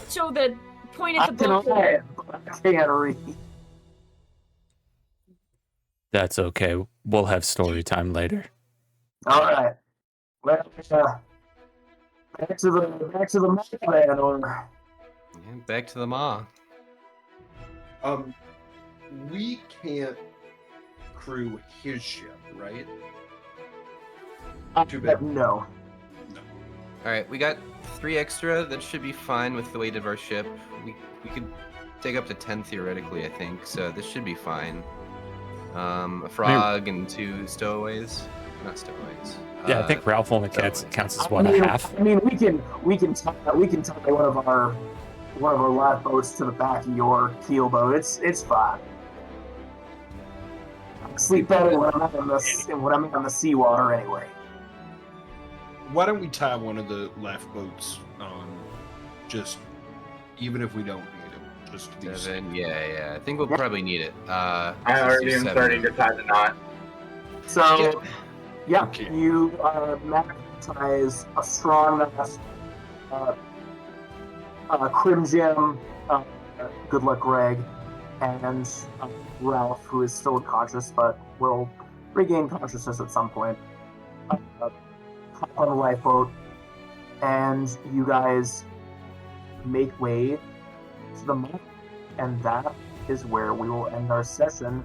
so the point of the book. I can't read. that's okay. We'll have story time later. All right. Well, back to the man, or Yeah, back to the maw. We can't crew his ship, right? Too bad. No. All right, we got 3 extra. That should be fine with the weight of our ship. We could take up to 10 theoretically, I think. So this should be fine. A frog and 2 stowaways. Not stowaways. Yeah, I think Ralph only counts as what, I mean, a half? I mean, we can tie one of our live boats to the back of your keel boat. It's fine. I sleep better when I'm on the seawater anyway. Why don't we tie one of the life boats on, just even if we don't need them, just to be safe. 7. Yeah. I think we'll probably need it. I already am starting to tie the knot. So, yeah, Okay. you Mac ties a strong knot. Crim Jim, good luck, Greg, and Ralph, who is still unconscious but will regain consciousness at some point. Hop on the lifeboat, and you guys make way to the map, and that is where we will end our session